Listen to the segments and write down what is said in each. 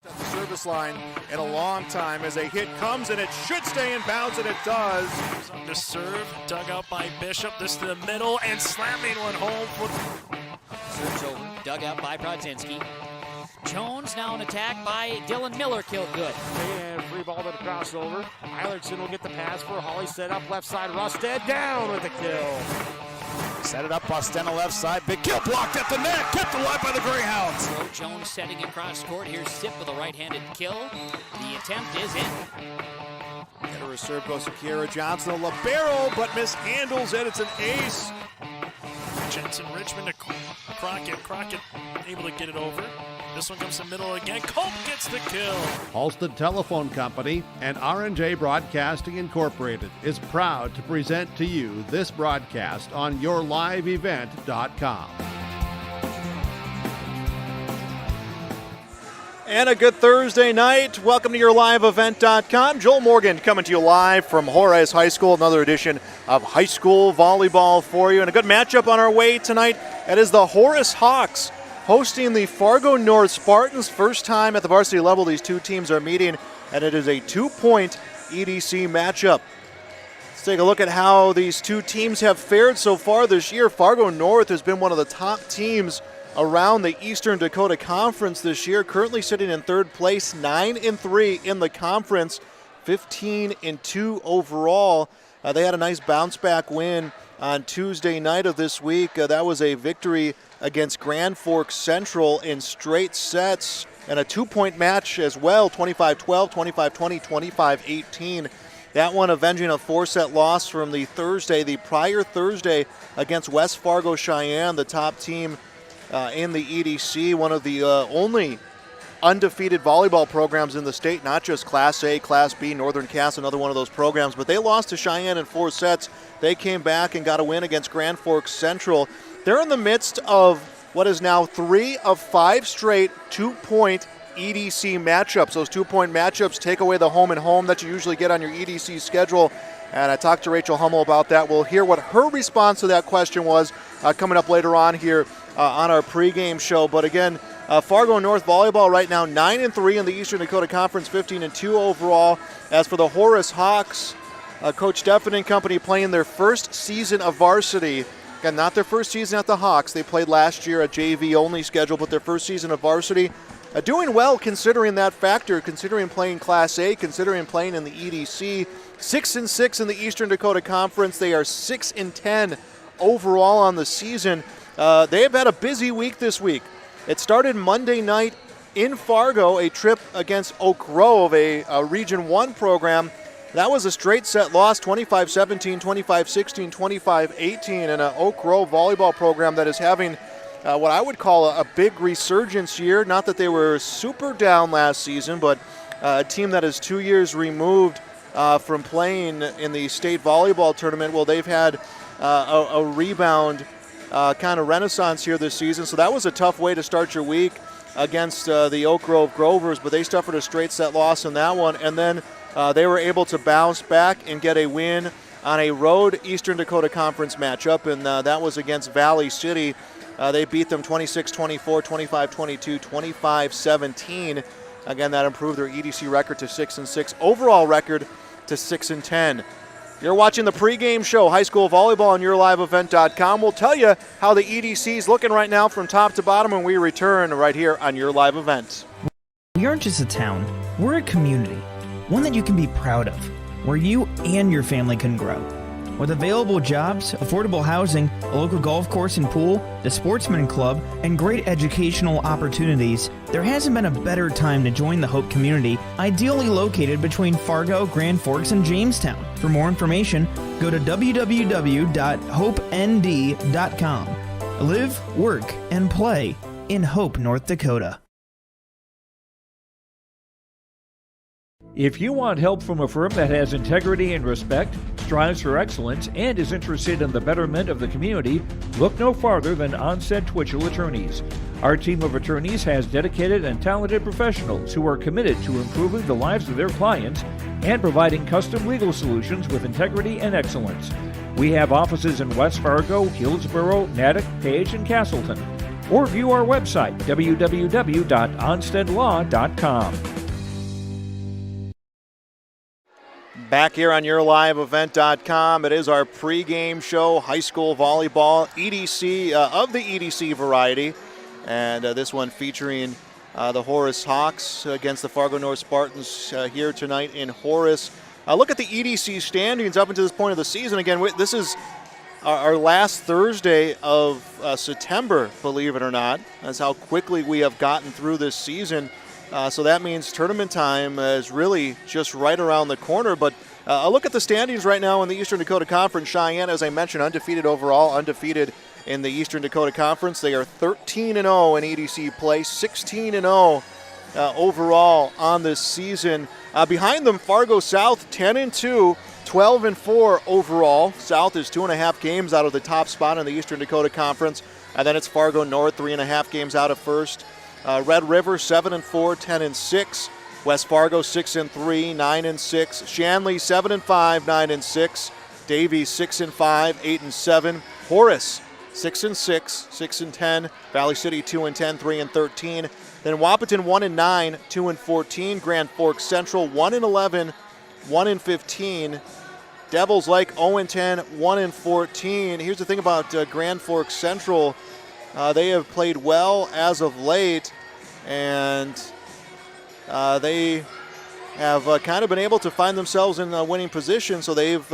At the service line in a long time as a hit comes, and it should stay in bounds, and it does. The serve, dug out by Bishop. This to the middle, and slamming one home. Serves over, dug out by Brodzinski. Jones now an attack by Dylan Miller, killed good. And free ball to the crossover. Eilertson will get the pass for Hawley, set up left side. Rusted down with the kill. Set it up, Bostena left side. Big kill blocked at the net. Kept alive by the Greyhounds. So Jones setting across court. Here's Sip with a right-handed kill. The attempt is in. And a reserve goes to Kiera Johnson, a libero, but mishandles it. It's an ace. Jensen Richmond to Crockett. Crockett able to get it over. This one comes to the middle again. Cope gets the kill. Halstead Telephone Company and R&J Broadcasting Incorporated is proud to present to you this broadcast on yourliveevent.com. And a good Thursday night. Welcome to yourliveevent.com. Joel Morgan coming to you live from Horace High School. Another edition of high school volleyball for you. And a good matchup on our way tonight. It is the Horace Hawks hosting the Fargo North Spartans. First time at the varsity level these two teams are meeting, and it is a 2-point EDC matchup. Let's take a look at how these two teams have fared so far this year. Fargo North has been one of the top teams around the Eastern Dakota Conference this year, currently sitting in third place, 9-3 in the conference, 15-2 overall. They had a nice bounce-back win on Tuesday night of this week. That was a victory against Grand Forks Central in straight sets, and a 2-point match as well, 25-12, 25-20, 25-18. That one avenging a 4-set loss from the prior Thursday against West Fargo Cheyenne, the top team in the EDC, one of the only undefeated volleyball programs in the state, not just Class A, Class B, Northern Cass, another one of those programs, but they lost to Cheyenne in 4 sets. They came back and got a win against Grand Forks Central. They're in the midst of what is now 3 of 5 straight 2-point EDC matchups. Those 2-point matchups take away the home and home that you usually get on your EDC schedule. And I talked to Rachel Hummel about that. We'll hear what her response to that question was coming up later on here on our pregame show. But again, Fargo North volleyball right now 9-3 in the Eastern Dakota Conference, 15-2 overall. As for the Horace Hawks, Coach Steffen and company playing their first season of varsity. Again, not their first season at the Hawks. They played last year a JV-only schedule, but their first season of varsity. Doing well considering that factor, considering playing Class A, considering playing in the EDC. 6-6 in the Eastern Dakota Conference. They are 6-10 overall on the season. They have had a busy week this week. It started Monday night in Fargo, a trip against Oak Grove, a Region 1 program. That was a straight set loss, 25-17, 25-16, 25-18, and an Oak Grove volleyball program that is having what I would call a big resurgence year. Not that they were super down last season, but a team that is 2 years removed from playing in the state volleyball tournament. Well, they've had a rebound kind of renaissance here this season. So that was a tough way to start your week against the Oak Grove Grovers, but they suffered a straight set loss in that one. And then they were able to bounce back and get a win on a road Eastern Dakota Conference matchup, and that was against Valley City. They beat them 26-24, 25-22, 25-17. Again, that improved their EDC record to 6-6, overall record to 6-10. You're watching the pregame show, high school volleyball on yourliveevent.com. We'll tell you how the EDC is looking right now from top to bottom when we return right here on Your Live Event. We aren't just a town, we're a community, one that you can be proud of, where you and your family can grow. With available jobs, affordable housing, a local golf course and pool, the Sportsman Club, and great educational opportunities, there hasn't been a better time to join the Hope community, ideally located between Fargo, Grand Forks, and Jamestown. For more information, go to www.hopend.com. Live, work, and play in Hope, North Dakota. If you want help from a firm that has integrity and respect, strives for excellence, and is interested in the betterment of the community, look no farther than Onset Twitchell Attorneys. Our team of attorneys has dedicated and talented professionals who are committed to improving the lives of their clients and providing custom legal solutions with integrity and excellence. We have offices in West Fargo, Hillsboro, Natick, Page, and Castleton. or view our website, www.onstedlaw.com. Back here on YourLiveEvent.com, it is our pregame show, high school volleyball, EDC, of the EDC variety. And this one featuring the Horace Hawks against the Fargo North Spartans here tonight in Horace. Look at the EDC standings up until this point of the season. Again, this is our last Thursday of September, believe it or not. That's how quickly we have gotten through this season. So that means tournament time is really just right around the corner. But a look at the standings right now in the Eastern Dakota Conference. Cheyenne, as I mentioned, undefeated overall, undefeated in the Eastern Dakota Conference. They are 13-0 in EDC play, 16-0 overall on this season. Behind them, Fargo South, 10-2, 12-4 overall. South is 2.5 games out of the top spot in the Eastern Dakota Conference. And then it's Fargo North, 3.5 games out of first. Red River, 7-4, 10-6. West Fargo, 6-3, 9-6. Shanley, 7-5, 9-6. Davies, 6-5, 8-7. Horace, 6-6, 6-10. Valley City, 2-10, 3-13. Then Wahpeton, 1-9, 2-14. Grand Forks Central, 1-11, 1-15. Devils Lake, 0-10, 1-14. Here's the thing about Grand Forks Central. They have played well as of late, and they have kind of been able to find themselves in a winning position. So they've,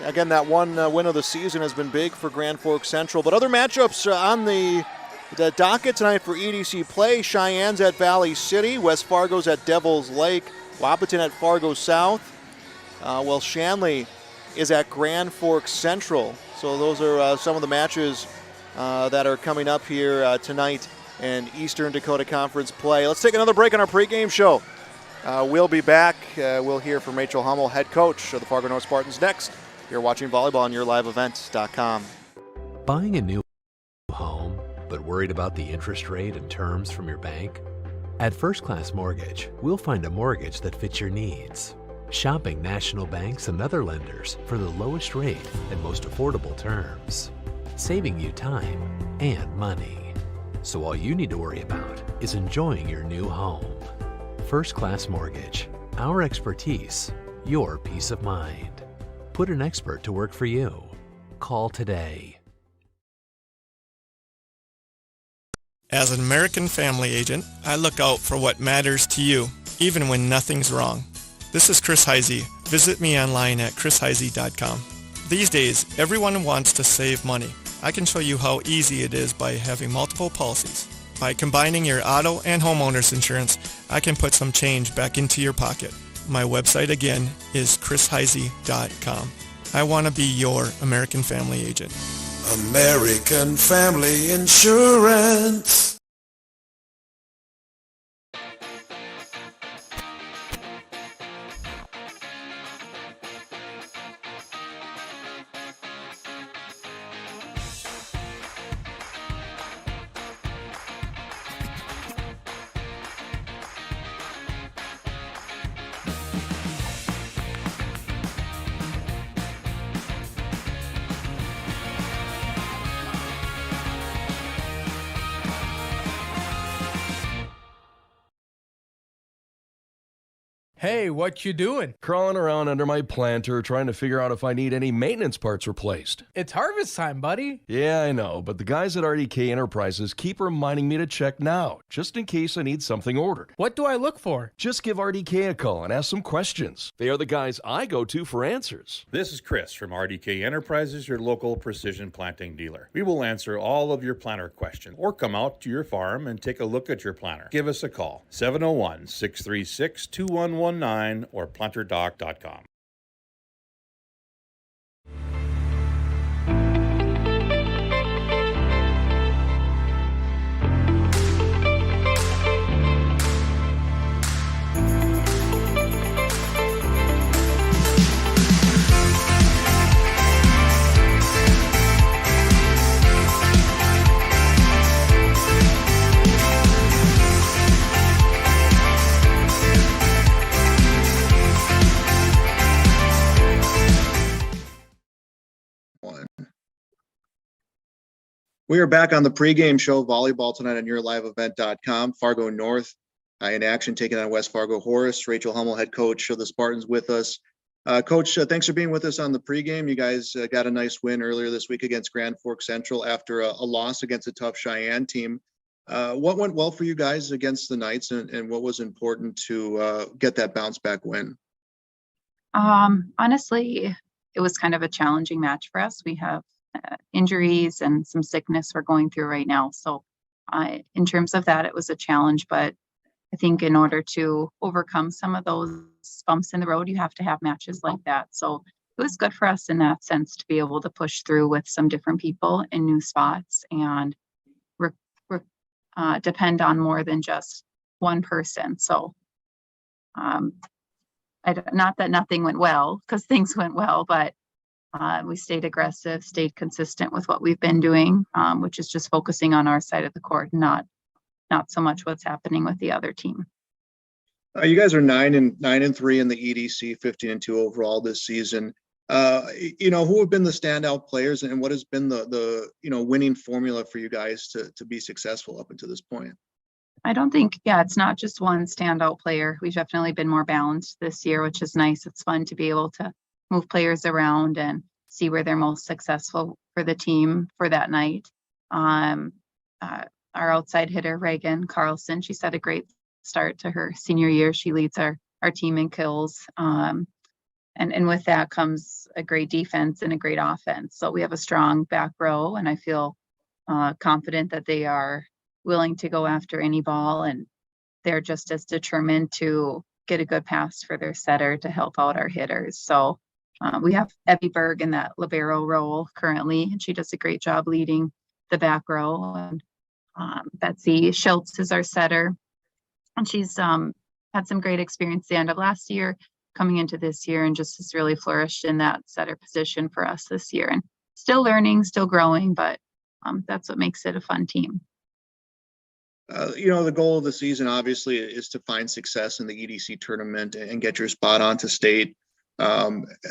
again, that one win of the season has been big for Grand Forks Central. But other matchups on the docket tonight for EDC play: Cheyenne's at Valley City, West Fargo's at Devils Lake, Wahpeton at Fargo South, while Shanley is at Grand Forks Central. So those are some of the matches that are coming up here tonight in Eastern Dakota Conference play. Let's take another break on our pregame show. We'll be back. We'll hear from Rachel Hummel, head coach of the Fargo North Spartans, next. You're watching volleyball on YourLiveEvent.com. Buying a new home, but worried about the interest rate and terms from your bank? At First Class Mortgage, we'll find a mortgage that fits your needs. Shopping national banks and other lenders for the lowest rate and most affordable terms, saving you time and money. So all you need to worry about is enjoying your new home. First Class Mortgage, our expertise, your peace of mind. Put an expert to work for you. Call today. As an American family agent, I look out for what matters to you, even when nothing's wrong. This is Chris Heisey. Visit me online at chrisheisey.com. These days, everyone wants to save money. I can show you how easy it is by having multiple policies. By combining your auto and homeowner's insurance, I can put some change back into your pocket. My website again is chrisheisey.com. I want to be your American family agent. American Family Insurance. Hey, what you doing? Crawling around under my planter trying to figure out if I need any maintenance parts replaced. It's harvest time, buddy. Yeah, I know, but the guys at RDK Enterprises keep reminding me to check now, just in case I need something ordered. What do I look for? Just give RDK a call and ask some questions. They are the guys I go to for answers. This is Chris from RDK Enterprises, your local precision planting dealer. We will answer all of your planter questions or come out to your farm and take a look at your planter. Give us a call, 701-636-2119 or planterdoc.com. We are back on the pregame show, Volleyball, tonight on yourliveevent.com. Fargo North in action, taking on West Fargo Horace. Rachel Hummel, head coach of the Spartans, with us. Coach, thanks for being with us on the pregame. You guys got a nice win earlier this week against Grand Forks Central after a loss against a tough Cheyenne team. What went well for you guys against the Knights, and what was important to get that bounce back win? Honestly, it was kind of a challenging match for us. We have injuries and some sickness we're going through right now. So in terms of that, it was a challenge, but I think in order to overcome some of those bumps in the road, you have to have matches like that. So it was good for us in that sense to be able to push through with some different people in new spots and depend on more than just one person. So not that nothing went well, because things went well, but we stayed aggressive, stayed consistent with what we've been doing, which is just focusing on our side of the court, not so much what's happening with the other team. You guys are 9-3 in the EDC, 15-2 overall this season. Who have been the standout players, and what has been the winning formula for you guys to be successful up until this point? I don't think, it's not just one standout player. We've definitely been more balanced this year, which is nice. It's fun to be able to move players around and see where they're most successful for the team for that night. Our outside hitter, Reagan Carlson, she's had a great start to her senior year. She leads our team in kills. And with that comes a great defense and a great offense. So we have a strong back row, and I feel confident that they are willing to go after any ball, and they're just as determined to get a good pass for their setter to help out our hitters. So we have Evie Berg in that libero role currently, and she does a great job leading the back row. And Betsy Schultz is our setter, and she's had some great experience the end of last year coming into this year, and just has really flourished in that setter position for us this year. And still learning, still growing, but that's what makes it a fun team. The goal of the season obviously is to find success in the EDC tournament and get your spot onto state.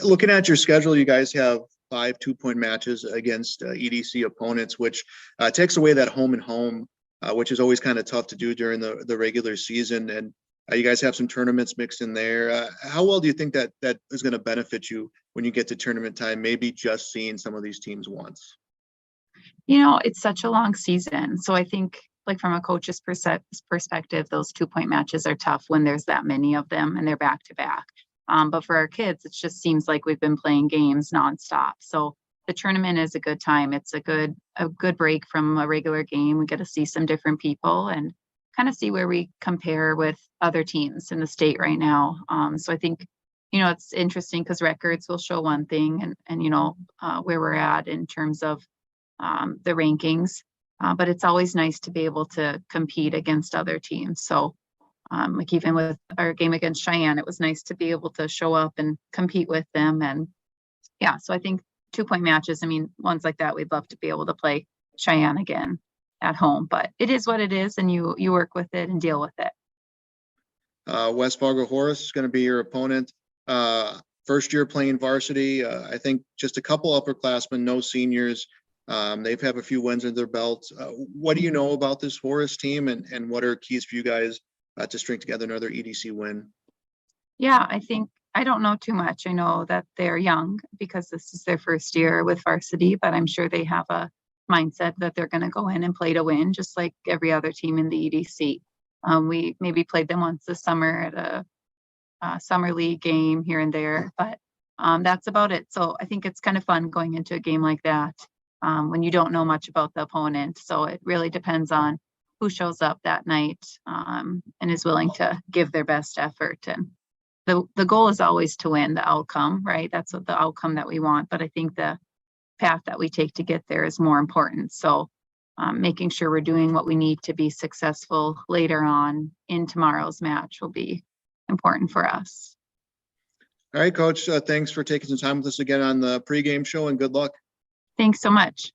Looking at your schedule, you guys have 5 2-point matches against EDC opponents, which takes away that home and home, which is always kind of tough to do during the regular season. And you guys have some tournaments mixed in there. How well do you think that is going to benefit you when you get to tournament time, maybe just seeing some of these teams once? It's such a long season. So I think, like, from a coach's perspective, those 2-point matches are tough when there's that many of them and they're back to back. But for our kids, it just seems like we've been playing games nonstop. So the tournament is a good time. It's a good break from a regular game. We get to see some different people and kind of see where we compare with other teams in the state right now. So I think, it's interesting because records will show one thing and where we're at in terms of the rankings. But it's always nice to be able to compete against other teams. So like even with our game against Cheyenne, it was nice to be able to show up and compete with them. And so I think 2-point matches, ones like that, we'd love to be able to play Cheyenne again at home, but it is what it is, and you work with it and deal with it. West Fargo Horace is going to be your opponent. First year playing varsity. I think just a couple upperclassmen, no seniors. They've had a few wins in their belts. What do you know about this Horace team, and what are keys for you guys to string together another EDC win? I think I don't know too much. I know that they're young because this is their first year with varsity, but I'm sure they have a mindset that they're going to go in and play to win, just like every other team in the EDC. We maybe played them once this summer at a summer league game here and there, but that's about it. So I think it's kind of fun going into a game like that when you don't know much about the opponent. So it really depends on who shows up that night and is willing to give their best effort. And the goal is always to win the outcome, right? That's what the outcome that we want. But I think the path that we take to get there is more important. So making sure we're doing what we need to be successful later on in tomorrow's match will be important for us. All right, Coach, thanks for taking some time with us again on the pregame show, and good luck. Thanks so much.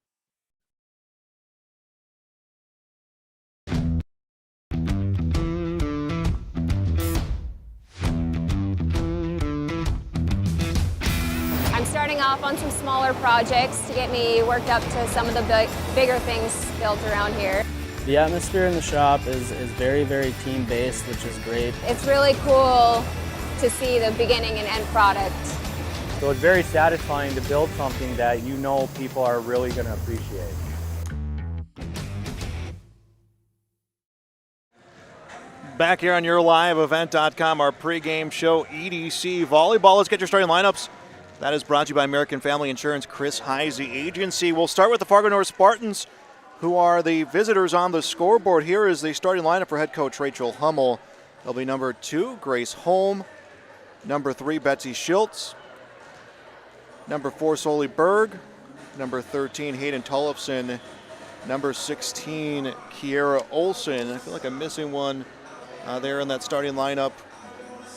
I'm starting signing off on some smaller projects to get me worked up to some of the bigger things built around here. The atmosphere in the shop is very, very team-based, which is great. It's really cool to see the beginning and end product. So it's very satisfying to build something that you know people are really going to appreciate. Back here on YourLiveEvent.com, our pregame show, EDC Volleyball. Let's get your starting lineups. That is brought to you by American Family Insurance, Chris Heisey Agency. We'll start with the Fargo North Spartans, who are the visitors on the scoreboard. Here is the starting lineup for head coach Rachel Hummel. It'll be number 2, Grace Holm. Number 3, Betsy Schultz. Number 4, Soli Berg. Number 13, Hayden Tollefson. Number 16, Kiera Olson. I feel like I'm missing one there in that starting lineup.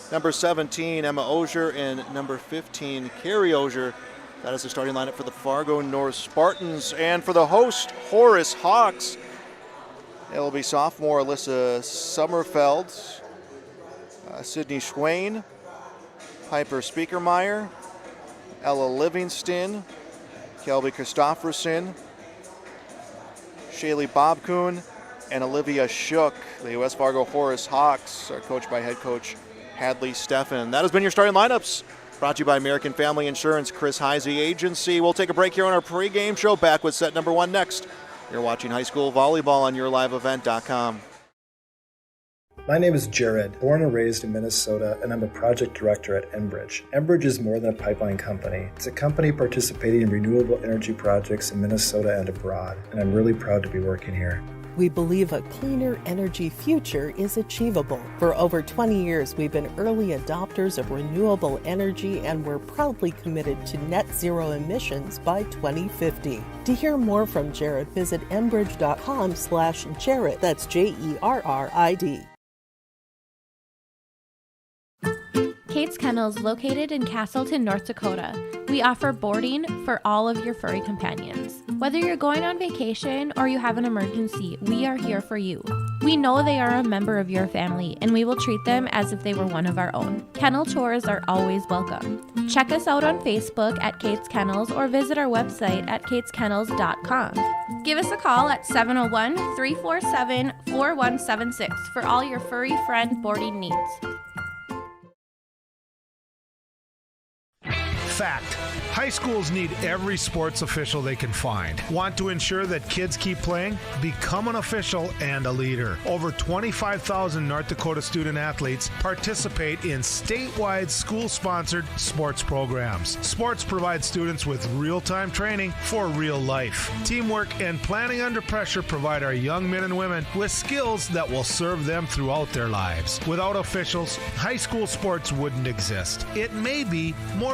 Number 17, Emma Ogier, and number 15, Carrie Ogier. That is the starting lineup for the Fargo North Spartans. And for the host, Horace Hawks, it'll be sophomore Alyssa Sommerfeld, Sydney Schwain, Piper Speakermeyer, Ella Livingston, Kelby Christofferson, Shaylee Bobcoon, and Olivia Shook. The West Fargo Horace Hawks are coached by head coach Hadley Steffen. That has been your starting lineups. Brought to you by American Family Insurance, Chris Heisey Agency. We'll take a break here on our pregame show. Back with set number 1 next. You're watching high school volleyball on YourLiveEvent.com. My name is Jared, born and raised in Minnesota, and I'm a project director at Enbridge. Enbridge is more than a pipeline company. It's a company participating in renewable energy projects in Minnesota and abroad, and I'm really proud to be working here. We believe a cleaner energy future is achievable. For over 20 years, we've been early adopters of renewable energy, and we're proudly committed to net zero emissions by 2050. To hear more from Jared, visit enbridge.com/Jared. That's JERRID. Kate's Kennels, located in Castleton, North Dakota. We offer boarding for all of your furry companions. Whether you're going on vacation or you have an emergency, we are here for you. We know they are a member of your family, and we will treat them as if they were one of our own. Kennel tours are always welcome. Check us out on Facebook at Kate's Kennels or visit our website at kateskennels.com. Give us a call at 701-347-4176 for all your furry friend boarding needs. Fact. High schools need every sports official they can find. Want to ensure that kids keep playing? Become an official and a leader. Over 25,000 North Dakota student athletes participate in statewide school-sponsored sports programs. Sports provide students with real-time training for real life. Teamwork and planning under pressure provide our young men and women with skills that will serve them throughout their lives. Without officials, high school sports wouldn't exist. It may be more.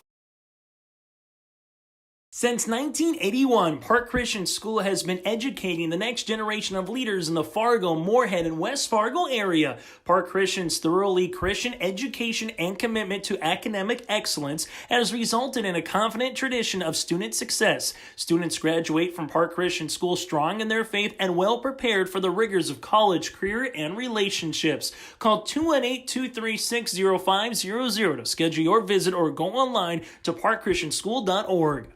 Since 1981, Park Christian School has been educating the next generation of leaders in the Fargo, Moorhead, and West Fargo area. Park Christian's thoroughly Christian education and commitment to academic excellence has resulted in a confident tradition of student success. Students graduate from Park Christian School strong in their faith and well prepared for the rigors of college, career, and relationships. Call 218-236-0500 to schedule your visit or go online to parkchristianschool.org.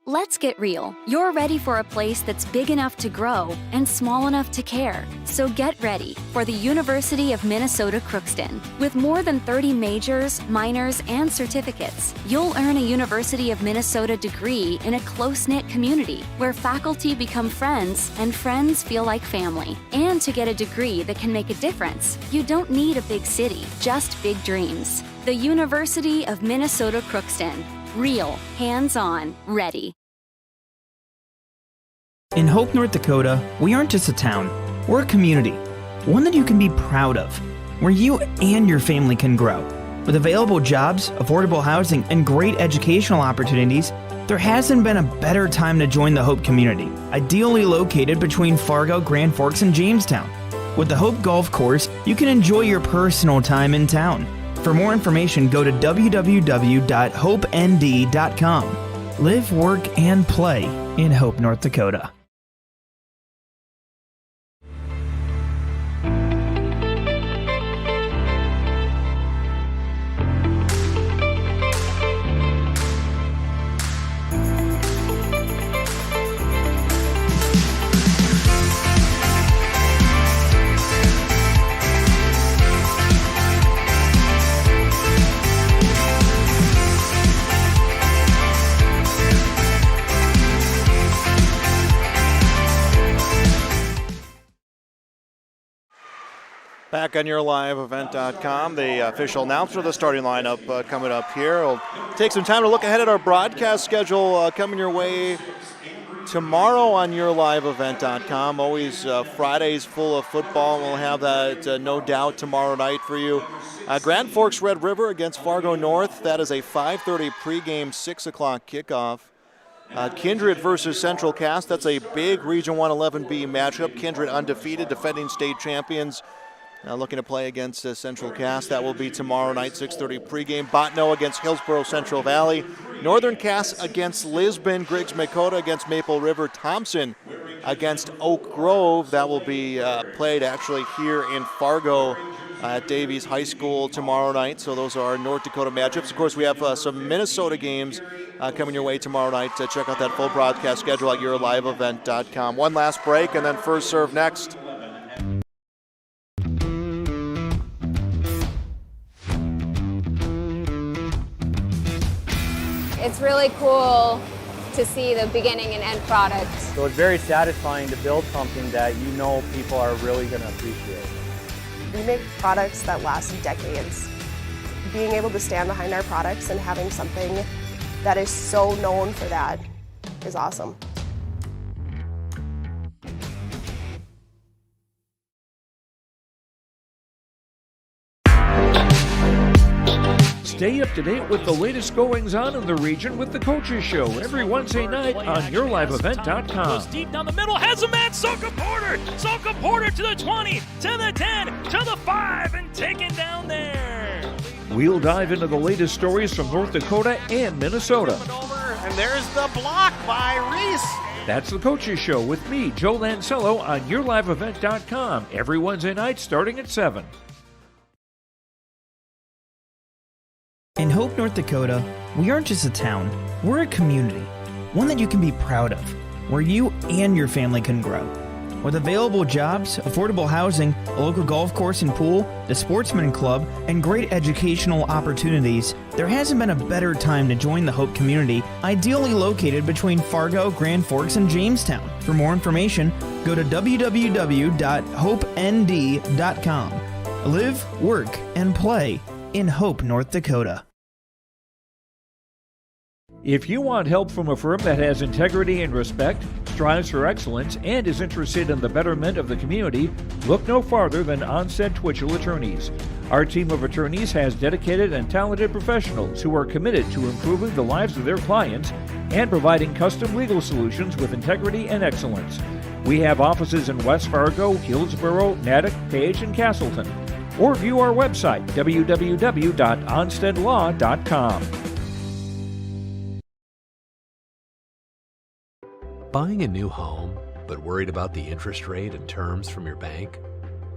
Let's get real. You're ready for a place that's big enough to grow and small enough to care. So get ready for the University of Minnesota Crookston. With more than 30 majors, minors, and certificates, you'll earn a University of Minnesota degree in a close-knit community where faculty become friends and friends feel like family. And to get a degree that can make a difference, you don't need a big city, just big dreams. The University of Minnesota Crookston. Real, hands-on, ready. In Hope, North Dakota, we aren't just a town, we're a community, one that you can be proud of, where you and your family can grow. With available jobs, affordable housing, and great educational opportunities, there hasn't been a better time to join the Hope community, ideally located between Fargo, Grand Forks, and Jamestown. With the Hope Golf Course, you can enjoy your personal time in town. For more information, go to www.hopend.com. Live, work, and play in Hope, North Dakota. Back on YourLiveEvent.com, the official announcement of the starting lineup coming up here. We'll take some time to look ahead at our broadcast schedule coming your way tomorrow on YourLiveEvent.com. Always Fridays full of football. We'll have that no doubt tomorrow night for you. Grand Forks Red River against Fargo North. That is a 5:30 pregame, 6 o'clock kickoff. Kindred versus Central Cass. That's a big Region 1 11B matchup. Kindred undefeated, defending state champions. Looking to play against Central Cass. That will be tomorrow night, 6:30 pregame. Botno against Hillsborough Central Valley. Northern Cass against Lisbon. Griggs Makota against Maple River. Thompson against Oak Grove. That will be played actually here in Fargo at Davies High School tomorrow night. So those are our North Dakota matchups. Of course, we have some Minnesota games coming your way tomorrow night. Check out that full broadcast schedule at YourLiveEvent.com. One last break and then First Serve next. It's really cool to see the beginning and end product. So it's very satisfying to build something that you know people are really going to appreciate. We make products that last decades. Being able to stand behind our products and having something that is so known for that is awesome. Stay up to date with the latest goings-on in the region with the Coaches Show every Wednesday night on YourLiveEvent.com. Goes deep down the middle, has a man, Soka Porter! Soka Porter to the 20, to the 10, to the 5, and taken down there. We'll dive into the latest stories from North Dakota and Minnesota. And there's the block by Reese. That's the Coaches Show with me, Joe Lancello, on YourLiveEvent.com every Wednesday night starting at 7. In Hope, North Dakota, we aren't just a town, we're a community, one that you can be proud of, where you and your family can grow. With available jobs, affordable housing, a local golf course and pool, the Sportsman Club, and great educational opportunities, there hasn't been a better time to join the Hope community, ideally located between Fargo, Grand Forks, and Jamestown. For more information, go to www.hopend.com. Live, work, and play in Hope, North Dakota. If you want help from a firm that has integrity and respect, strives for excellence, and is interested in the betterment of the community, look no farther than Onstead Twitchell Attorneys. Our team of attorneys has dedicated and talented professionals who are committed to improving the lives of their clients and providing custom legal solutions with integrity and excellence. We have offices in West Fargo, Hillsborough, Natick, Page, and Castleton. Or view our website, www.onsteadlaw.com. Buying a new home, but worried about the interest rate and terms from your bank?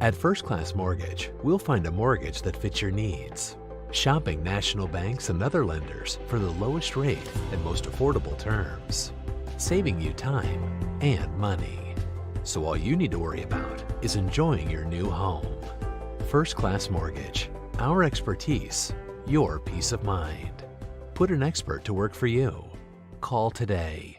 At First Class Mortgage, we'll find a mortgage that fits your needs. Shopping national banks and other lenders for the lowest rate and most affordable terms. Saving you time and money. So all you need to worry about is enjoying your new home. First Class Mortgage. Our expertise, your peace of mind. Put an expert to work for you. Call today.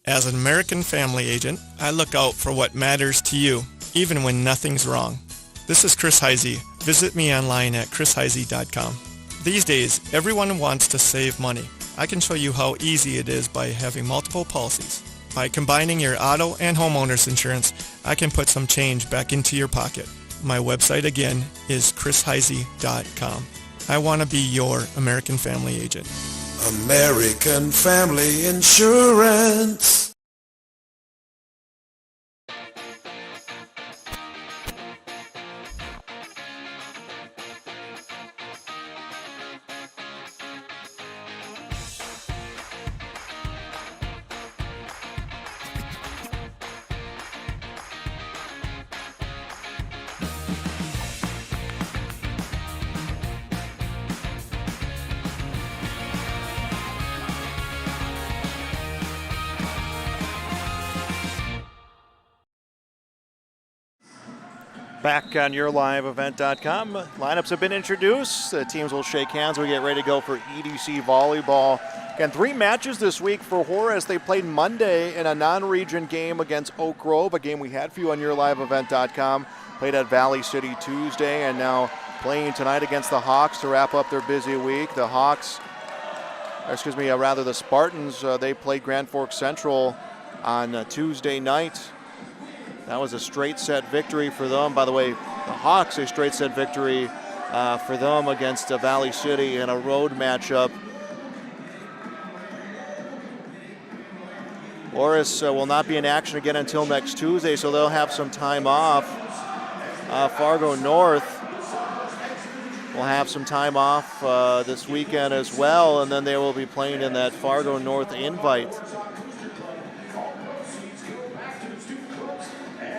As an American family agent, I look out for what matters to you, even when nothing's wrong. This is Chris Heisey. Visit me online at chrisheisey.com. These days, everyone wants to save money. I can show you how easy it is by having multiple policies. By combining your auto and homeowner's insurance, I can put some change back into your pocket. My website again is chrisheisey.com. I want to be your American family agent. American Family Insurance. Back on YourLiveEvent.com. Lineups have been introduced. The teams will shake hands. We get ready to go for EDC Volleyball Again, 3 matches this week for Horace. They played Monday in a non-region game against Oak Grove, a game we had for you on yourliveevent.com. Played at Valley City Tuesday, and now playing tonight against the Hawks to wrap up their busy week. The Spartans, they played Grand Forks Central on Tuesday night. That was a straight set victory for them. By the way, the Hawks, a straight set victory for them against Valley City in a road matchup. Horace will not be in action again until next Tuesday, so they'll have some time off. Fargo North will have some time off this weekend as well, and then they will be playing in that Fargo North invite.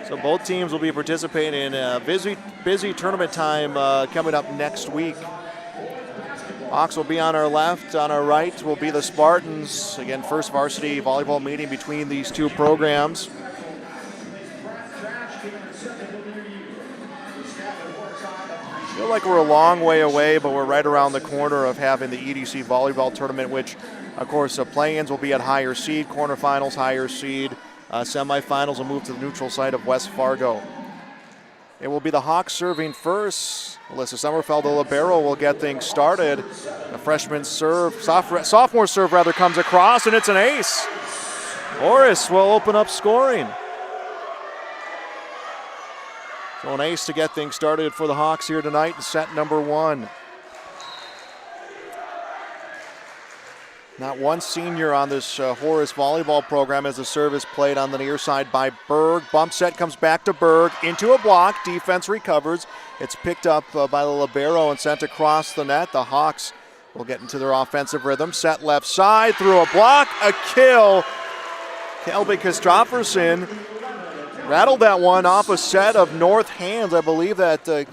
So both teams will be participating in a busy tournament time coming up next week. Hawks will be on our left. On our right will be the Spartans. Again, first varsity volleyball meeting between these two programs. Feel like we're a long way away, but we're right around the corner of having the EDC volleyball tournament, which, of course, the play-ins will be at higher seed, quarterfinals higher seed, semifinals will move to the neutral site of West Fargo. It will be the Hawks serving first. Alyssa Sommerfeld, the libero, will get things started. The freshman sophomore serve comes across, and it's an ace. Horace will open up scoring. So an ace to get things started for the Hawks here tonight in set number 1. Not one senior on this Horace volleyball program as the serve is played on the near side by Berg. Bump set comes back to Berg, into a block, defense recovers. It's picked up by the libero and sent across the net. The Hawks will get into their offensive rhythm. Set left side, through a block, a kill. Kelby Kristofferson rattled that one off a set of north hands. I believe that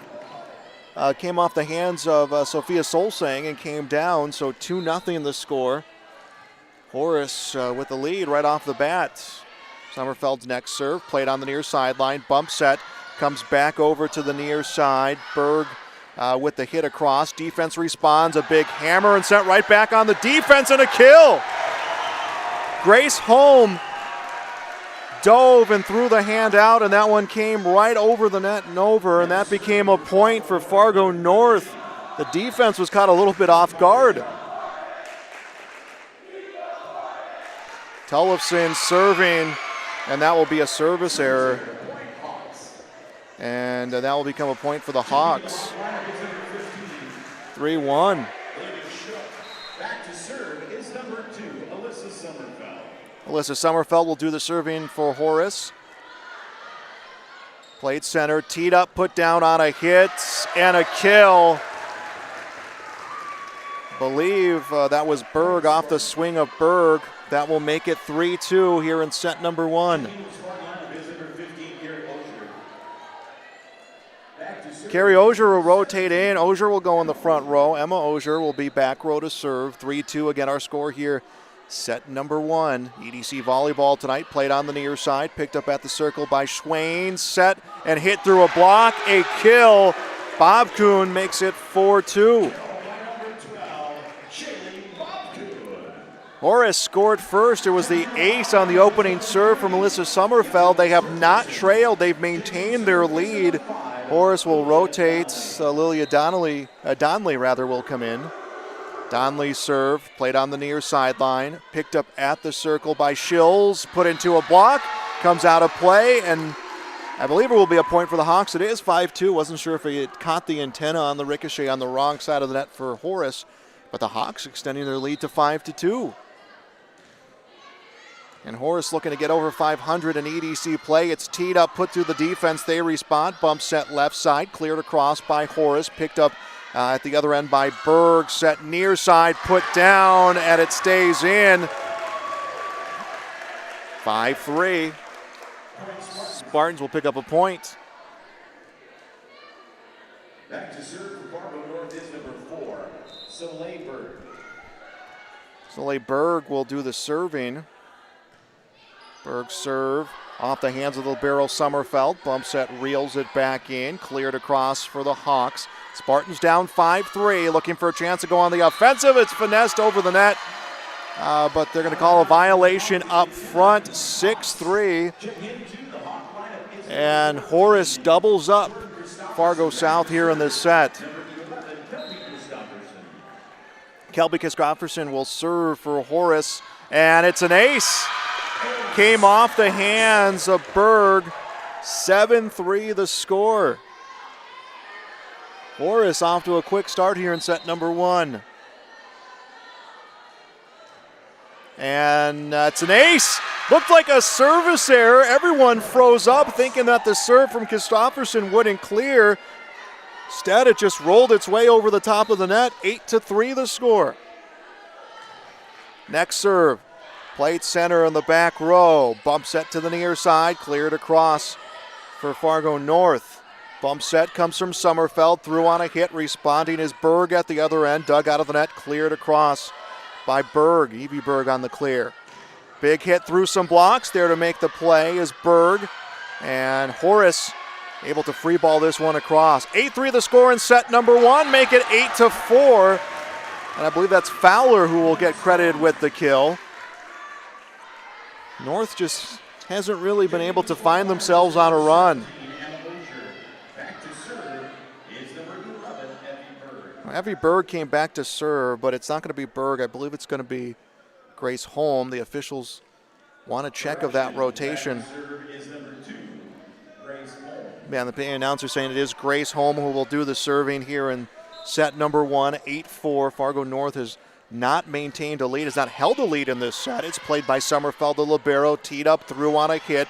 came off the hands of Sophia Solsang and came down, so 2-0 the score. Horace with the lead right off the bat. Sommerfeld's next serve, played on the near sideline. Bump set, comes back over to the near side. Berg with the hit across. Defense responds, a big hammer and sent right back on the defense, and a kill. Grace Holm dove and threw the hand out, and that one came right over the net and over, and that became a point for Fargo North. The defense was caught a little bit off guard. Tollefson serving, and that will be a service error. And that will become a point for the Hawks. 3-1. Back to serve is number 2, Alyssa Sommerfeld. Alyssa Sommerfeld will do the serving for Horace. Played center, teed up, put down on a hit, and a kill. Believe that was Berg off the swing of Berg. That will make it 3-2 here in set number 1. Carrie Osier will rotate in. Osier will go in the front row. Emma Osier will be back row to serve. 3-2 again, our score here. Set number 1. EDC volleyball tonight, played on the near side. Picked up at the circle by Schwain. Set and hit through a block. A kill. Bob Kuhn makes it 4-2. Horace scored first. It was the ace on the opening serve from Alyssa Sommerfeld. They have not trailed. They've maintained their lead. Horace will rotate. Lilia Donnelly will come in. Donnelly serve, played on the near sideline. Picked up at the circle by Schills. Put into a block. Comes out of play, and I believe it will be a point for the Hawks. It is 5-2. Wasn't sure if it caught the antenna on the ricochet on the wrong side of the net for Horace. But the Hawks extending their lead to 5-2. And Horace looking to get over 500 in EDC play. It's teed up, put through the defense. They respond. Bump set left side, cleared across by Horace. Picked up at the other end by Berg. Set near side, put down, and it stays in. 5-3. Spartans will pick up a point. Back to serve for Fargo North is number 4, Soleil Berg. Soleil Berg will do the serving. Berg serve off the hands of the libero Sommerfeld. Bump set, reels it back in. Cleared across for the Hawks. Spartans down 5-3, looking for a chance to go on the offensive. It's finessed over the net. but they're going to call a violation up front, 6-3. And Horace doubles up Fargo South here in this set. Kelby Christofferson will serve for Horace, and it's an ace. Came off the hands of Berg. 7-3 the score. Horace off to a quick start here in set number 1. And it's an ace. Looked like a service error. Everyone froze up thinking that the serve from Christofferson wouldn't clear. Instead, it just rolled its way over the top of the net. 8-3 the score. Next serve. Played center in the back row. Bump set to the near side. Cleared across for Fargo North. Bump set comes from Sommerfeld. Through on a hit. Responding is Berg at the other end. Dug out of the net. Cleared across by Berg. Evie Berg on the clear. Big hit through some blocks. There to make the play is Berg. And Horace able to free ball this one across. 8-3 the score in set number 1. Make it 8-4. And I believe that's Fowler who will get credited with the kill. North just hasn't really been able to find themselves on a run. Evie Berg came back to serve, but it's not going to be Berg. I believe it's going to be Grace Holm. The officials want a check of that rotation. Yeah, the announcer saying it is Grace Holm who will do the serving here in set number 1, 8-4. Fargo North has not maintained a lead, has not held a lead in this set. It's played by Sommerfeld, the libero, teed up through on a hit.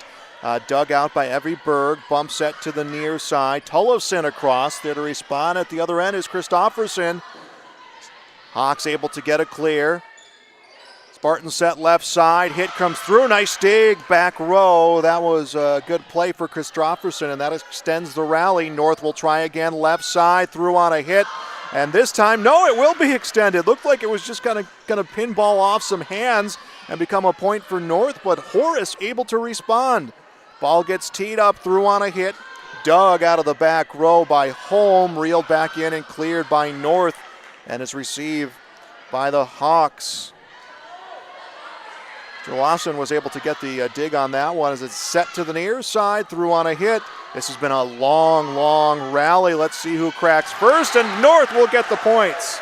Dug out by Evie Berg, bump set to the near side. Tollefson across, there to respond. At the other end is Christofferson. Hawks able to get a clear. Spartan set left side, hit comes through, nice dig, back row. That was a good play for Christofferson, and that extends the rally. North will try again, left side, through on a hit. And this time, no, it will be extended. Looked like it was just gonna pinball off some hands and become a point for North, but Horace able to respond. Ball gets teed up, through on a hit. Dug out of the back row by Holm, reeled back in and cleared by North, and is received by the Hawks. Joe Lawson was able to get the dig on that one as it's set to the near side, through on a hit. This has been a long, long rally. Let's see who cracks first, and North will get the points.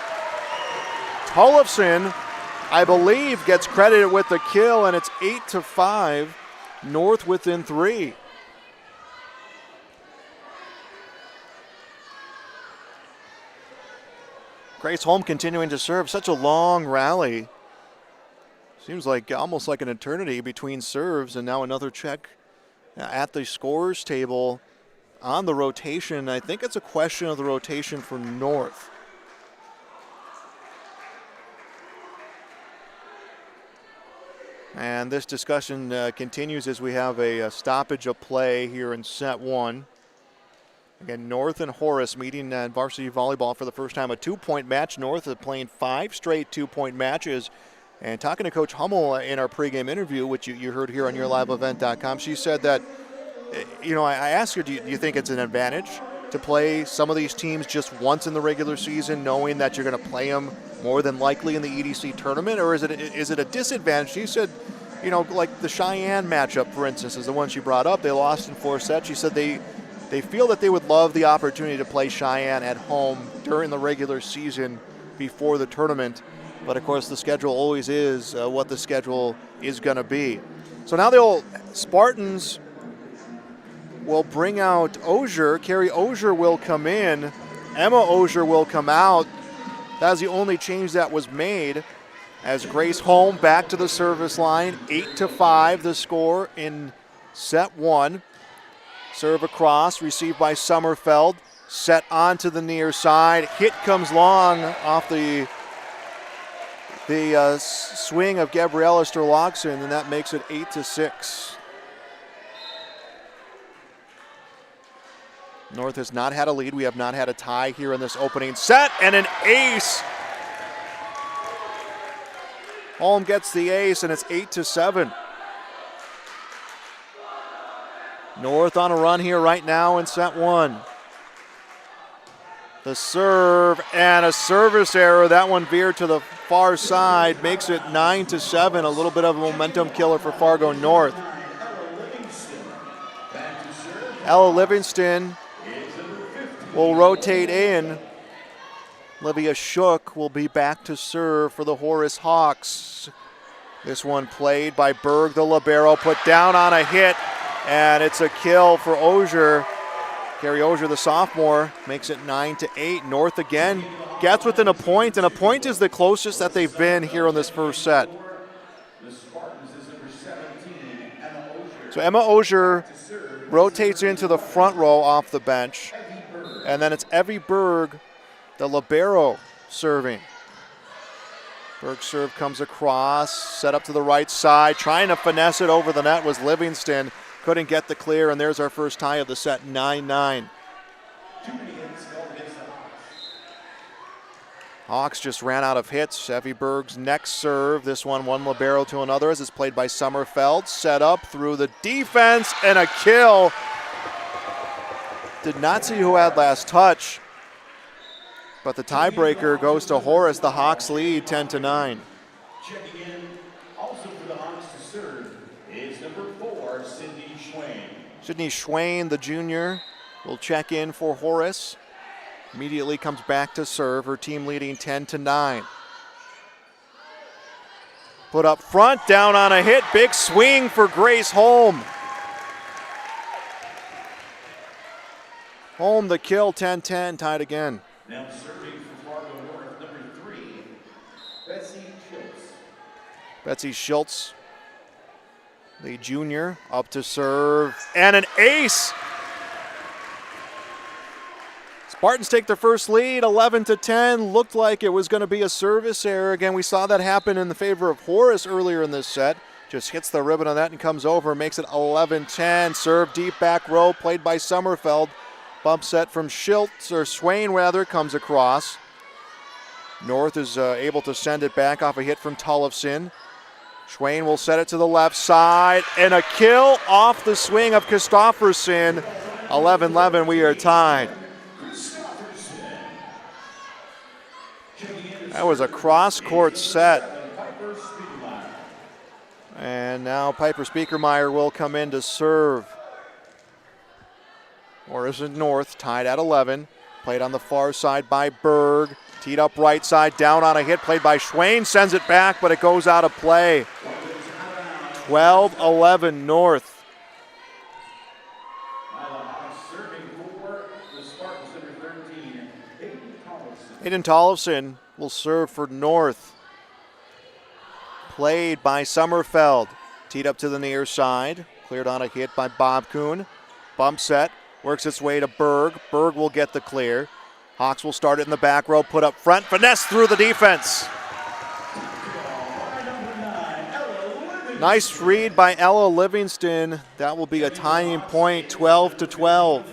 Tollefson, I believe, gets credited with the kill, and it's 8-5. North within 3. Grace Holm continuing to serve. Such a long rally. Seems like almost like an eternity between serves, and now another check at the scorers table on the rotation. I think it's a question of the rotation for North. And this discussion continues as we have a stoppage of play here in set 1. Again, North and Horace meeting in varsity volleyball for the first time. A 2-point match. North is playing 5 straight 2-point matches. And talking to Coach Hummel in our pregame interview, which you heard here on yourliveevent.com, she said that, I asked her, do you think it's an advantage to play some of these teams just once in the regular season, knowing that you're going to play them more than likely in the EDC tournament, or is it a disadvantage? She said, like the Cheyenne matchup, for instance, is the one she brought up. They lost in 4 sets. She said they feel that they would love the opportunity to play Cheyenne at home during the regular season before the tournament. But, of course, the schedule always is what the schedule is going to be. So now Spartans will bring out Ogier. Carrie Ogier will come in. Emma Ogier will come out. That's the only change that was made as Grace Holm back to the service line. 8-5 the score in set 1. Serve across, received by Sommerfeld. Set onto the near side. Hit comes long off the swing of Gabriella Sturlogson, and that makes it 8-6. North has not had a lead. We have not had a tie here in this opening set, and an ace. Holm gets the ace, and it's 8-7. North on a run here right now in set 1. The serve and a service error. That one veered to the far side, makes it 9-7, a little bit of a momentum killer for Fargo North. Ella Livingston will rotate in. Olivia Shook will be back to serve for the Horace Hawks. This one played by Berg, the libero, put down on a hit, and it's a kill for Osier. Carrie Osier, the sophomore, makes it 9-8. North again gets within a point, and a point is the closest that they've been here in this first set. So Emma Osier rotates into the front row off the bench, and then it's Evie Berg, the libero, serving. Berg's serve comes across, set up to the right side, trying to finesse it over the net was Livingston. Couldn't get the clear, and there's our first tie of the set, 9-9. Hawks just ran out of hits. Evie Berg's next serve. This one libero to another as it's played by Sommerfeld. Set up through the defense and a kill. Did not see who had last touch, but the tiebreaker goes to Horace. The Hawks lead 10-9. Checking in also for the Hawks to serve is number 4, Sydney Schwain. Sydney Schwain, the junior, will check in for Horace. Immediately comes back to serve. Her team leading 10-9. Put up front, down on a hit. Big swing for Grace Holm. Holm the kill, 10-10, tied again. Now serving for Fargo North, number 3, Betsy Schultz. Betsy Schultz, the junior, up to serve, and an ace. Spartans take their first lead, 11-10. Looked like it was going to be a service error. Again, we saw that happen in the favor of Horace earlier in this set. Just hits the ribbon on that and comes over, makes it 11-10. Serve deep back row, played by Sommerfeld. Bump set from Schultz, or Swain rather, comes across. North is able to send it back off a hit from Tollefson. Swain will set it to the left side, and a kill off the swing of Kristofferson. 11-11, we are tied. That was a cross-court set. And now Piper Speakermeyer will come in to serve. Horace and North tied at 11. Played on the far side by Berg. Teed up right side, down on a hit, played by Schwain. Sends it back, but it goes out of play. 12-11 North. Hayden Tollefson will serve for North. Played by Sommerfeld. Teed up to the near side. Cleared on a hit by Bob Kuhn. Bump set. Works its way to Berg. Berg will get the clear. Hawks will start it in the back row. Put up front. Finesse through the defense. Nice read by Ella Livingston. That will be a tying point, 12-12.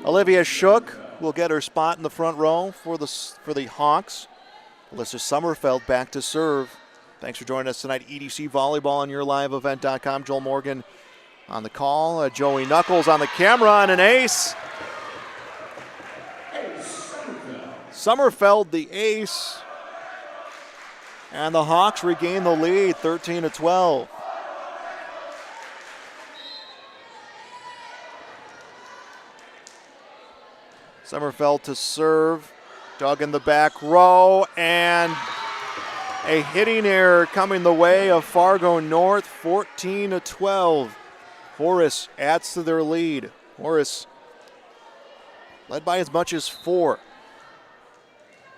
Olivia Shook will get her spot in the front row for the Hawks. Alyssa Sommerfeld back to serve. Thanks for joining us tonight. EDC Volleyball on YourLiveEvent.com. Joel Morgan on the call. Joey Knuckles on the camera, and an ace. Sommerfeld the ace. And the Hawks regain the lead, 13-12. Sommerfeld to serve. Dug in the back row, and a hitting error coming the way of Fargo North, 14-12. Horace adds to their lead. Horace led by as much as 4.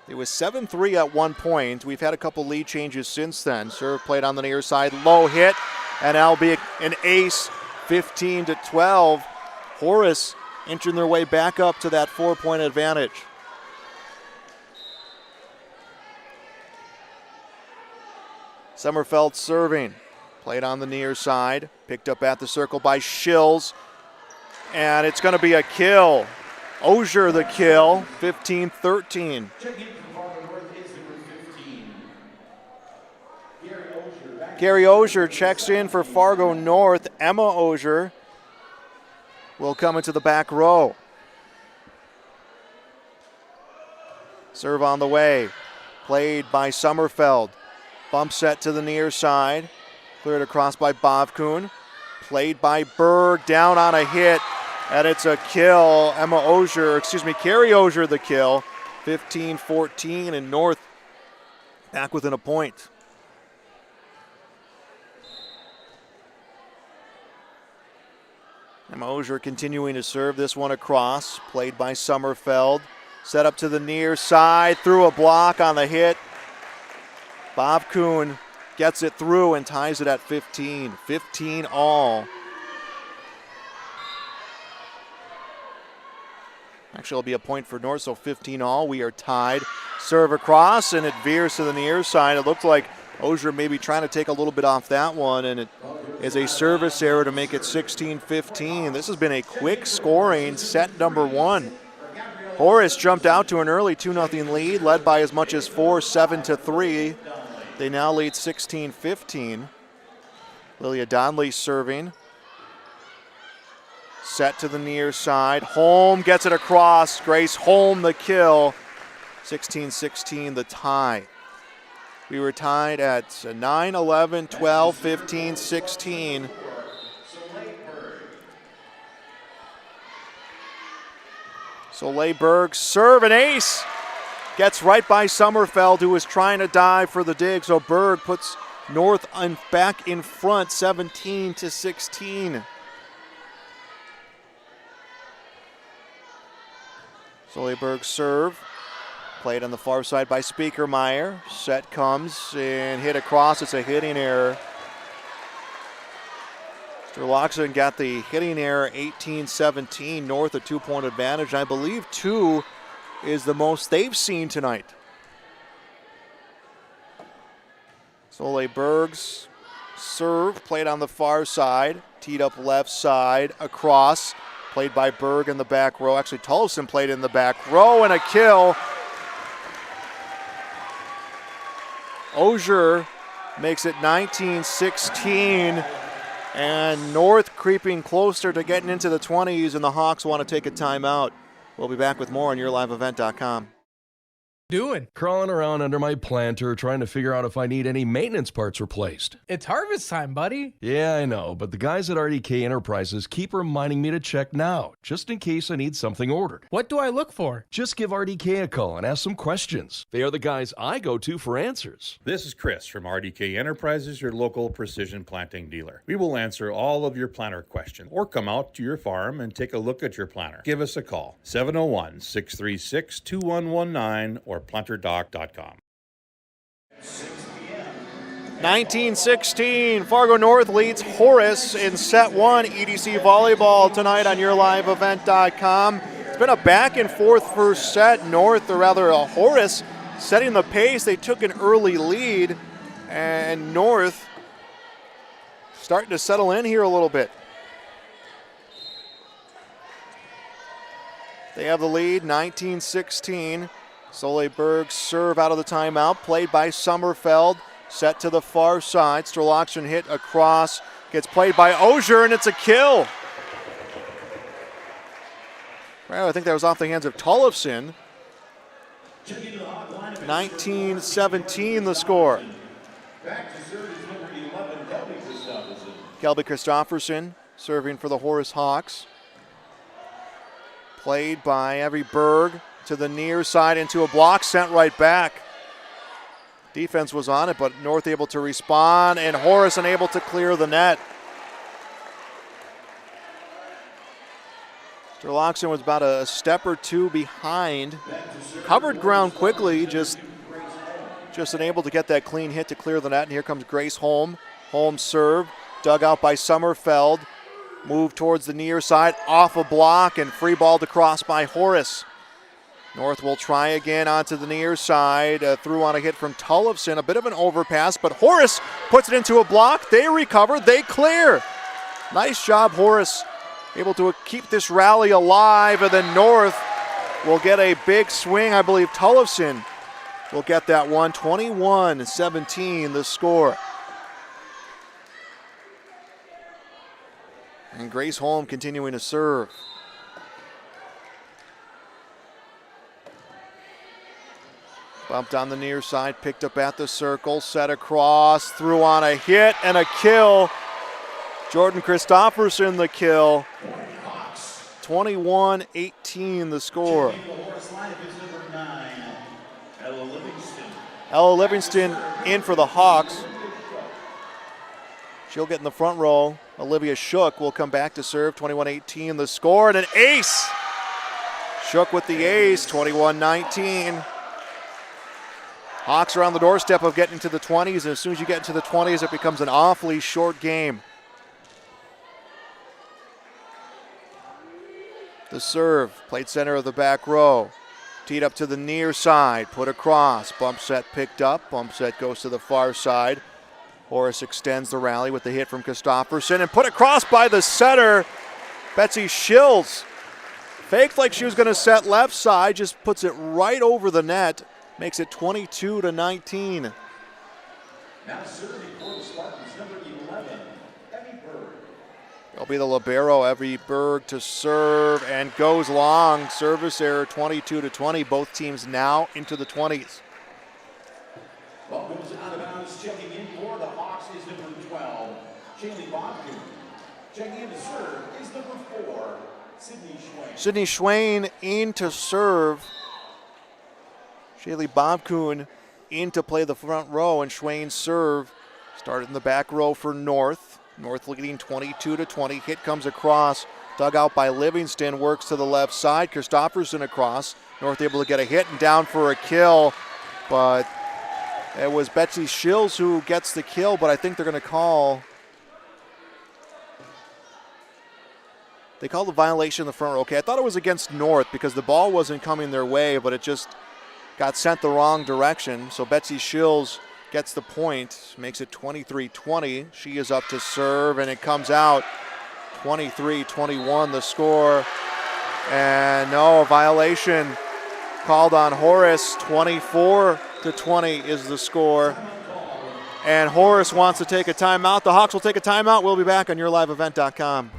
It was 7-3 at one point. We've had a couple lead changes since then. Serve played on the near side, low hit, and albeit an ace, 15-12. Horace inching their way back up to that 4-point advantage. Sommerfeld serving. Played on the near side. Picked up at the circle by Schills. And it's going to be a kill. Osier the kill, 15-13. Gary Osier checks in for Fargo North. Emma Osier will come into the back row. Serve on the way. Played by Sommerfeld. Bump set to the near side. Cleared across by Bavkun. Played by Berg, down on a hit, and it's a kill. Carrie Osier the kill. 15-14, and North back within a point. Emma Osier continuing to serve this one across. Played by Sommerfeld. Set up to the near side, through a block on the hit. Bavkun gets it through and ties it at 15. 15 all. Actually, it'll be a point for North, so 15 all. We are tied. Serve across, and it veers to the near side. It looked like Osier maybe trying to take a little bit off that one, and it is a service error to make it 16-15. This has been a quick scoring set number one. Horace jumped out to an early 2-0 lead, led by as much as 7-3. They now lead 16-15. Lilia Donnelly serving. Set to the near side. Holm gets it across. Grace Holm the kill. 16-16 the tie. We were tied at 9, 11, 12, 15, 16. Soleil Berg serve and ace. Gets right by Sommerfeld, who was trying to dive for the dig. So Berg puts North back in front, 17-16. Soleil Berg serve. Played on the far side by Speakermeyer. Set comes and hit across. It's a hitting error. Sturloxen got the hitting error, 18-17. North a 2-point advantage. I believe 2 is the most they've seen tonight. Soleil Berg's serve played on the far side. Teed up left side. Across. Played by Berg in the back row. Actually, Tollefson played in the back row, and a kill. Osier makes it 19-16, and North creeping closer to getting into the 20s, and the Hawks want to take a timeout. We'll be back with more on YourLiveEvent.com. Doing? Crawling around under my planter trying to figure out if I need any maintenance parts replaced. It's harvest time, buddy. Yeah, I know, but the guys at RDK Enterprises keep reminding me to check now, just in case I need something ordered. What do I look for? Just give RDK a call and ask some questions. They are the guys I go to for answers. This is Chris from RDK Enterprises, your local precision planting dealer. We will answer all of your planter questions or come out to your farm and take a look at your planter. Give us a call, 701-636-2119 or planterdoc.com. 19-16, Fargo North leads Horace in set one. EDC Volleyball tonight on YourLiveEvent.com. It's been a back and forth first set. North, or rather Horace, setting the pace. They took an early lead, and North starting to settle in here a little bit. They have the lead, 19-16. Soleil Berg serve out of the timeout, played by Sommerfeld. Set to the far side. Sturloxen hit across. Gets played by Osier, and it's a kill. Well, I think that was off the hands of Tollefson. 19-17 the score. Kelby Christofferson serving for the Horace Hawks. Played by Evie Berg to the near side into a block, sent right back. Defense was on it, but North able to respond, and Horace unable to clear the net. Sturloxen was about a step or two behind. Covered ground quickly, just unable to get that clean hit to clear the net. And here comes Grace Holm. Holm serve, dug out by Sommerfeld. Move towards the near side, off a block, and free balled across by Horace. North will try again onto the near side, through on a hit from Tollefson. A bit of an overpass, but Horace puts it into a block. They recover, they clear. Nice job, Horace. Able to keep this rally alive, and then North will get a big swing. I believe Tollefson will get that one. 21-17 the score. And Grace Holm continuing to serve. Bumped on the near side, picked up at the circle, set across, threw on a hit and a kill. Jordan Christopherson the kill. 21-18 the score. Ella Livingston in for the Hawks. She'll get in the front row. Olivia Shook will come back to serve. 21-18 the score, and an ace. Shook with the ace, 21-19. Hawks are on the doorstep of getting to the 20s, and as soon as you get into the 20s, it becomes an awfully short game. The serve, played center of the back row. Teed up to the near side, put across. Bump set picked up, bump set goes to the far side. Horace extends the rally with the hit from Christopherson and put across by the setter, Betsy Schills. Faked like she was going to set left side, just puts it right over the net, makes it 22-19. Now serving for the Spartans, number 11, Evie Berg. It'll be the libero, Evie Berg, to serve and goes long. Service error, 22-20. Both teams now into the 20s. Ball goes out of bounds, checking in for the Hawks is number 12, Shaylee Bobkin. Checking in to serve is number 4, Sydney Schwain. Sydney Schwain in to serve. Shaylee Bobcoon in to play the front row, and Schwain's serve started in the back row for North. North leading 22-20. Hit comes across, dug out by Livingston, works to the left side. Christopherson across. North able to get a hit and down for a kill, but it was Betsy Schills who gets the kill, but I think they're going to call. They called the violation in the front row. Okay, I thought it was against North because the ball wasn't coming their way, but it just got sent the wrong direction. So Betsy Schills gets the point, makes it 23-20. She is up to serve, and it comes out 23-21 the score. And no, a violation called on Horace. 24-20 is the score. And Horace wants to take a timeout. The Hawks will take a timeout. We'll be back on YourLiveEvent.com.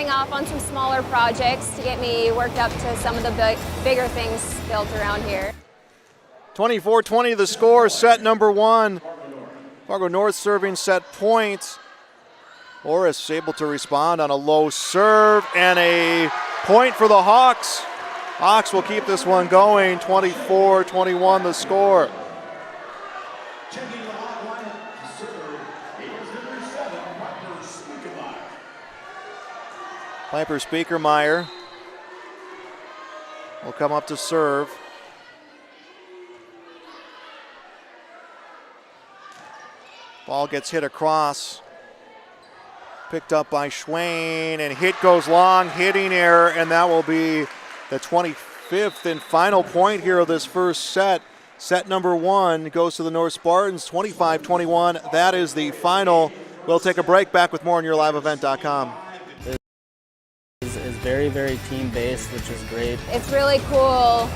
Off on some smaller projects to get me worked up to some of the bigger things built around here. 24-20 the score, set number 1. Fargo North serving set point. Horace able to respond on a low serve and a point for the Hawks. Hawks will keep this one going, 24-21 the score. Piper Speakermeyer will come up to serve. Ball gets hit across. Picked up by Schwain, and hit goes long, hitting error, and that will be the 25th and final point here of this first set. Set number 1 goes to the North Spartans, 25-21. That is the final. We'll take a break. Back with more on YourLiveEvent.com. Is very, very team-based, which is great. It's really cool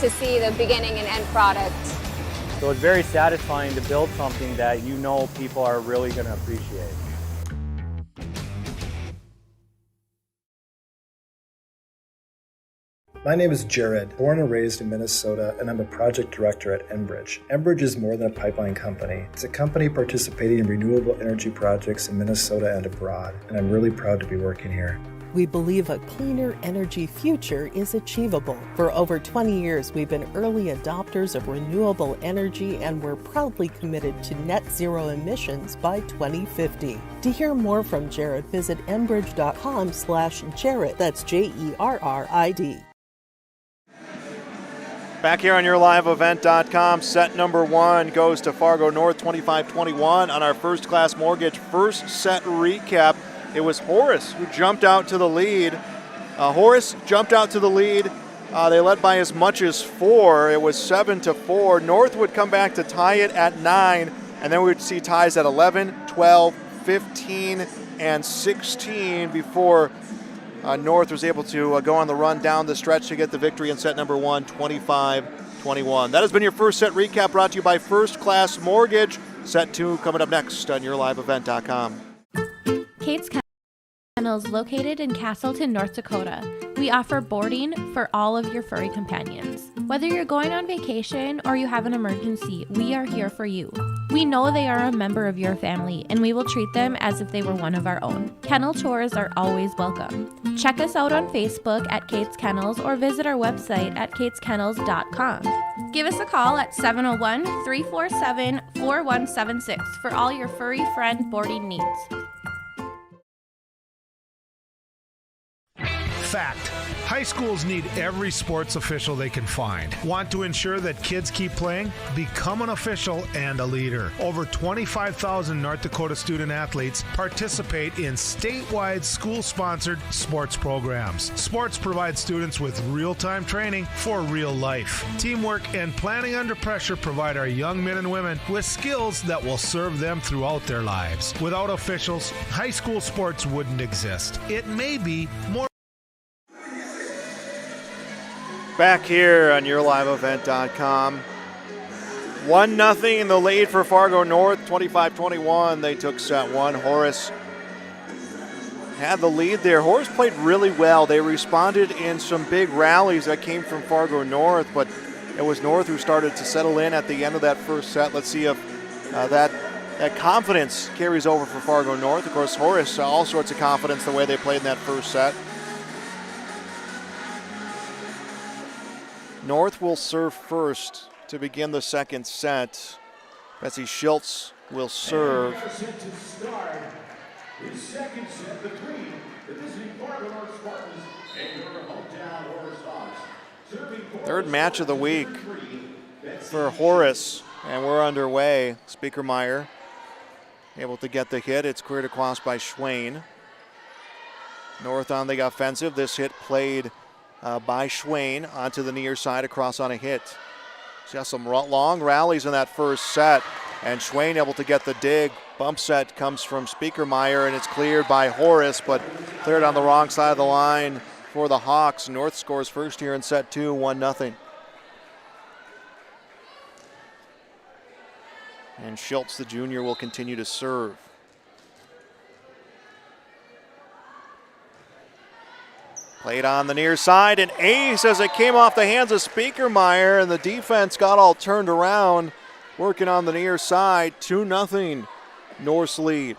to see the beginning and end product. So it's very satisfying to build something that you know people are really going to appreciate. My name is Jared, born and raised in Minnesota, and I'm a project director at Enbridge. Enbridge is more than a pipeline company. It's a company participating in renewable energy projects in Minnesota and abroad, and I'm really proud to be working here. We believe a cleaner energy future is achievable. For over 20 years, we've been early adopters of renewable energy, and we're proudly committed to net zero emissions by 2050. To hear more from Jared, visit enbridge.com/Jared. That's Jerrid. Back here on yourliveevent.com, set number one goes to Fargo North 25-21 on our First Class Mortgage first set recap. It was Horace who jumped out to the lead. Horace jumped out to the lead. They led by as much as 4. It was 7-4. North would come back to tie it at 9, and then we would see ties at 11, 12, 15, and 16 before North was able to go on the run down the stretch to get the victory in set number one, 25-21. That has been your first set recap, brought to you by First Class Mortgage. Set 2 coming up next on yourliveevent.com. Kate's Kennels, located in Castleton, North Dakota. We offer boarding for all of your furry companions. Whether you're going on vacation or you have an emergency, we are here for you. We know they are a member of your family, and we will treat them as if they were one of our own. Kennel tours are always welcome. Check us out on Facebook at Kate's Kennels or visit our website at kateskennels.com. Give us a call at 701-347-4176 for all your furry friend boarding needs. Fact. High schools need every sports official they can find. Want to ensure that kids keep playing? Become an official and a leader. Over 25,000 North Dakota student athletes participate in statewide school-sponsored sports programs. Sports provide students with real-time training for real life. Teamwork and planning under pressure provide our young men and women with skills that will serve them throughout their lives. Without officials, high school sports wouldn't exist. It may be more. Back here on yourliveevent.com. 1-0 in the lead for Fargo North, 25-21. They took set one. Horace had the lead there. Horace played really well. They responded in some big rallies that came from Fargo North, but it was North who started to settle in at the end of that first set. Let's see if that confidence carries over for Fargo North. Of course, Horace, all sorts of confidence the way they played in that first set. North will serve first to begin the second set. Betsy Schultz will serve. His second set between the visiting Fargo North Spartans and your hometown Horace Hawks. Third match of the week for Horace, and we're underway. Speakermeyer able to get the hit. It's cleared across by Schwain. North on the offensive. This hit played by Schwain onto the near side, across on a hit. She's got some long rallies in that first set, and Schwain able to get the dig. Bump set comes from Speakermeyer, and it's cleared by Horace, but cleared on the wrong side of the line for the Hawks. North scores first here in set 2, 1-0. And Schultz, the junior, will continue to serve. Played on the near side, and ace as it came off the hands of Speakermeyer, and the defense got all turned around, working on the near side. 2-0, North's lead.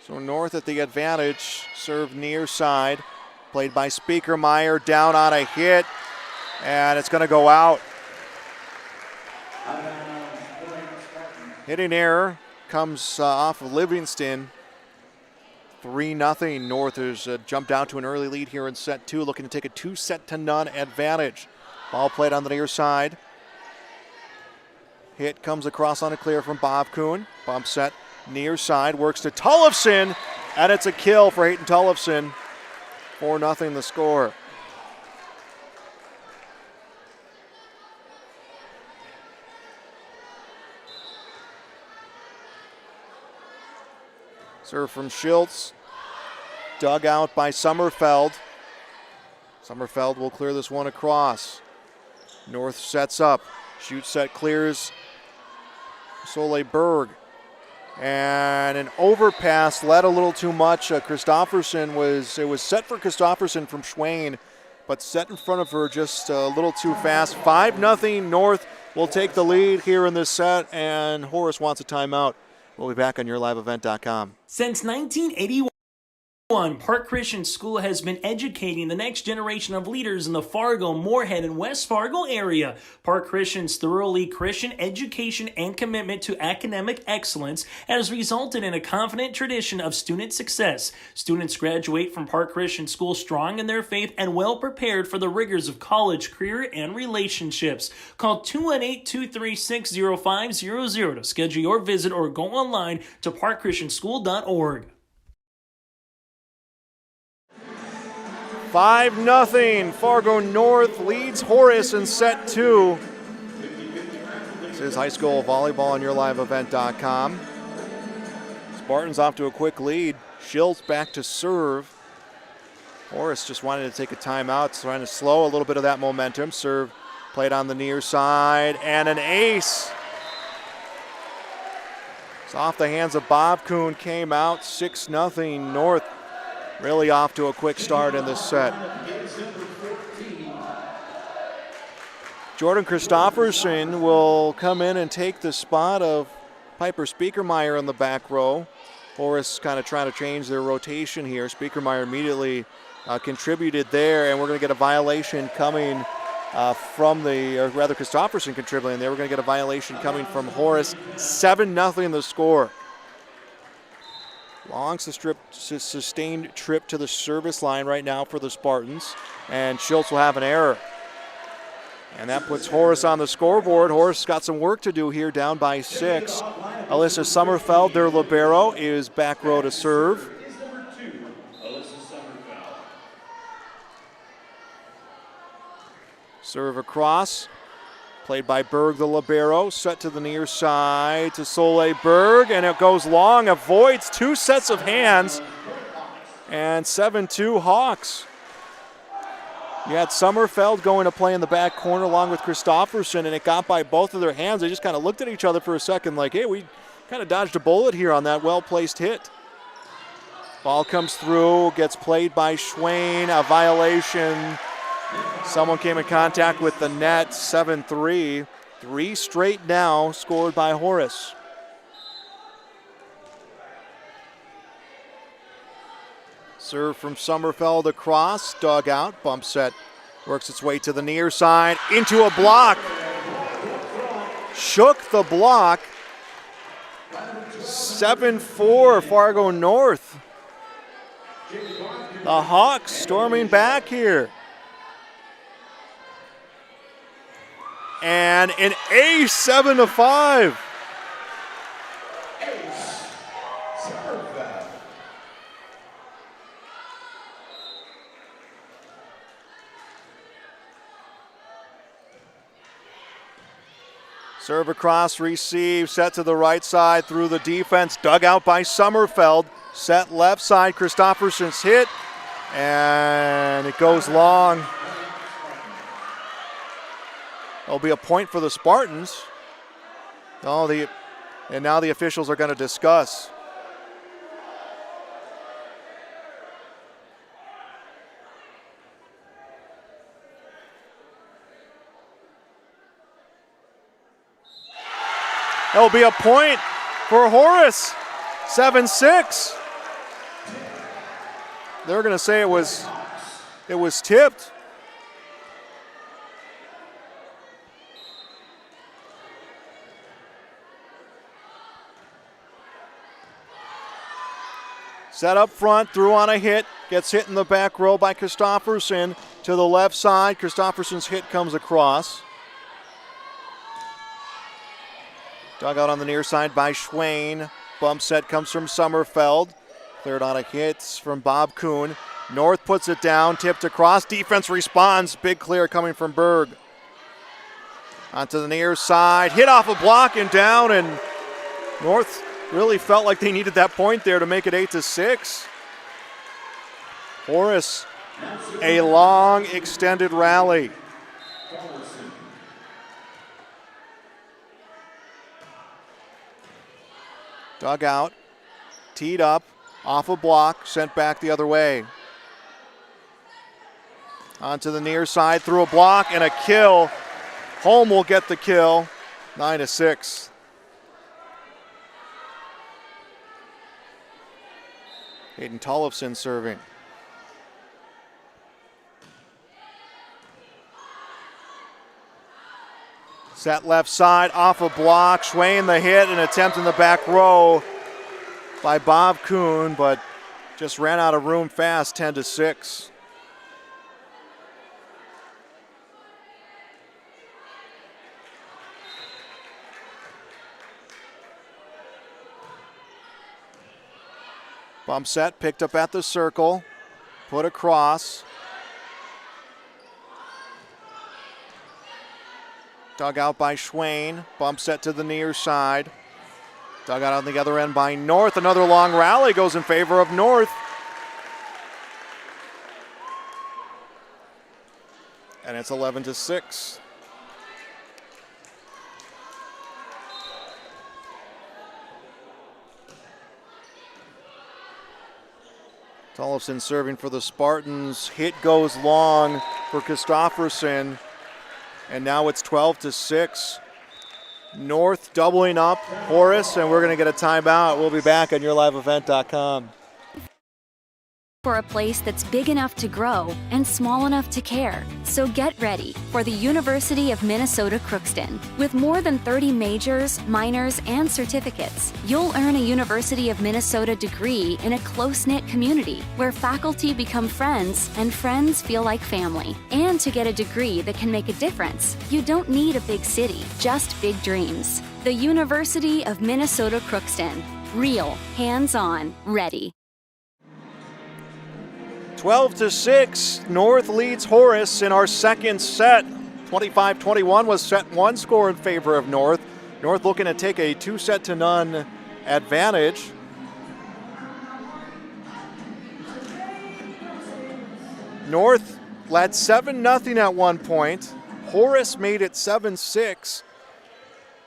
So North at the advantage, serve near side, played by Speakermeyer, down on a hit. And it's going to go out. Hitting error comes off of Livingston. 3-0. North has jumped out to an early lead here in set 2, looking to take a 2-0 advantage. Ball played on the near side. Hit comes across on a clear from Bob Kuhn. Bump set near side, works to Tollefson, and it's a kill for Hayden Tollefson. 4-0 the score. Serve from Schultz, dug out by Sommerfeld. Sommerfeld will clear this one across. North sets up, shoot set clears Soleil Berg. And an overpass led a little too much. It was set for Christofferson from Schwain, but set in front of her just a little too fast. 5-0, North will take the lead here in this set, and Horace wants a timeout. We'll be back on yourliveevent.com. Since 1981, Park Christian School has been educating the next generation of leaders in the Fargo, Moorhead, and West Fargo area. Park Christian's thoroughly Christian education and commitment to academic excellence has resulted in a confident tradition of student success. Students graduate from Park Christian School strong in their faith and well prepared for the rigors of college, career, and relationships. Call 218-236-0500 to schedule your visit or go online to parkchristianschool.org. 5-0. Fargo North leads Horace in set 2. This is high school volleyball on yourliveevent.com. Spartans off to a quick lead. Schiltz back to serve. Horace just wanted to take a timeout, trying to slow a little bit of that momentum. Serve played on the near side, and an ace. It's off the hands of Bob Kuhn, came out 6-0 North. Really off to a quick start in this set. Jordan Christofferson will come in and take the spot of Piper Speakermeyer in the back row. Horace kind of trying to change their rotation here. Speakermeyer immediately contributed there, and we're going to get a violation coming Christofferson contributing there. We're going to get a violation coming from Horace. 7-0 the score. Long sustained trip to the service line right now for the Spartans, and Schiltz will have an error. And that puts Horace on the scoreboard. Horace got some work to do here, down by 6. Alyssa Sommerfeld, their libero, is back row to serve. Serve across. Played by Berg, the libero, set to the near side to Soleil Berg, and it goes long, avoids 2 sets of hands, and 7-2 Hawks. You had Sommerfeld going to play in the back corner along with Christofferson, and it got by both of their hands. They just kind of looked at each other for a second like, hey, we kind of dodged a bullet here on that well-placed hit. Ball comes through, gets played by Schwain, a violation. Someone came in contact with the net, 7-3. 3 straight now scored by Horace. Serve from Sommerfeld across, dug out, bump set, works its way to the near side, into a block. Shook the block. 7-4 Fargo North. The Hawks storming back here. And an ace, 7-5. Serve across, receive, set to the right side through the defense, dug out by Sommerfeld. Set left side, Christofferson's hit, and it goes long. There'll be a point for the Spartans. And now the officials are going to discuss. There'll be a point for Horace. 7-6. They're going to say it was tipped. Set up front, threw on a hit, gets hit in the back row by Christofferson to the left side. Christofferson's hit comes across. Dug out on the near side by Schwain. Bump set comes from Sommerfeld. Cleared on a hit from Bob Kuhn. North puts it down, tipped across. Defense responds. Big clear coming from Berg. Onto the near side. Hit off a block and down, and North really felt like they needed that point there to make it 8-6. Horace, a long extended rally. Dug out, teed up, off a block, sent back the other way. Onto the near side, through a block and a kill. Holm will get the kill, 9-6. Hayden Tollefson serving. Set left side, off a block. Schwain the hit, an attempt in the back row by Bob Kuhn, but just ran out of room fast, 10-6. Bump set, picked up at the circle, put across. Dug out by Schwain, bump set to the near side. Dug out on the other end by North. Another long rally goes in favor of North. And it's 11-6. Tollefson serving for the Spartans. Hit goes long for Kristofferson. And now it's 12-6. North doubling up Horace, and we're going to get a timeout. We'll be back on YourLiveEvent.com. For a place that's big enough to grow and small enough to care. So get ready for the University of Minnesota Crookston. With more than 30 majors, minors, and certificates, you'll earn a University of Minnesota degree in a close-knit community where faculty become friends and friends feel like family. And to get a degree that can make a difference, you don't need a big city, just big dreams. The University of Minnesota Crookston. Real, hands-on, ready. 12-6, North leads Horace in our second set. 25-21 was set one score in favor of North. North looking to take a 2-0 advantage. North led 7-0 at one point. Horace made it 7-6.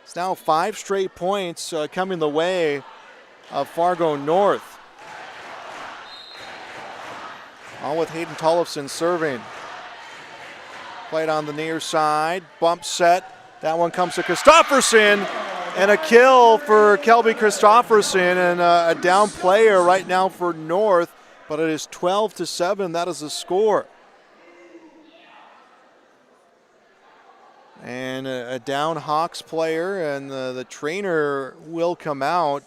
It's now 5 straight points coming the way of Fargo North. All with Hayden Tollefson serving. Played on the near side, bump set. That one comes to Kristofferson, and a kill for Kelby Kristofferson, and a down player right now for North, but it is 12-7. That is the score. And a down Hawks player, and the trainer will come out.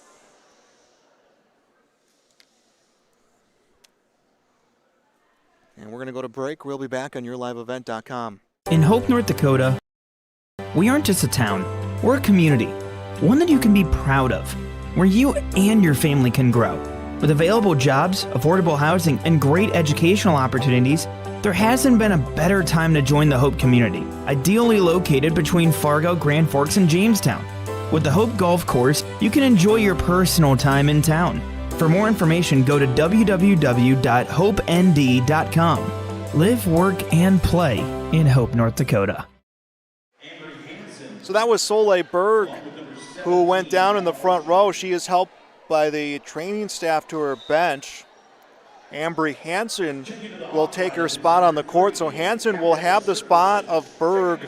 And we're going to go to break. We'll be back on YourLiveEvent.com. In Hope, North Dakota, we aren't just a town, we're a community. One that you can be proud of, where you and your family can grow. With available jobs, affordable housing, and great educational opportunities, there hasn't been a better time to join the Hope community, ideally located between Fargo, Grand Forks, and Jamestown. With the Hope Golf Course, you can enjoy your personal time in town. For more information, go to www.hopend.com. Live, work, and play in Hope, North Dakota. So that was Soleil Berg, who went down in the front row. She is helped by the training staff to her bench. Ambry Hansen will take her spot on the court, so Hansen will have the spot of Berg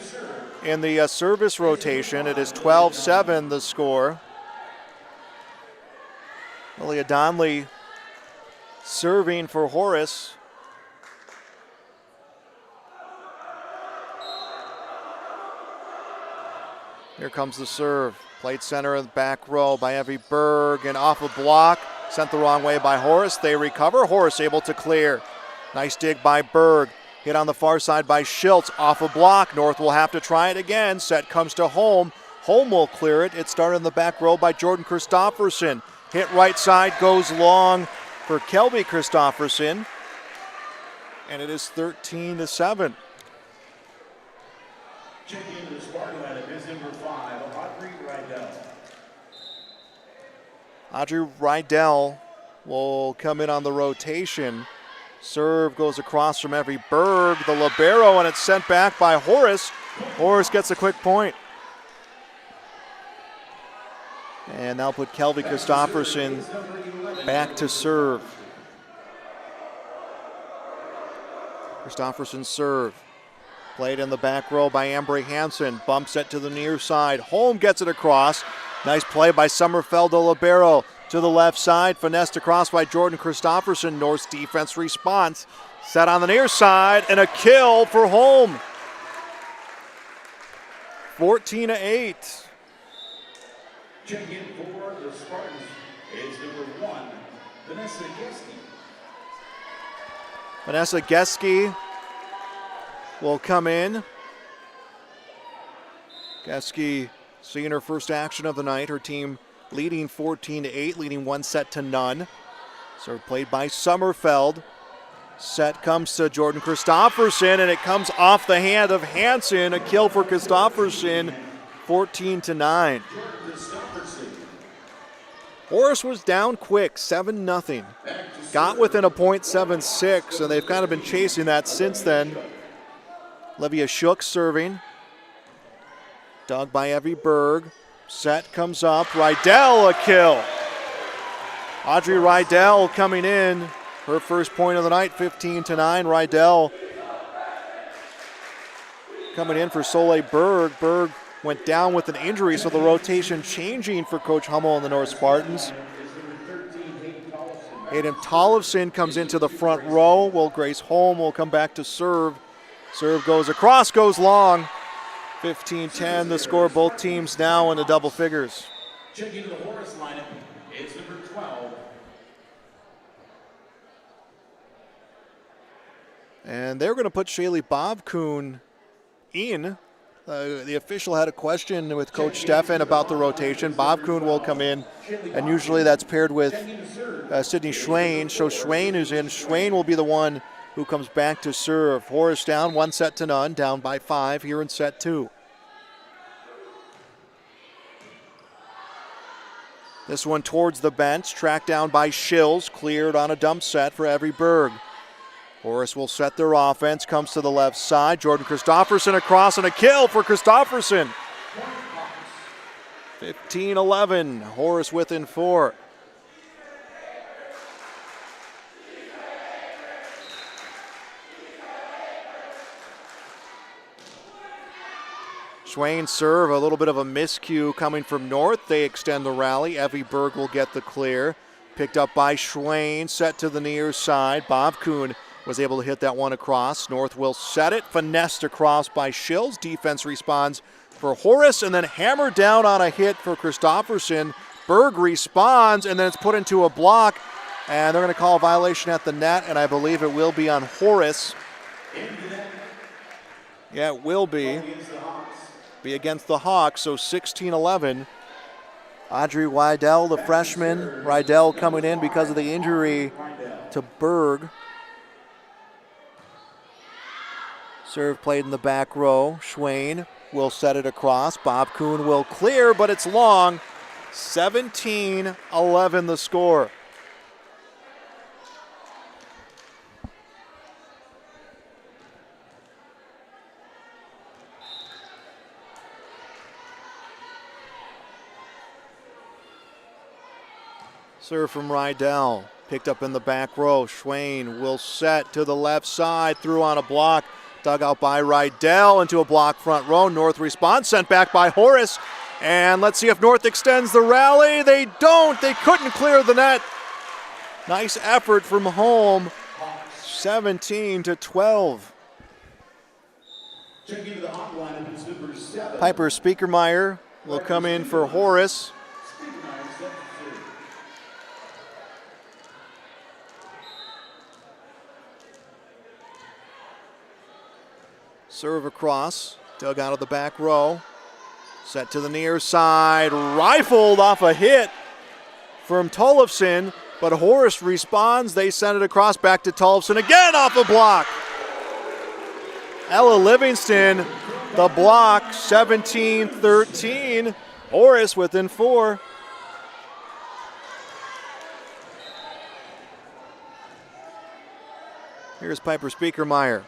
in the service rotation. It is 12-7 the score. Lilia Donnelly serving for Horace. Here comes the serve. Played center in the back row by Evie Berg, and off a block. Sent the wrong way by Horace. They recover. Horace able to clear. Nice dig by Berg. Hit on the far side by Schiltz. Off a block. North will have to try it again. Set comes to Holm. Holm will clear it. It started in the back row by Jordan Kristofferson. Hit right side, goes long for Kelby Kristofferson. And it is 13-7. Checking into the starting lineup is number 5, Audrey Rydell. Audrey Rydell will come in on the rotation. Serve goes across from Evie Berg, the libero, and it's sent back by Horace. Horace gets a quick point. And now put Kelby Kristofferson back to serve. Kristofferson serve. Played in the back row by Ambry Hansen. Bump set to the near side. Holm gets it across. Nice play by Sommerfeld, the libero. to the left side. Finessed across by Jordan Christofferson. North's defense response. Set on the near side and a kill for home. 14-8. Check in for the Spartans is number 1, Vanessa Geske. Vanessa Geske will come in. Geske seeing her first action of the night. Her team leading 14-8, leading 1-0. So played by Sommerfeld. Set comes to Jordan Christofferson, and it comes off the hand of Hansen. A kill for Christofferson, 14-9. Horace was down quick, 7-0. Got within a point, 7-6, and they've kind of been chasing that since then. Olivia Shook serving. Dug by Evie Berg. Set comes up. Rydell, a kill. Audrey Rydell coming in. Her first point of the night, 15-9. Rydell coming in for Soleil Berg. Berg went down with an injury, so the rotation changing for Coach Hummel and the North Spartans. Hayden Tollefson comes into the front row. Will Grace Holm will come back to serve. Serve goes across, goes long. 15-10, the score. Both teams now in the double figures. Checking the Horace lineup, it's number 12. And they're going to put Shaylee Bobcoon in. The official had a question with Coach Steffen about the rotation. Bobcoon will come in, and usually that's paired with Sydney Schwain. So Schwain is in. Schwain will be the one who comes back to serve. Horace down 1-0, down by 5 here in set 2. This one towards the bench, tracked down by Shills, cleared on a dump set for Evie Berg. Horace will set their offense, comes to the left side. Jordan Christofferson across and a kill for Christofferson. 15-11, Horace within 4. Schwain serve, a little bit of a miscue coming from North. They extend the rally. Evie Berg will get the clear. Picked up by Schwain, set to the near side. Bobcoon was able to hit that one across. North will set it, finessed across by Shills. Defense responds for Horace, and then hammered down on a hit for Christofferson. Berg responds, and then it's put into a block, and they're going to call a violation at the net, and I believe it will be on Horace. Yeah, it will be against the Hawks, so 16-11. Audrey Rydell, the freshman. Rydell coming in because of the injury to Berg. Serve played in the back row. Schwain will set it across. Bobcoon will clear, but it's long. 17-11 the score. Serve from Rydell. Picked up in the back row. Schwain will set to the left side. Through on a block. Dug out by Rydell into a block front row. North response, sent back by Horace. And let's see if North extends the rally. They don't. They couldn't clear the net. Nice effort from home. 17-12. Piper Speakermeyer will come in for Horace. Serve across, dug out of the back row. Set to the near side, rifled off a hit from Tollefson, but Horace responds. They send it across back to Tollefson, again off a block. Ella Livingston, the block, 17-13. Horace within 4. Here's Piper Speakermeyer.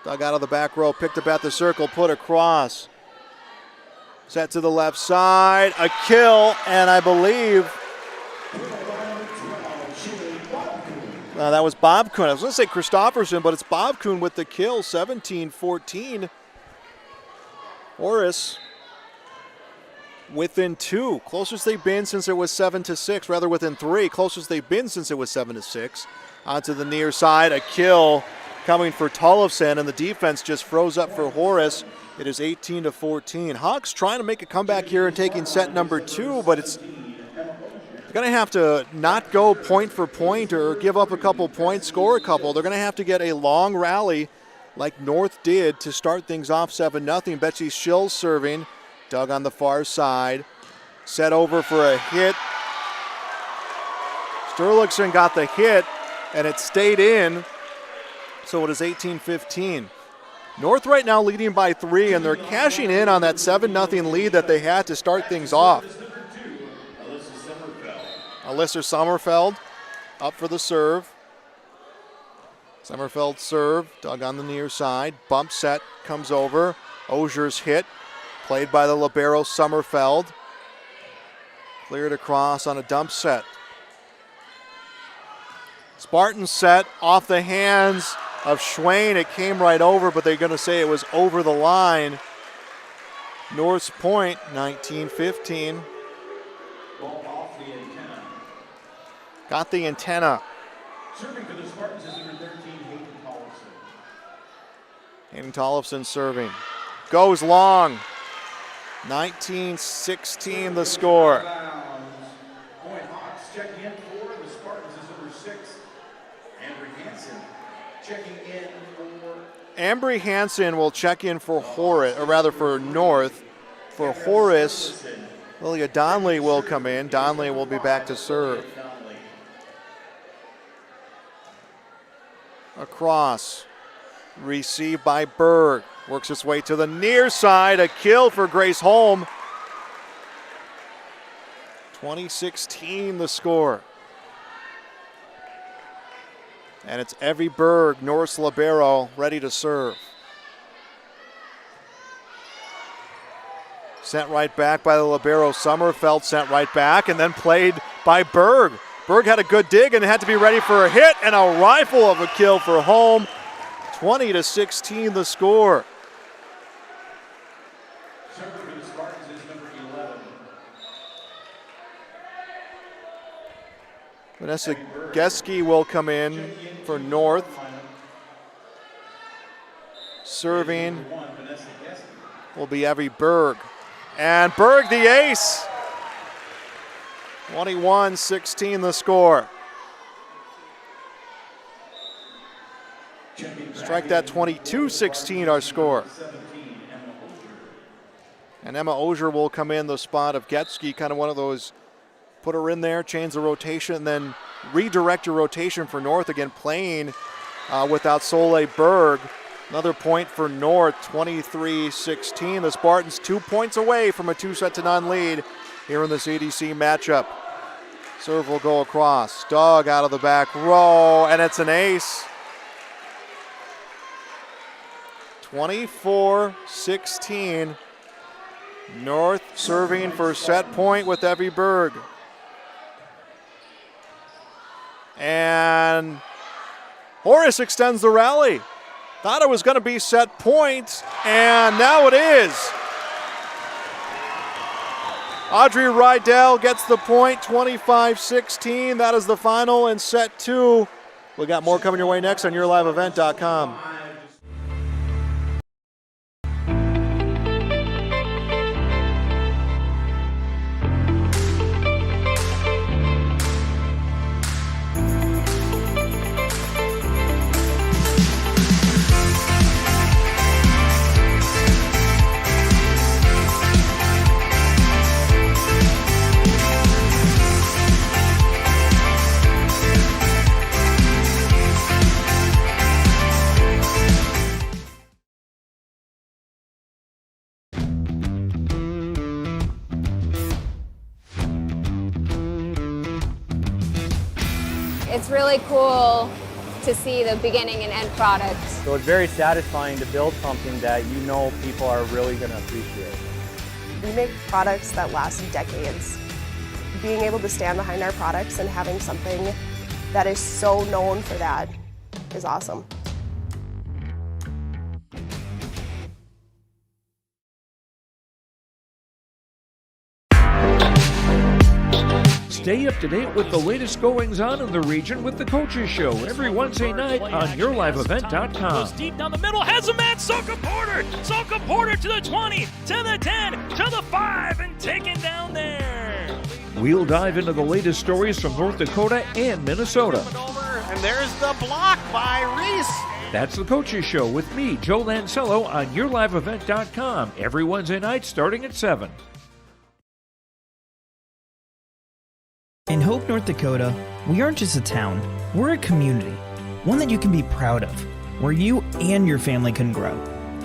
Dug out of the back row, picked up at the circle, put across. Set to the left side, a kill, and I believe that was Bobcoon. I was going to say Christofferson, but it's Bobcoon with the kill, 17-14. Horace within 2, closest they've been since it was 7-6, rather within 3, closest they've been since it was 7-6. Onto the near side, a kill coming for Tollefson, and the defense just froze up for Horace. It is 18-14. Hawks trying to make a comeback here and taking set number 2, but it's going to have to not go point for point or give up a couple points, score a couple. They're going to have to get a long rally like North did to start things off 7-0. Betsy Schills serving. Doug on the far side. Set over for a hit. Sturluson got the hit, and it stayed in, so it is 18-15. North right now leading by 3, and they're cashing in on that 7-0 lead that they had to start things off. Alyssa Sommerfeld up for the serve. Sommerfeld serve, Doug on the near side. Bump set comes over. Ozier's hit, played by the libero Sommerfeld. Cleared across on a dump set. Spartan set off the hands of Schwain. It came right over, but they're going to say it was over the line. North's point, 19-15. Got the antenna. Serving for the Spartans is number 13, Hayden Tollefson. Hayden Tollefson serving. Goes long. 19-16 the score. Point Hawks checking in for the Spartans is number 6, Ambry Hansen. Checking in for... Ambry Hansen will check in for Horace, or rather for North. For Horace, Lilia Donnelly will come in. Donnelly will be back to serve. Across, received by Berg, works its way to the near side, a kill for Grace Holm. 20-16 the score. And it's Evie Berg, North's libero, ready to serve. Sent right back by the libero Sommerfeld, sent right back, and then played by Berg. Berg had a good dig and had to be ready for a hit, and a rifle of a kill for Holm. 20-16 the score. Server for the Spartans is number 11. Vanessa Geske will come in for North. Serving will be Evie Berg. And Berg the ace. 21-16 the score. Strike that 22-16 our score. And Emma Ozier will come in the spot of Getske, kind of one of those, put her in there, change the rotation, and then redirect your rotation for North, again playing without Soleil Berg. Another point for North, 23-16. The Spartans 2 points away from a 2-0 lead here in this EDC matchup. Serve will go across. Doug out of the back row, and it's an ace. 24-16. North serving for set point with Evie Berg. And Horace extends the rally. Thought it was going to be set point, and now it is. Audrey Rydell gets the point, 25-16. That is the final in set 2. We got more coming your way next on YourLiveEvent.com. It's really cool to see the beginning and end product. So it's very satisfying to build something that you know people are really going to appreciate. We make products that last decades. Being able to stand behind our products and having something that is so known for that is awesome. Stay up to date with the latest goings-on in the region with the Coaches Show every Wednesday night on YourLiveEvent.com. Goes deep down the middle, has a man, Soka Porter! Soka Porter to the 20, to the 10, to the 5, and taken down there. We'll dive into the latest stories from North Dakota and Minnesota. And there's the block by Reese. That's the Coaches Show with me, Joe Lancello, on YourLiveEvent.com every Wednesday night starting at 7. In Hope, North Dakota, we aren't just a town, we're a community, one that you can be proud of, where you and your family can grow.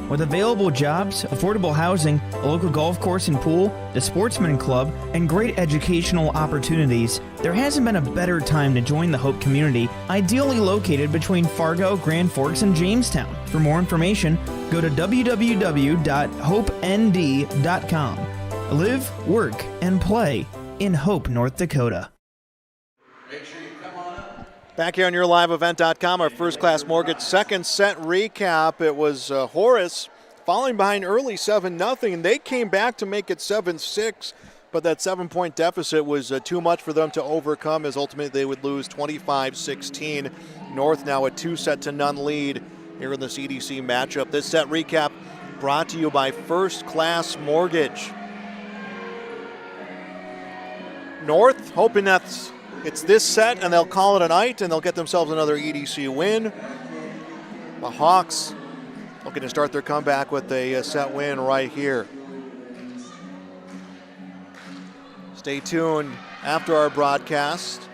With available jobs, affordable housing, a local golf course and pool, the Sportsman Club, and great educational opportunities, there hasn't been a better time to join the Hope community, ideally located between Fargo, Grand Forks, and Jamestown. For more information, go to www.hopend.com. Live, work, and play in Hope, North Dakota. Back here on YourLiveEvent.com, our First Class Mortgage second set recap. It was Horace falling behind early 7-0. They came back to make it 7-6, but that 7-point deficit was too much for them to overcome, as ultimately they would lose 25-16. North now a 2-0 lead here in the CDC matchup. This set recap brought to you by First Class Mortgage. North hoping that's it's this set and they'll call it a night and they'll get themselves another EDC win. The Hawks looking to start their comeback with a set win right here. Stay tuned after our broadcast.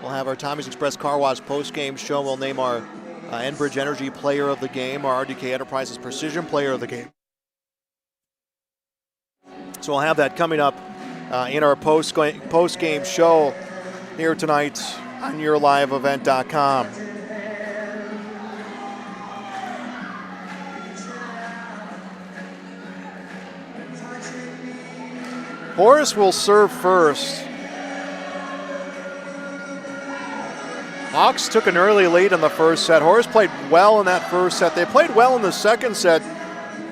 We'll have our Tommy's Express Car Wash post-game show. We'll name our Enbridge Energy Player of the Game, our RDK Enterprises Precision Player of the Game. So we'll have that coming up in our post-game show here tonight on YourLiveEvent.com. Horace will serve first. Hawks took an early lead in the first set. Horace played well in that first set. They played well in the second set.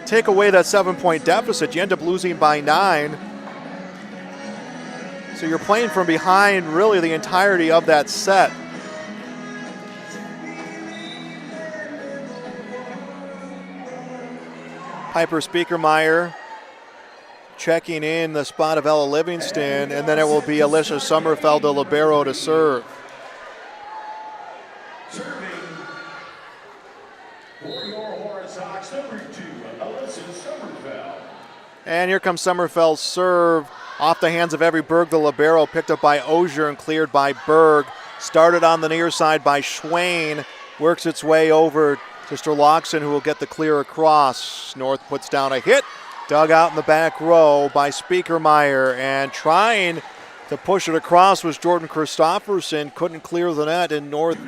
Take away that 7-point deficit, you end up losing by 9. So you're playing from behind really the entirety of that set. Piper Speakermeyer checking in the spot of Ella Livingston, and then it will be Alicia Sommerfeld, the libero, to serve. Serving for your Horace Hawks, number 2, Alyssa Sommerfeld. And here comes Sommerfeld's serve off the hands of Evie Berg, the libero, picked up by Ogier and cleared by Berg. Started on the near side by Schwain, works its way over to Strlockson, who will get the clear across. North puts down a hit, dug out in the back row by Speakermeyer, and trying to push it across was Jordan Christofferson. Couldn't clear the net, and North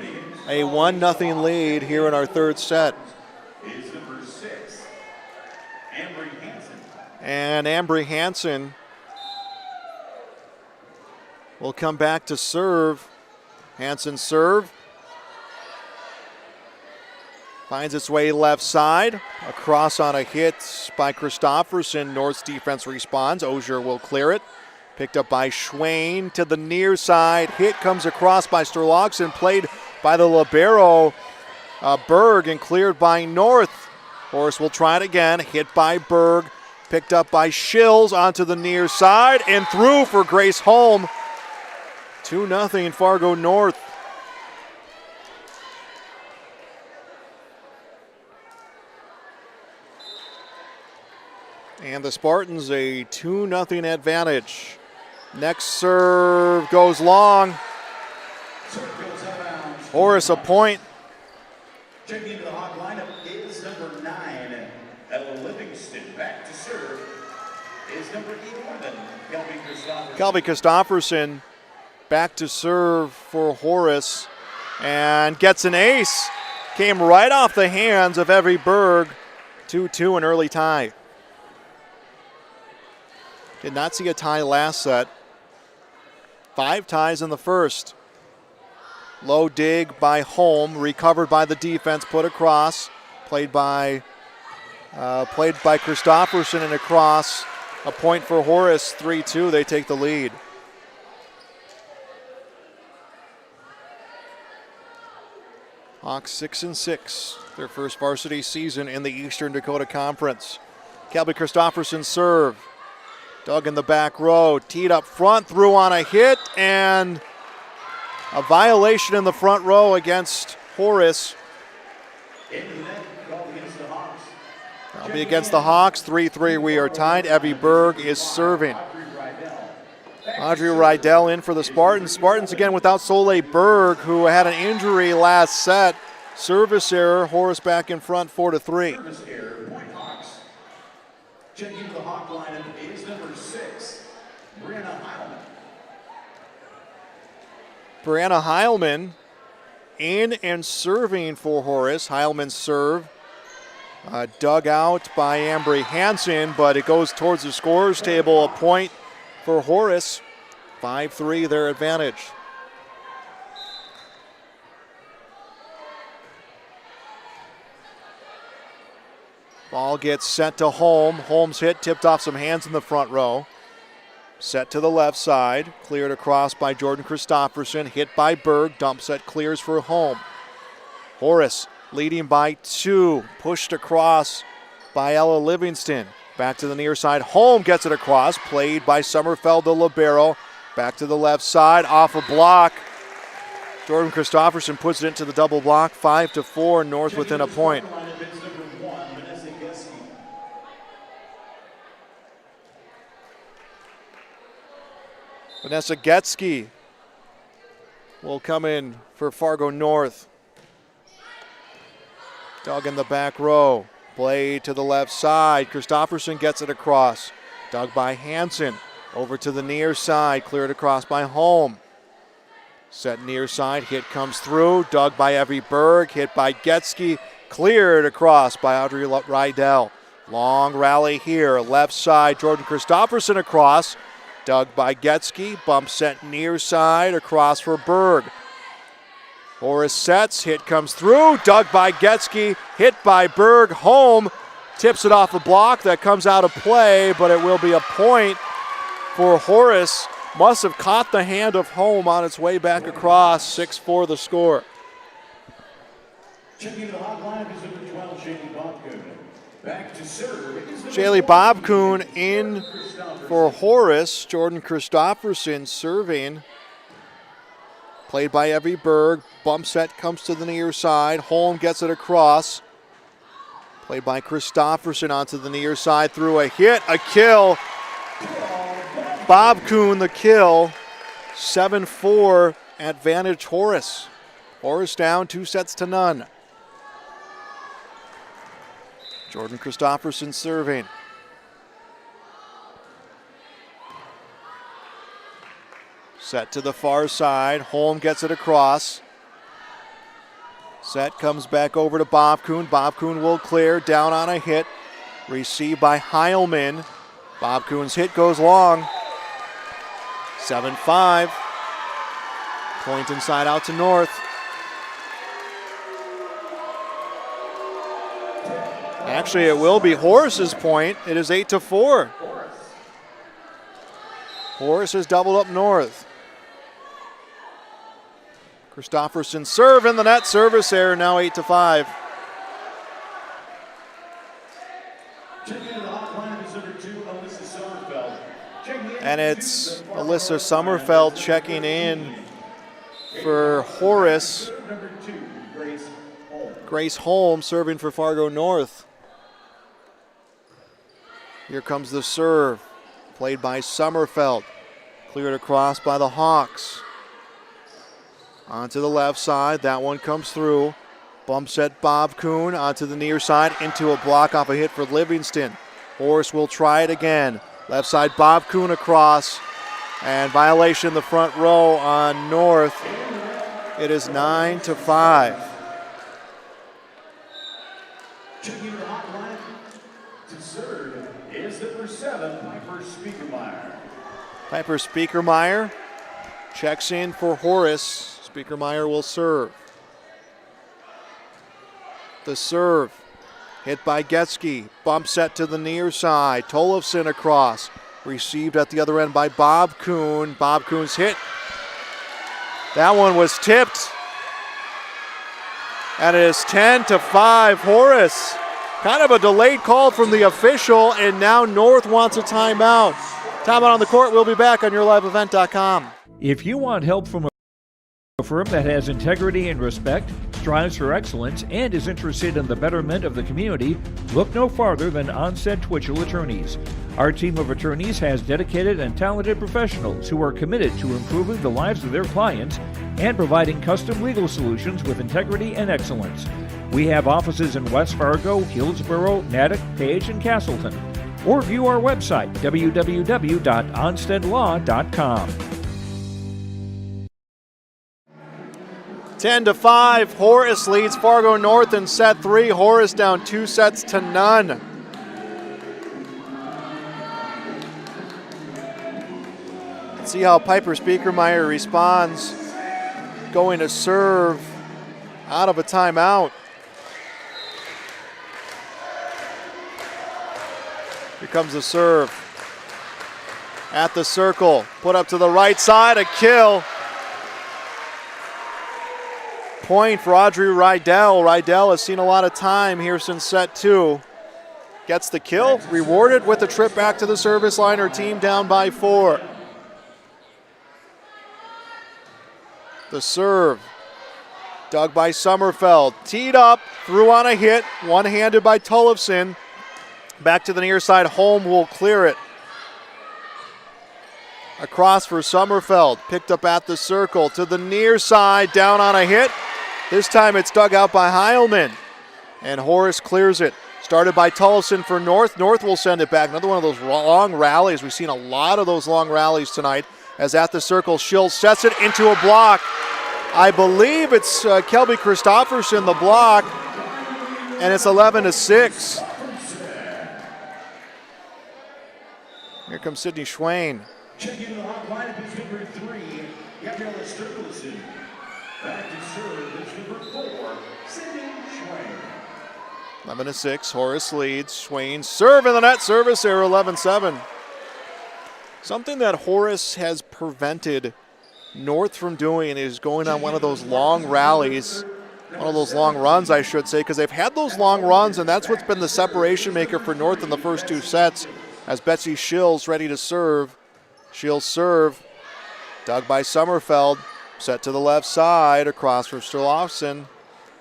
a 1-0 lead here in our third set. Is number 6, Ambry Hansen. And Ambry Hansen will come back to serve. Hansen serve. Finds its way left side. Across on a hit by Christofferson. North's defense responds. Ogier will clear it. Picked up by Schwain to the near side. Hit comes across by Strlockson. Played by the libero Berg and cleared by North. Horace will try it again. Hit by Berg. Picked up by Schills onto the near side and through for Grace Holm. 2-0 Fargo North. And the Spartans a 2-0 advantage. Next serve goes long. Horace a point. Checking into the Hawk lineup is number 9, Ella Livingston. Back to serve is number 11, Kelby Christofferson. Kelby Christofferson back to serve for Horace and gets an ace. Came right off the hands of Evie Berg. 2-2, an early tie. Did not see a tie last set. 5 ties in the first. Low dig by Holm, recovered by the defense, put across. Played by Christofferson and across. A point for Horace, 3-2, they take the lead. Hawks 6-6, their first varsity season in the Eastern Dakota Conference. Kelby Christofferson serve. Dug in the back row, teed up front, threw on a hit, and a violation in the front row against Horace. That'll be against the Hawks. 3-3, we are tied. Evie Berg is serving. Audrey Rydell in for the Spartans. Spartans again without Soleil Berg, who had an injury last set. Service error, Horace back in front, 4-3. Service error, point Hawks. Checking into the Hawk lineup is number 6, Brianna Heilman. Brianna Heilman in and serving for Horace. Heilman's serve dug out by Ambry Hansen, but it goes towards the scorer's table. A point for Horace. 5-3 their advantage. Ball gets sent to Holm. Holm's hit tipped off some hands in the front row. Set to the left side. Cleared across by Jordan Christofferson. Hit by Berg. Dump set clears for Holm. Horace leading by 2. Pushed across by Ella Livingston. Back to the near side. Holm gets it across. Played by Sommerfeld, the libero. Back to the left side. Off a block. Jordan Christofferson puts it into the double block. 5-4. North within a point. Vanessa Getsky will come in for Fargo North. Dug in the back row. Play to the left side. Christofferson gets it across. Dug by Hansen. Over to the near side. Cleared across by Holm. Set near side. Hit comes through. Dug by Evie Berg. Hit by Getsky. Cleared across by Audrey Rydell. Long rally here. Left side. Jordan Christofferson across. Dug by Getsky. Bump set near side. Across for Berg. Horace sets, hit comes through, dug by Getsky, hit by Berg, Holm tips it off a block that comes out of play, but it will be a point for Horace. Must have caught the hand of Holm on its way back across. 6-4 the score. Checking the hot line is number 12, Shaylee Bobcoon. Back to serve. Shaylee Bobcoon in for Horace. Jordan Christofferson serving. Played by Evie Berg. Bump set comes to the near side. Holm gets it across. Played by Christofferson onto the near side. Through a hit, a kill. Bobcoon the kill. 7-4 advantage Horace. Horace down 2-0. Jordan Christofferson serving. Set to the far side. Holm gets it across. Set comes back over to Bobcoon. Bobcoon will clear. Down on a hit. Received by Heilman. Bobcoon's hit goes long. 7-5. Point inside out to North. Actually, it will be Horace's point. It is 8-4. Horace has doubled up North. Christofferson serve in the net. Service error, now 8-5. And it's Alyssa Sommerfeld checking in for Horace. Grace Holm serving for Fargo North. Here comes the serve. Played by Sommerfeld. Cleared across by the Hawks. Onto the left side. That one comes through. Bump set Bobcoon onto the near side. Into a block off a hit for Livingston. Horace will try it again. Left side Bobcoon across. And violation in the front row on North. It is 9-5. Checking the hot line to serve is number 7, Piper Speakermeyer. Piper Speakermeyer checks in for Horace. Speakermeyer will serve. The serve hit by Getsky. Bump set to the near side. Tollefson across. Received at the other end by Bobcoon. Bobcoon's hit. That one was tipped. And it is 10-5 Horace. Kind of a delayed call from the official, and now North wants a timeout. Timeout on the court. We'll be back on YourLiveEvent.com. If you want help from a firm that has integrity and respect, strives for excellence, and is interested in the betterment of the community, look no farther than Onstead Twitchell Attorneys. Our team of attorneys has dedicated and talented professionals who are committed to improving the lives of their clients and providing custom legal solutions with integrity and excellence. We have offices in West Fargo, Hillsborough, Natick, Page, and Castleton. Or view our website, www.onsteadlaw.com. 10-5, Horace leads Fargo North in set 3. Horace down 2-0. Let's see how Piper Speakermeyer responds. Going to serve out of a timeout. Here comes the serve. At the circle, put up to the right side, a kill. Point for Audrey Rydell. Rydell has seen a lot of time here since set 2. Gets the kill, rewarded with a trip back to the service line. Her team down by 4. The serve, dug by Sommerfeld. Teed up, threw on a hit, one-handed by Tollefson. Back to the near side, Holm will clear it. Across for Sommerfeld, picked up at the circle. To the near side, down on a hit. This time it's dug out by Heilman. And Horace clears it. Started by Tollefson for North. North will send it back. Another one of those long rallies. We've seen a lot of those long rallies tonight. As at the circle, Schill sets it into a block. I believe it's Kelby Christofferson, the block. And it's 11-6. Here comes Sydney Schwain. Checking the hot lineup is number 3, Gabriella Sturluson. Back to serve is number 4, Sydney Schwain. 11-6, Horace leads. Schwain serve in the net, service error, 11-7. Something that Horace has prevented North from doing is going on one of those long rallies, one of those long runs, I should say, because they've had those long runs, and that's what's been the separation maker for North in the first 2 sets. As Betsy Schill's ready to serve. She'll serve, dug by Sommerfeld, set to the left side, across from Sturlofson.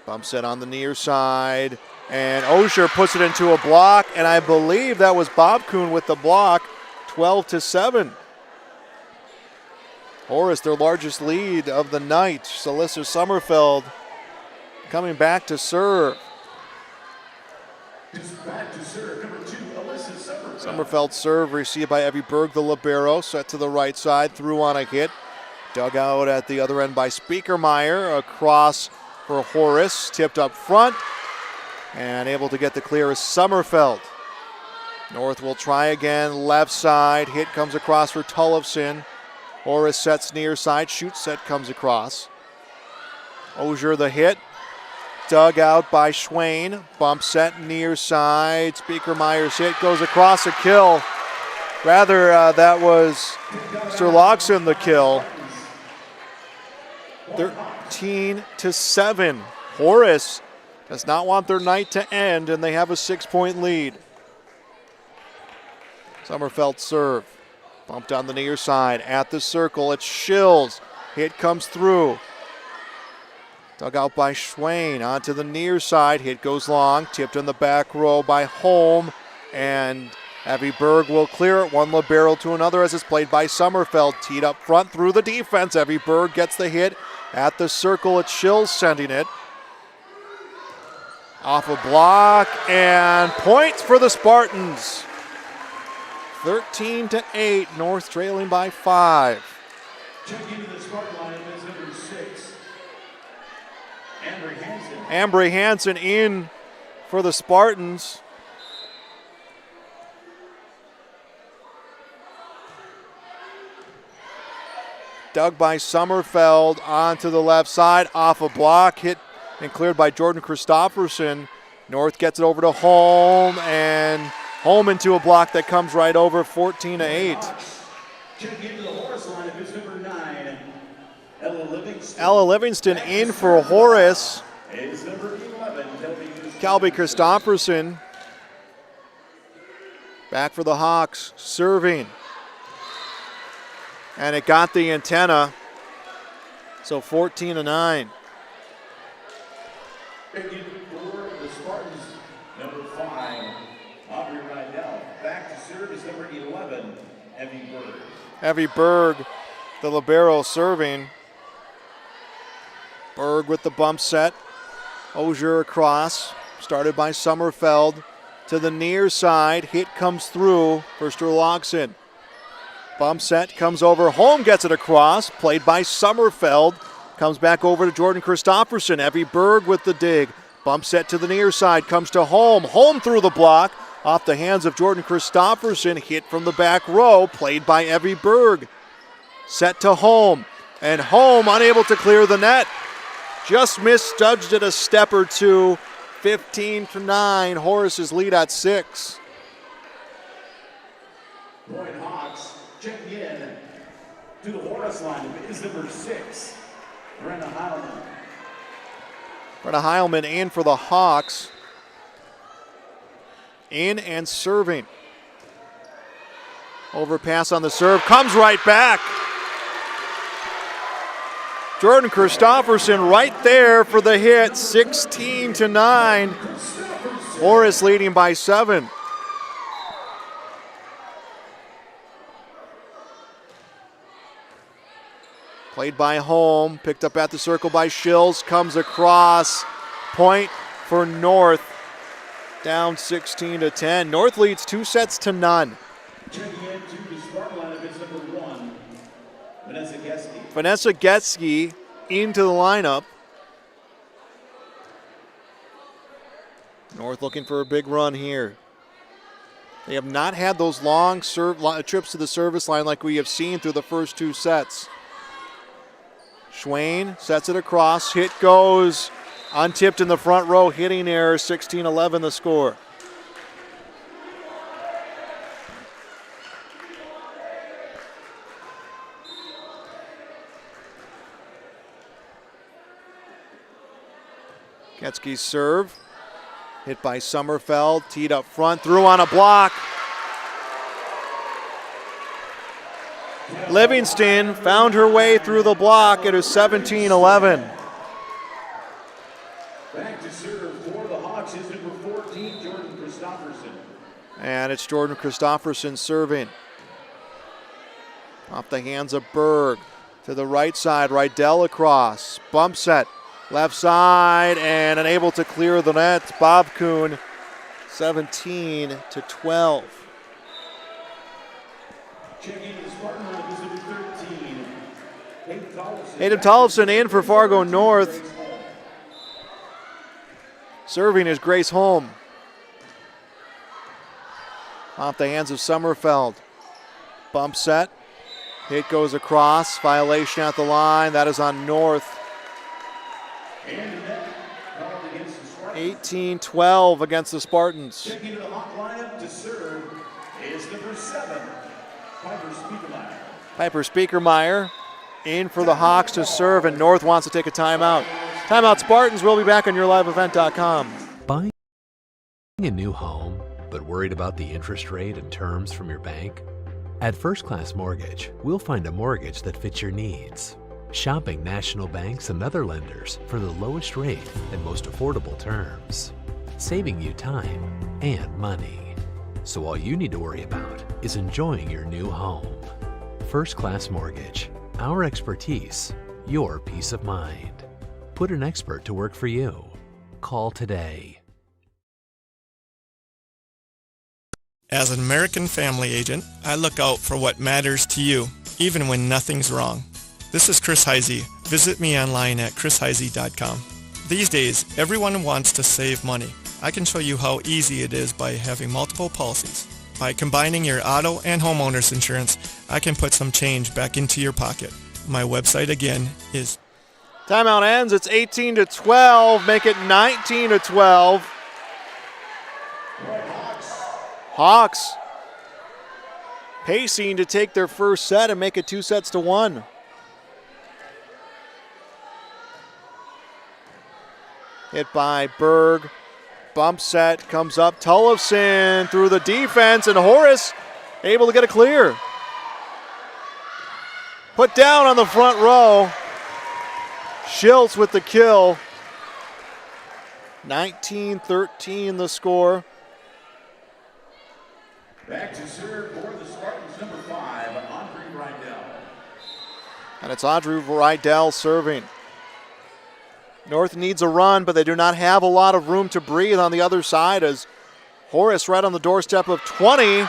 Bumps it on the near side, and Osher puts it into a block, and I believe that was Bob Kuhn with the block, 12-7. Horace, their largest lead of the night. Celissa Sommerfeld coming back to serve. Back to serve, number 2, Alyssa Sommerfeld. Sommerfeld serve received by Evie Berg, the libero, set to the right side, threw on a hit. Dug out at the other end by Speakermeyer, across for Horace, tipped up front, and able to get the clear is Sommerfeld. North will try again, left side, hit comes across for Tollefson. Horace sets near side, shoot set comes across. Ogier the hit. Dug out by Schwain. Bump set near side. Speakermeyer's hit goes across, a kill. Rather, that was Sturlogson the kill. 13-7. Horace does not want their night to end, and they have a 6-point lead. Sommerfeld serve. Bumped on the near side. At the circle, it's Schills. Hit comes through. Dug out by Schwain. Onto the near side. Hit goes long. Tipped in the back row by Holm. And Evie Berg will clear it. One libero to another as it's played by Sommerfeld. Teed up front through the defense. Evie Berg gets the hit. At the circle, it's Schills sending it. Off a block. And points for the Spartans. 13-8. North trailing by 5. Checking into the Spartan lineup is number 6, Ambry Hansen. Ambry Hansen in for the Spartans. Dug by Sommerfeld onto the left side, off a block, hit and cleared by Jordan Christofferson. North gets it over to Holm, and Holm into a block that comes right over, 14-8. Checking into the Horace lineup is number 9, Ella Livingston. Ella Livingston in for Horace. Is number Calby Christofferson back for the Hawks, serving. And it got the antenna, so 14-9. Picking for the Spartans, number 5, Aubrey Rydell. Back to serve is number 11, Evie Berg. Evie Berg, the libero, serving. Berg with the bump set. Ogier across, started by Sommerfeld to the near side. Hit comes through for Sturlogson. Bump set comes over. Holm gets it across, played by Sommerfeld. Comes back over to Jordan Christofferson. Evie Berg with the dig. Bump set to the near side, comes to Holm. Holm through the block, off the hands of Jordan Christofferson. Hit from the back row, played by Evie Berg. Set to Holm, and Holm unable to clear the net. Just misjudged it a step or two. 15-9, Horace's lead at 6. Roy Hawks checking in to the Horace line is number 6, Brenna Heilman. Brenna Heilman in for the Hawks. In and serving. Overpass on the serve, comes right back. Jordan Christofferson right there for the hit, 16-9. Horace leading by 7. Played by Holm, picked up at the circle by Schills, comes across. Point for North, down 16-10. North leads 2-0. Checking in to the Spartan lineup is number 1, Vanessa Geske. Vanessa Geske into the lineup. North looking for a big run here. They have not had those long trips to the service line like we have seen through the first 2 sets. Schwain sets it across. Hit goes untipped in the front row. Hitting error, 16-11 the score. Getzke's serve. Hit by Sommerfeld. Teed up front. Threw on a block. Livingston found her way through the block. It is 17-11. Back to serve for the Hawks is number 14, Jordan Christofferson. And it's Jordan Christofferson serving. Off the hands of Berg. To the right side, Rydell across. Bump set, left side, and unable to clear the net. Bob Kuhn, 17-12. Checking the Spartan lineup is number 13, Hayden Tollefson in for Fargo North. Serving is Grace Holm. Off the hands of Sommerfeld. Bump set. Hit goes across. Violation at the line. That is on North. 18-12 against the Spartans. Checking to the hot lineup to serve is number 7, Piper Spiekermeyer. Piper Spiekermeyer in for the Hawks to serve, and North wants to take a timeout. Timeout Spartans. We'll be back on yourliveevent.com. Buying a new home, but worried about the interest rate and terms from your bank? At First Class Mortgage, we'll find a mortgage that fits your needs. Shopping national banks and other lenders for the lowest rate and most affordable terms. Saving you time and money. So all you need to worry about is enjoying your new home. First Class Mortgage. Our expertise, your peace of mind. Put an expert to work for you. Call today. As an American family agent, I look out for what matters to you, even when nothing's wrong. This is Chris Heisey. Visit me online at chrisheisey.com. These days, everyone wants to save money. I can show you how easy it is by having multiple policies. By combining your auto and homeowner's insurance, I can put some change back into your pocket. My website again is... Timeout ends. It's 18-12. Make it 19-12. Hawks pacing to take their first set and make it 2-1. Hit by Berg. bump set comes up. Tollefson through the defense, and Horace able to get a clear. Put down on the front row. Schiltz with the kill. 19-13 the score. Back to serve for the Spartans, number 5, Audrey Rydell. And it's Audrey Rydell serving. North needs a run, but they do not have a lot of room to breathe on the other side as Horace right on the doorstep of 20.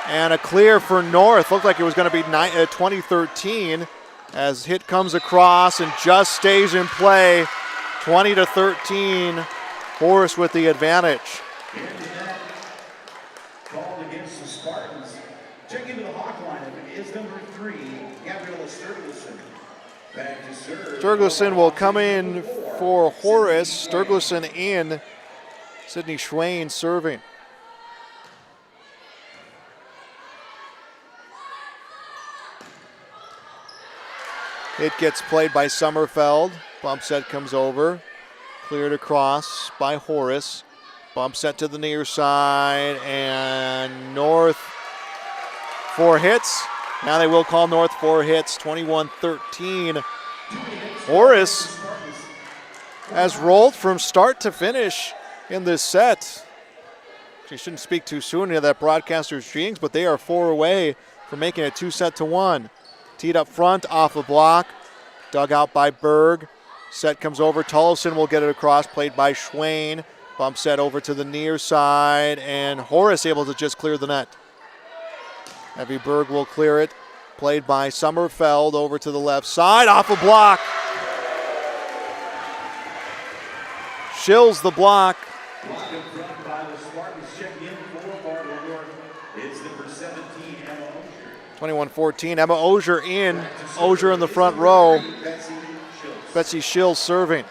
And a clear for North. Looked like it was going to be 20-13 as hit comes across and just stays in play. 20-13, Horace with the advantage. Called against the Spartans. Checking into the Hawk lineup is number 3, Gabriella Sturluson. Back to serve. Sturluson will come in for Horace. Sturluson in. Sydney Schwain serving. It gets played by Sommerfeld. Bump set comes over. Cleared across by Horace. Bump set to the near side, and North 4 hits. Now they will call North 4 hits, 21-13. Horace has rolled from start to finish in this set. You shouldn't speak too soon of that broadcaster's jinx, but they are 4 away from making it 2-1. Teed up front, off the block, dug out by Berg. Set comes over, Tollefson will get it across, played by Schwain. Bump set over to the near side, and Horace able to just clear the net. Evie Berg will clear it, played by Sommerfeld over to the left side, off a block. Shills the block. Block in front by the Spartans, checking in for Fargo North. It's number 17, Emma Osher. 21-14, Emma Osher in. Osher in the front row. Betsy Schills serving.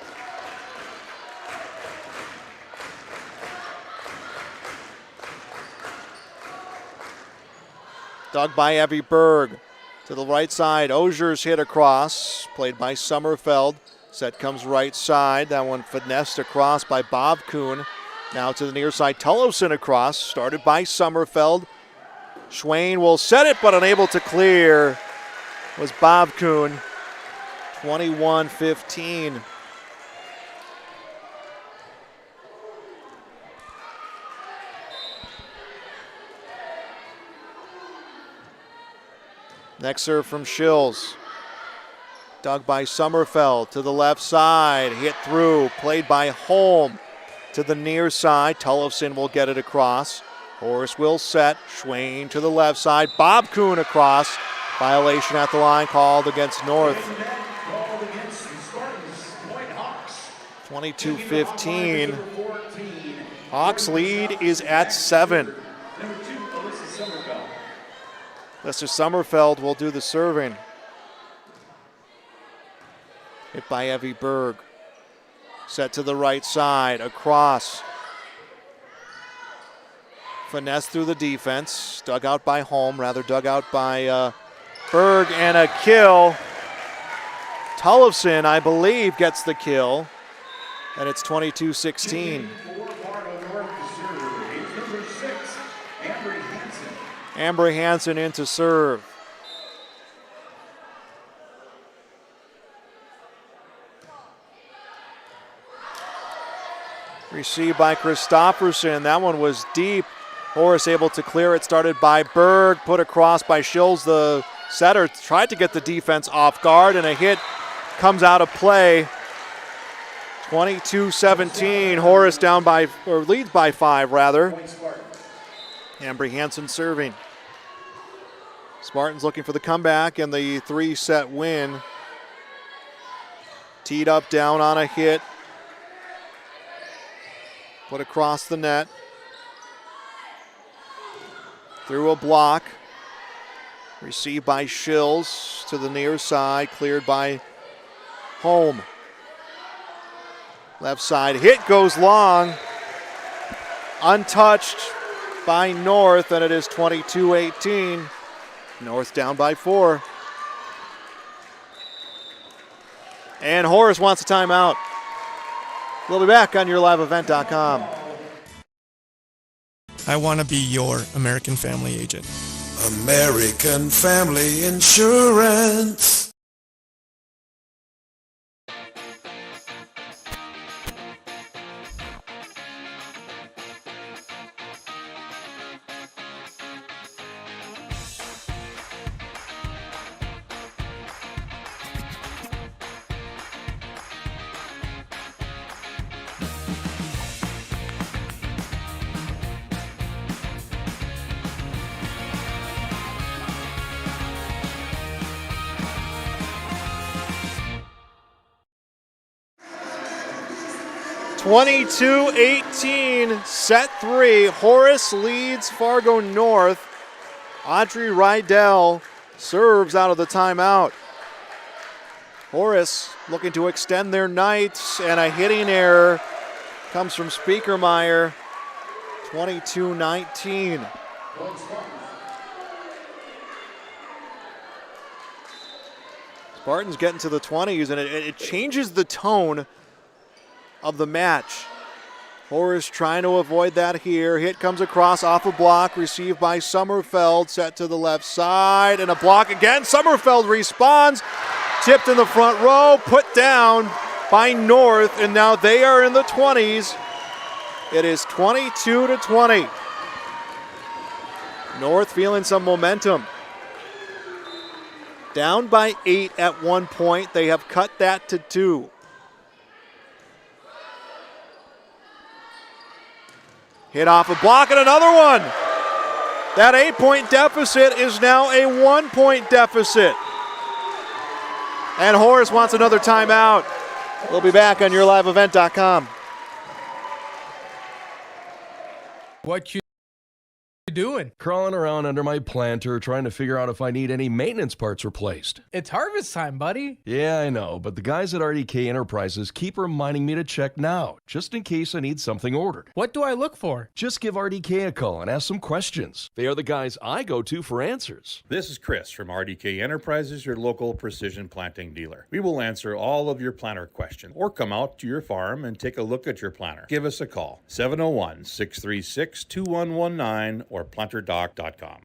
Dug by Evie Berg. To the right side, Osher's hit across, played by Sommerfeld. Set comes right side. That one finessed across by Bob Kuhn. Now to the near side, Tollefson across, started by Sommerfeld. Schwain will set it, but unable to clear was Bob Kuhn. 21-15. Next serve from Schills. Dug by Sommerfeld to the left side. Hit through. Played by Holm to the near side. Tollefson will get it across. Horace will set. Schwain to the left side. Bob Kuhn across. Violation at the line called against North. 22-15. Hawks lead is at 7. Lester Sommerfeld will do the serving. Hit by Evie Berg. Set to the right side, across. Finesse through the defense. Dug out by Holm, rather dug out by Berg, and a kill. Tollefson, I believe, gets the kill. And it's 22-16. Ambry Hansen in to serve. Received by Christofferson. That one was deep. Horace able to clear it. Started by Berg. Put across by Schills. The setter tried to get the defense off guard, and a hit comes out of play. 22-17. Horace down by, or leads by 5 rather. Ambry Hansen serving. Spartans looking for the comeback and the 3-set win. Teed up down on a hit. Put across the net. Through a block. Received by Schills to the near side. Cleared by Holm. Left side hit goes long. Untouched by North, and it is 22-18. North down by 4. And Horace wants a timeout. We'll be back on YourLiveEvent.com. I want to be your American Family agent. American Family Insurance. (22-18), set 3. Horace leads Fargo North. Audrey Rydell serves out of the timeout. Horace looking to extend their night, and a hitting error comes from Speakermeyer. 22-19. Spartans getting to the 20s, and it changes the tone of the match. Horace trying to avoid that here. Hit comes across off a block, received by Sommerfeld, set to the left side, and a block again. Sommerfeld responds, tipped in the front row, put down by North, and now they are in the 20s. It is 22-20. North feeling some momentum. Down by 8 at one point. They have cut that to 2. Hit off a block and another one. That 8-point deficit is now a 1-point deficit. And Horace wants another timeout. We'll be back on YourLiveEvent.com. What you doing? Crawling around under my planter trying to figure out if I need any maintenance parts replaced. It's harvest time, buddy. Yeah, I know, but the guys at RDK Enterprises keep reminding me to check now, just in case I need something ordered. What do I look for? Just give RDK a call and ask some questions. They are the guys I go to for answers. This is Chris from RDK Enterprises, your local precision planting dealer. We will answer all of your planter questions or come out to your farm and take a look at your planter. Give us a call, 701-636-2119 or planterdoc.com.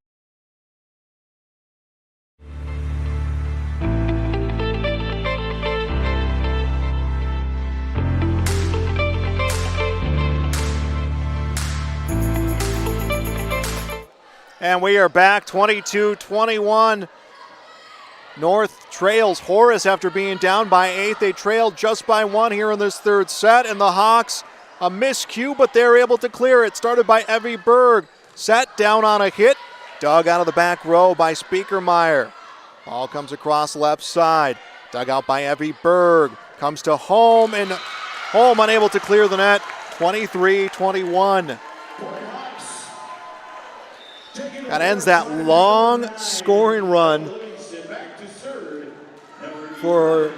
And we are back, 22-21. North trails Horace after being down by 8. They trailed just by 1 here in this third set, and the Hawks, a miscue, but they're able to clear it. Started by Evie Berg. Set down on a hit, dug out of the back row by Speakermeyer. Ball comes across left side, dug out by Evie Berg. Comes to Holm, and Holm unable to clear the net, 23-21. That ends that long scoring run for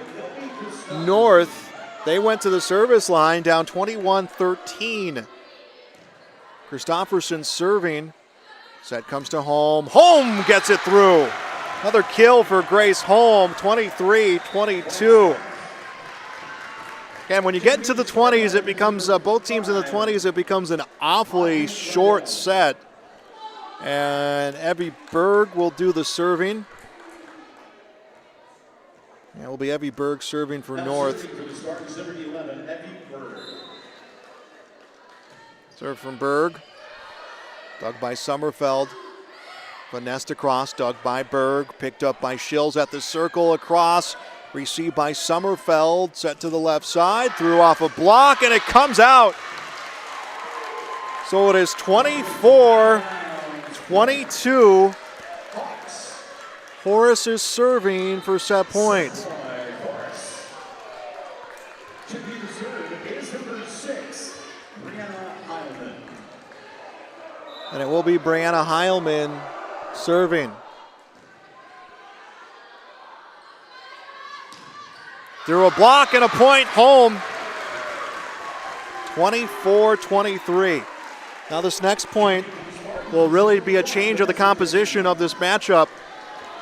North. They went to the service line down 21-13. Christofferson serving. Set comes to Holm. Holm gets it through. Another kill for Grace Holm, 23-22. And when you get into the 20s, it becomes, both teams in the 20s, it becomes an awfully short set. And Evie Berg will do the serving. It will be Evie Berg serving for North. Serve from Berg. Dug by Sommerfeld. Finessed across, dug by Berg. Picked up by Schills at the circle across. Received by Sommerfeld. Set to the left side. Threw off a block and it comes out. So it is 24-22. Horace is serving for set point. And it will be Brianna Heilman serving. Through a block and a point, Holm. 24-23. Now this next point will really be a change of the composition of this matchup.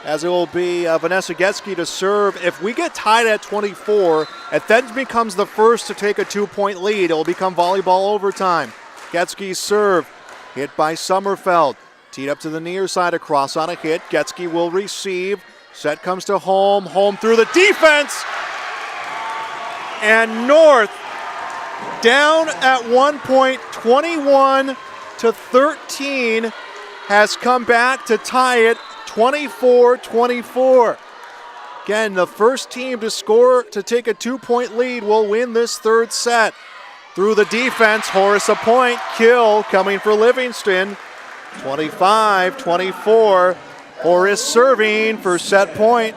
as it will be Vanessa Getzky to serve. If we get tied at 24, it then becomes the first to take a 2-point lead. It will become volleyball overtime. Getzky's serve, hit by Sommerfeld. Teed up to the near side, across on a hit. Getzky will receive. Set comes to Holm. Holm through the defense. And North down at 1 point, 21-13, has come back to tie it 24-24. Again, the first team to score to take a 2-point lead will win this third set. Through the defense, Horace a point, kill coming for Livingston. 25-24, Horace serving for set point.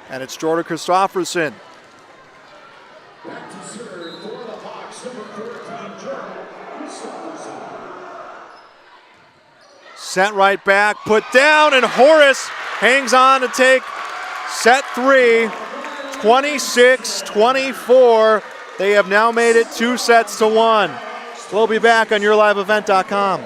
And it's Jordan Christofferson. Sent right back, put down, and Horace hangs on to take set 3, 26-24. They have now made it 2-1. We'll be back on YourLiveEvent.com.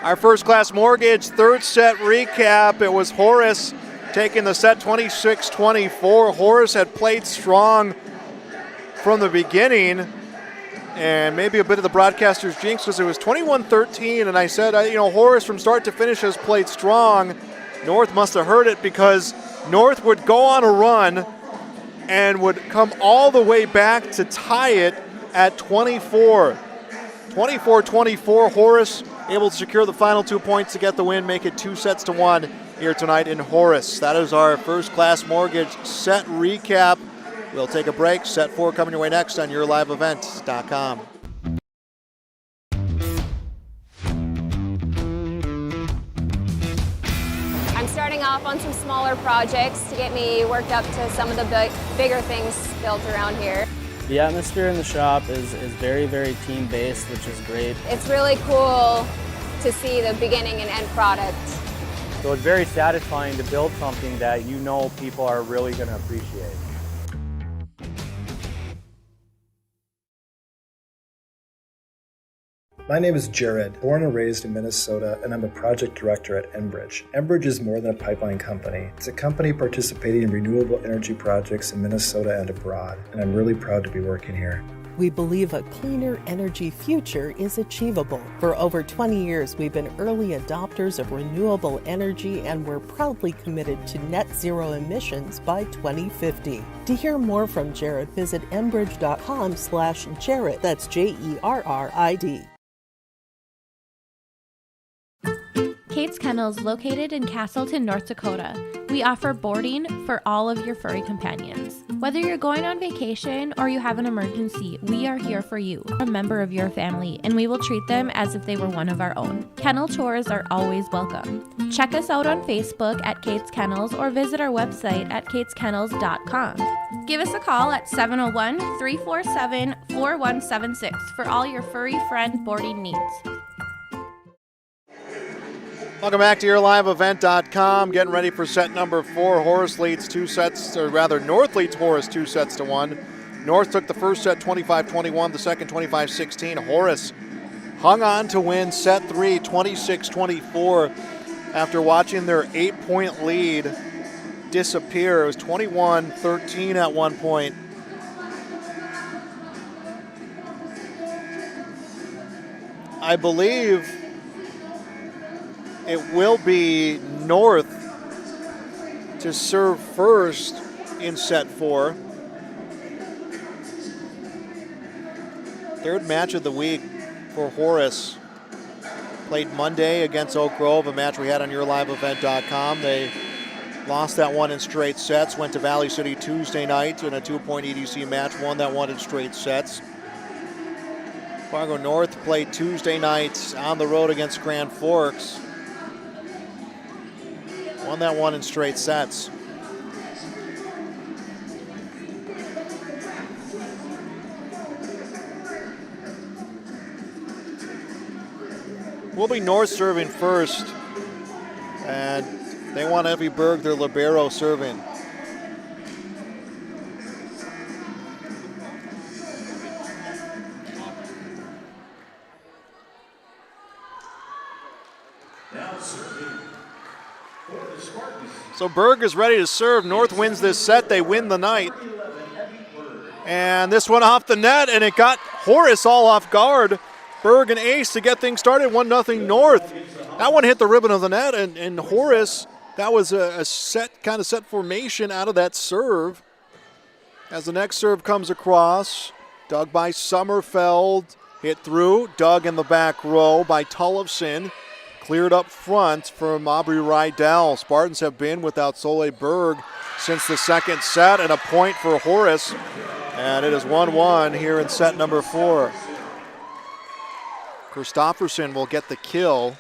Our First Class Mortgage third set recap. It was Horace taking the set 26-24. Horace had played strong from the beginning, and maybe a bit of the broadcaster's jinx because it was 21-13, and I said, Horace from start to finish has played strong. North must have heard it because North would go on a run and would come all the way back to tie it at 24. 24-24, Horace able to secure the final 2 points to get the win, make it 2-1 here tonight in Horace. That is our First Class Mortgage set recap. We'll take a break. Set 4 coming your way next on YourLiveEvent.com. I'm starting off on some smaller projects to get me worked up to some of the bigger things built around here. The atmosphere in the shop is very, very team-based, which is great. It's really cool to see the beginning and end product. So it's very satisfying to build something that you know people are really going to appreciate. My name is Jared, born and raised in Minnesota, and I'm a project director at Enbridge. Enbridge is more than a pipeline company. It's a company participating in renewable energy projects in Minnesota and abroad, and I'm really proud to be working here. We believe a cleaner energy future is achievable. For over 20 years, we've been early adopters of renewable energy, and we're proudly committed to net zero emissions by 2050. To hear more from Jared, visit enbridge.com/Jared. That's Jerrid. Kate's Kennels, located in Castleton, North Dakota. We offer boarding for all of your furry companions. Whether you're going on vacation or you have an emergency, we are here for you, a member of your family, and we will treat them as if they were one of our own. Kennel tours are always welcome. Check us out on Facebook at Kate's Kennels or visit our website at kateskennels.com. Give us a call at 701-347-4176 for all your furry friend boarding needs. Welcome back to YourLiveEvent.com. Getting ready for set number 4. Horace leads North leads Horace 2-1. North took the first set 25-21, the second 25-16. Horace hung on to win set 3 26-24 after watching their 8-point lead disappear. It was 21-13 at one point. I believe it will be North to serve first in set 4. Third match of the week for Horace. Played Monday against Oak Grove, a match we had on YourLiveEvent.com. They lost that one in straight sets, went to Valley City Tuesday night in a 2-point EDC match, won that one in straight sets. Fargo North played Tuesday night on the road against Grand Forks. Won that one in straight sets. Will be North serving first. And they want Evie Berg, their libero, serving. So Berg is ready to serve. North wins this set. They win the night. And this one off the net, and it got Horace all off guard. Berg and ace to get things started, 1-0 North. That one hit the ribbon of the net, and Horace, that was a set formation out of that serve. As the next serve comes across, dug by Sommerfeld, hit through, dug in the back row by Tollefson. Cleared up front from Aubrey Rydell. Spartans have been without Soleil Berg since the second set, and a point for Horace. And it is 1-1 here in set number 4. Christofferson will get the kill.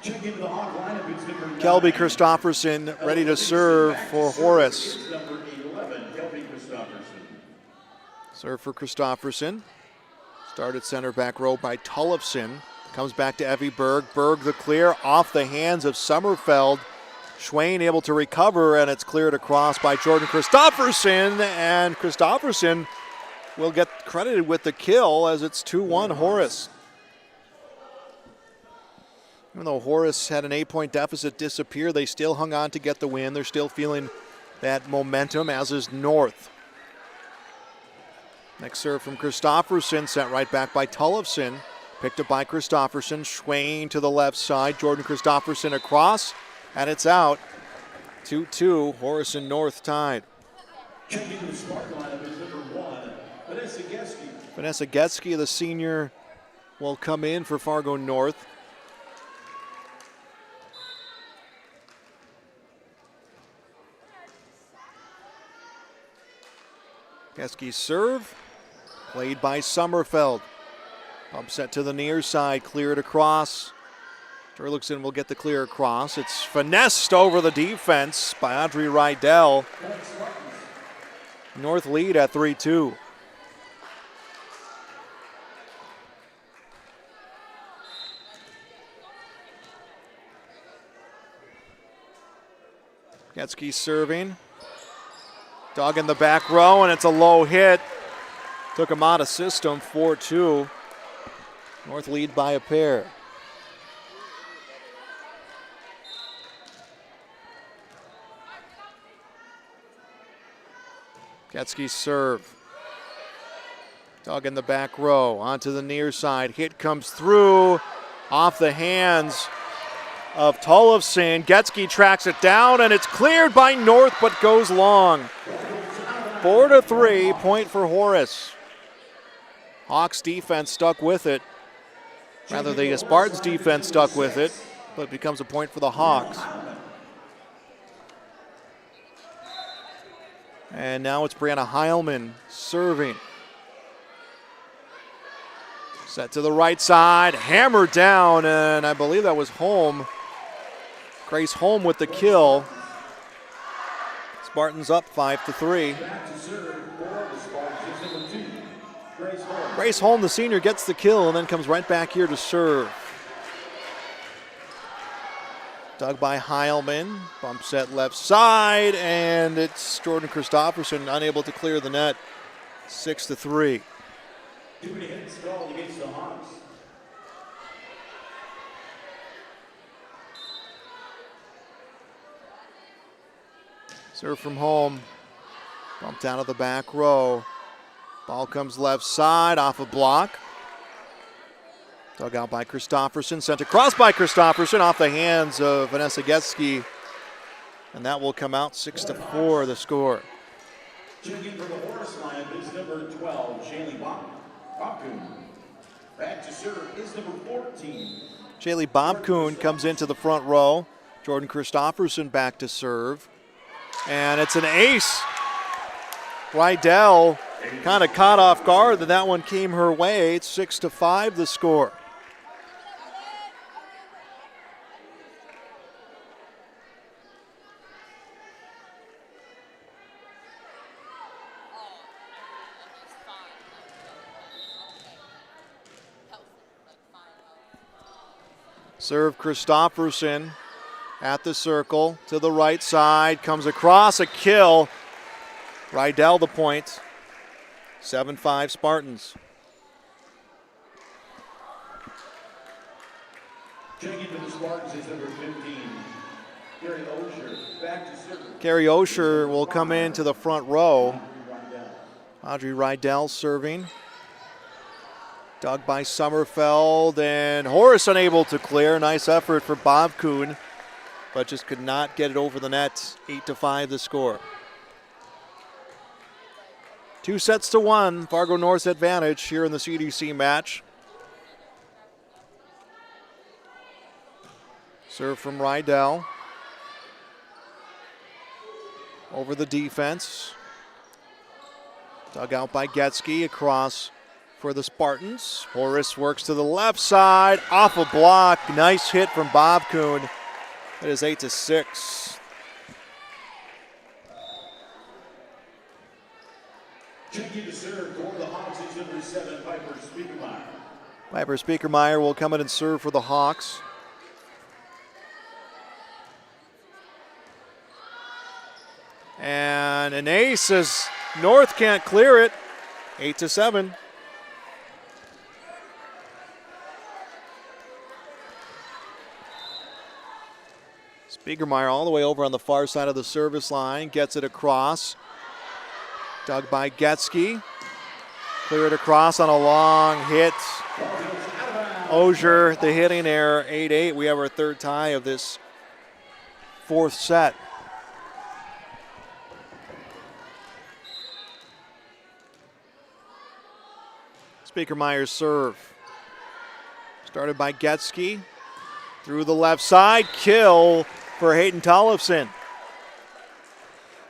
Kelby Christofferson ready to serve for Horace. Serve for Christofferson. Started center back row by Tollefson. Comes back to Evie Berg. Berg the clear off the hands of Sommerfeld. Schwain able to recover, and it's cleared across by Jordan Christofferson. And Christofferson will get credited with the kill as it's 2-1 Horace. Even though Horace had an 8-point deficit disappear, they still hung on to get the win. They're still feeling that momentum, as is North. Next serve from Christofferson, sent right back by Tollefson. Picked up by Christofferson. Schwain to the left side. Jordan Christofferson across, and it's out. 2-2. Horace and North tied. Checking the start lineup is number 1, Vanessa Geske. Vanessa Geske, the senior, will come in for Fargo North. Geske's serve, played by Sommerfeld. Pump set to the near side, cleared across. Turlickson will get the clear across. It's finessed over the defense by Audrey Rydell. North lead at 3-2. Geske serving. Dug in the back row, and it's a low hit. Took him out of system, 4-2. North lead by a pair. Geske serve. Dug in the back row, onto the near side. Hit comes through, off the hands of Tollefson. Geske tracks it down, and it's cleared by North, but goes long. 4-3, point for Horace. Hawks defense stuck with it. Rather, the Spartans defense stuck with it, but it becomes a point for the Hawks. And now it's Brianna Heilman serving. Set to the right side, hammered down, and I believe that was Holm. Grace Holm with the kill. Spartans up 5-3. Grace Holm, the senior, gets the kill and then comes right back here to serve. Dug by Heilman, bump set left side, and it's Jordan Christofferson unable to clear the net. 6-3. Too many hits called against the Hawks. Serve from Holm. Bumped down to the back row. Ball comes left side off a block. Dug out by Christofferson. Sent across by Christofferson off the hands of Vanessa Geske. And that will come out 6-4, the score. Checking for the Horace lineup is number 12, Shaylee Bobcoon. Back to serve is number 14. Shaylee Bobcoon comes into the front row. Jordan Christofferson back to serve. And it's an ace. Rydell kind of caught off guard that one came her way. It's 6-5 the score. Serve Christofferson at the circle to the right side. Comes across, a kill. Rydell the point. 7-5 Spartans. Checking for the Spartans is number 15. Gary Osher back to serve. Gary Osher will come into the front row. Audrey Rydell serving. Dug by Sommerfeld, and Horace unable to clear. Nice effort for Bob Kuhn, but just could not get it over the net. 8-5 the score. 2-1, Fargo North's advantage here in the CDC match. Serve from Rydell. Over the defense. Dug out by Getsky, across for the Spartans. Horace works to the left side, off a block. Nice hit from Bob Kuhn. It is 8-6. Checking to serve for the Hawks is number 7, Piper Speakermeyer. Piper Speakermeyer will come in and serve for the Hawks. And an ace as North can't clear it. 8-7. Speakermeyer all the way over on the far side of the service line. Gets it across. Dug by Getsky. Cleared across on a long hit. Osier, the hitting error. 8-8. We have our third tie of this fourth set. Speakermeyer's serve. Started by Getsky. Through the left side. Kill for Hayden Tollefson.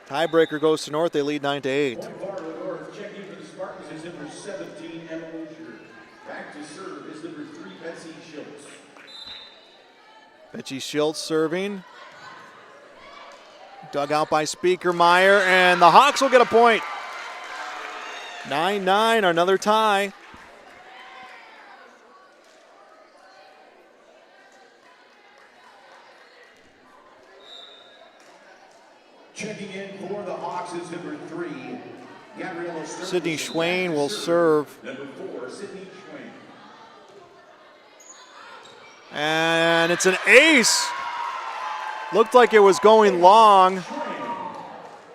Tiebreaker goes to North. They lead 9-8. Fargo North checking for the Spartans is number 17, Emma Osier. Back to serve is number 3, Betsy Schultz. Betsy Schultz serving. Dug out by Speakermeyer, and the Hawks will get a point. 9-9, another tie. Checking in for the Hawks is number 3, Gabriella Sydney Schwain will serve. Number 4, Sydney Schwain. And it's an ace. Looked like it was going long.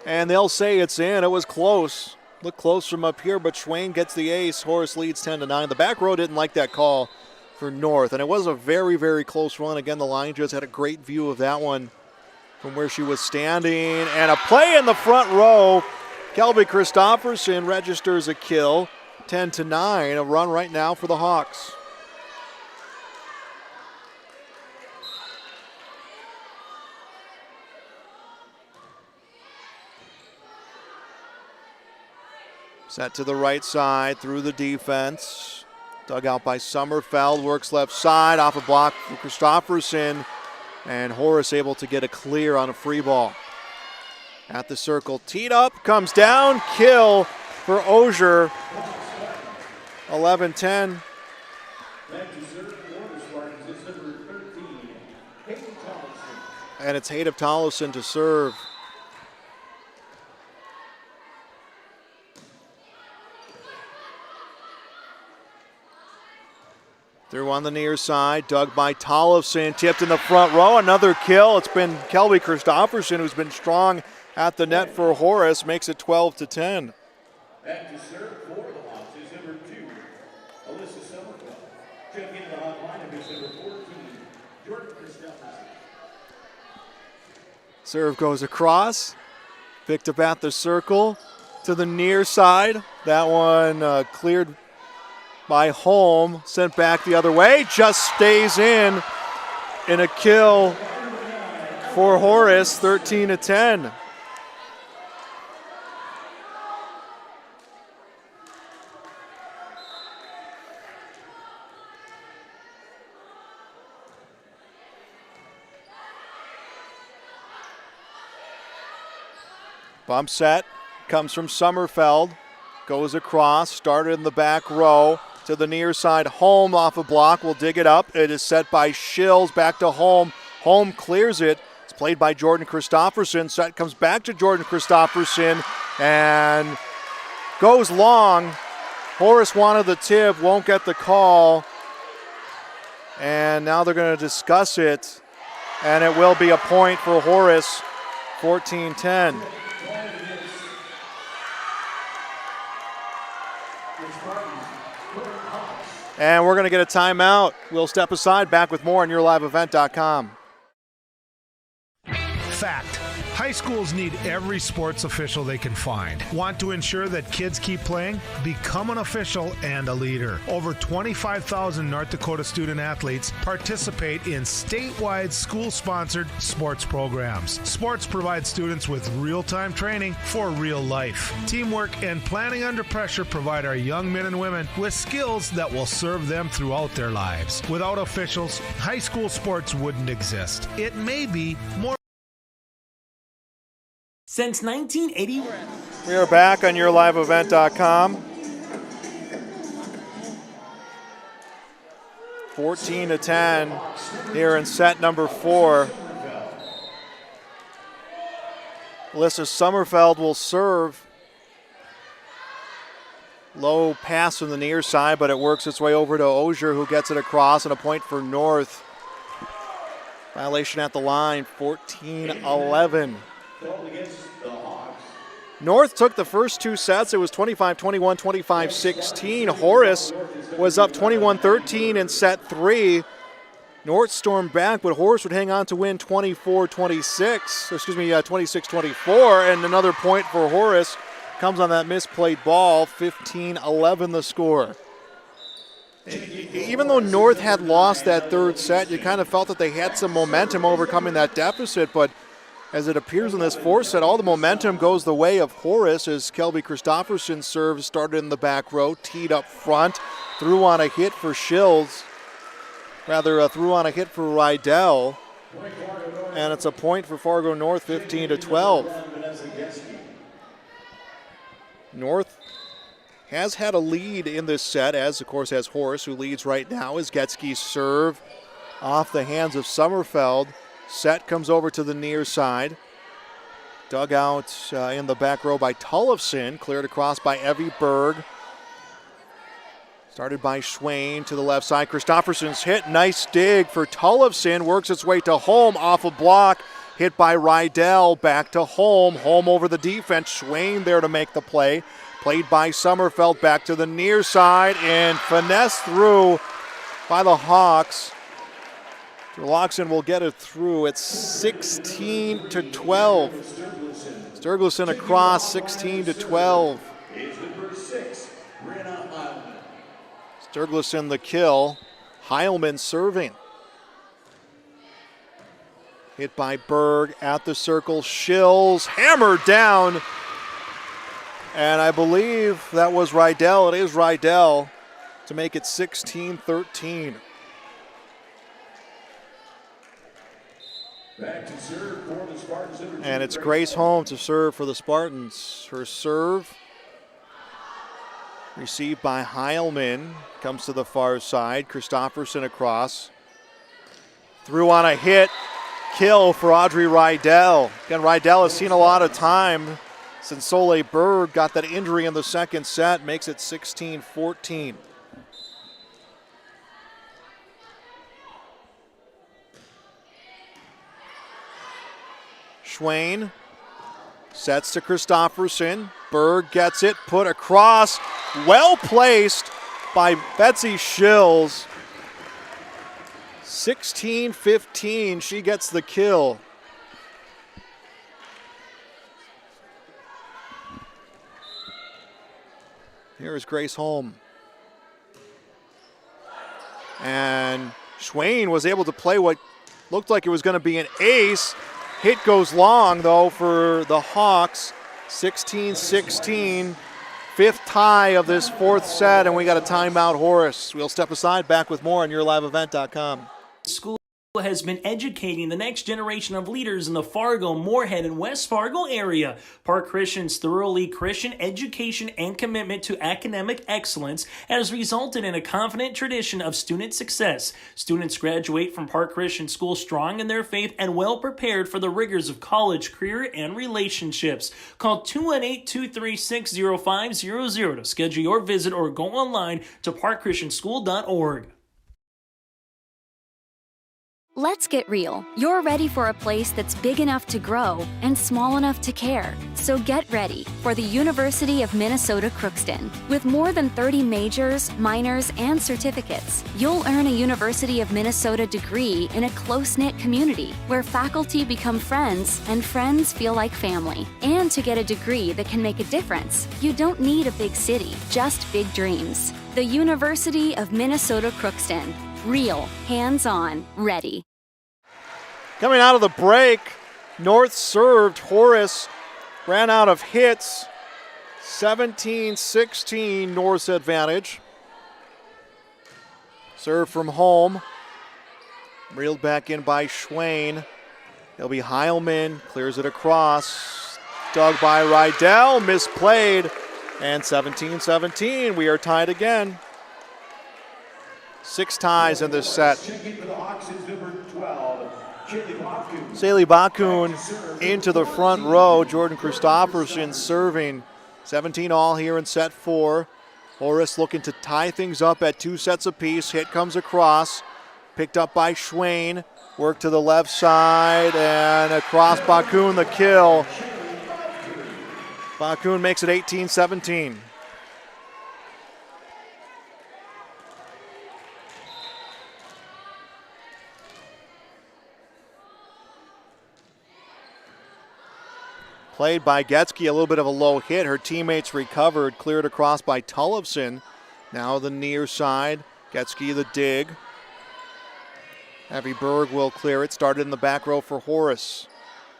And they'll say it's in. It was close. Looked close from up here, but Schwain gets the ace. Horace leads 10-9. The back row didn't like that call for North. And it was a very, very close run. Again, the line judge had a great view of that one from where she was standing. And a play in the front row. Kelby Christofferson registers a kill. 10-9, a run right now for the Hawks. Set to the right side through the defense. Dug out by Sommerfeld, works left side, off a block for Christofferson. And Horace able to get a clear on a free ball. At the circle, teed up, comes down, kill for Osier. 11-10. And it's Hayden Tollefson to serve. Through on the near side, dug by Tollefson, tipped in the front row, another kill. It's been Kelby Christofferson who's been strong at the net for Horace, makes it 12-10. Back to serve for the Hawks is number 2, Alyssa Sommerfeld. Checking the hot lineup is number 14, Jordan Christofferson. Serve goes across, picked up at the circle to the near side. That one cleared by Holm, sent back the other way, just stays in a kill for Horace, 13-10. Bump set comes from Sommerfeld, goes across, started in the back row. to the near side. Holm off a block will dig it up. It is set by Shills. Back to Holm. Holm clears it. It's played by Jordan Christofferson. Set comes back to Jordan Christofferson and goes long. Horace wanted the tip, won't get the call. And now they're going to discuss it. And it will be a point for Horace, 14-10. And we're going to get a timeout. We'll step aside, back with more on YourLiveEvent.com. Fact. High schools need every sports official they can find. Want to ensure that kids keep playing? Become an official and a leader. Over 25,000 North Dakota student athletes participate in statewide school-sponsored sports programs. Sports provide students with real-time training for real life. Teamwork and planning under pressure provide our young men and women with skills that will serve them throughout their lives. Without officials, high school sports wouldn't exist. It may be more. Since 1980, we are back on YourLiveEvent.com. 14-10 here in set number 4. Alyssa Sommerfeld will serve. Low pass from the near side, but it works its way over to Ogier, who gets it across, and a point for North. Violation at the line, 14-11. North took the first 2 sets. It was 25-21, 25-16. Horace was up 21-13 in set 3. North stormed back, but Horace would hang on to win 26-24, and another point for Horace comes on that misplayed ball. 15-11 the score. Even though North had lost that third set, you kind of felt that they had some momentum overcoming that deficit, but as it appears in this fourth set, all the momentum goes the way of Horace as Kelby Christofferson's serve started in the back row, teed up front, threw on a hit for Shills. Threw on a hit for Rydell. And it's a point for Fargo North, 15-12. North has had a lead in this set, as of course has Horace, who leads right now, as Getsky's serve off the hands of Sommerfeld. Set comes over to the near side. Dug out in the back row by Tollefson. Cleared across by Evie Berg. Started by Schwain to the left side. Christofferson's hit. Nice dig for Tollefson. Works its way to Holm off a block. Hit by Rydell. Back to Holm. Holm over the defense. Schwain there to make the play. Played by Sommerfeld back to the near side. And finesse through by the Hawks. Terloxen will get it through. It's 16-12. Sturgleson across, 16-12. Sturgleson the kill. Heilman serving. Hit by Berg at the circle. Shills hammered down. And I believe that was Rydell. It is Rydell to make it 16-13. And it's Grace Holm to serve for the Spartans. Her serve received by Heilman. Comes to the far side. Christofferson across. Threw on a hit. Kill for Audrey Rydell. Again, Rydell has seen a lot of time since Soleil Berg got that injury in the second set. Makes it 16-14. Schwain sets to Christofferson. Berg gets it, put across. Well placed by Betsy Shills. 16-15, she gets the kill. Here is Grace Holm. And Schwain was able to play what looked like it was going to be an ace. Hit goes long, though, for the Hawks. 16-16. Fifth tie of this fourth set, and we got a timeout, Horace. We'll step aside, back with more on YourLiveEvent.com. school has been educating the next generation of leaders in the Fargo, Moorhead, and West Fargo area. Park Christian's thoroughly Christian education and commitment to academic excellence has resulted in a confident tradition of student success. Students graduate from Park Christian School strong in their faith and well prepared for the rigors of college, career, and relationships. Call 218-236-0500 to schedule your visit or go online to parkchristianschool.org. Let's get real. You're ready for a place that's big enough to grow and small enough to care. So get ready for the University of Minnesota Crookston. With more than 30 majors, minors, and certificates, you'll earn a University of Minnesota degree in a close-knit community where faculty become friends and friends feel like family. And to get a degree that can make a difference, you don't need a big city, just big dreams. The University of Minnesota Crookston. Real, hands-on, ready. Coming out of the break, North served. Horace ran out of hits. 17-16 North's advantage. Serve from home. Reeled back in by Schwain. It'll be Heilman, clears it across. Dug by Rydell, misplayed. And 17-17, we are tied again. 6 ties in this set. Saley Bakun into the front row. Jordan Christofferson serving. 17 all here in set 4. Horace looking to tie things up at 2 sets apiece. Hit comes across. Picked up by Schwain. Work to the left side and across Bakun the kill. Bakun makes it 18-17. Played by Getzky, a little bit of a low hit. Her teammates recovered, cleared across by Tollefson. Now the near side, Getzky the dig. Abby Berg will clear it, started in the back row for Horace.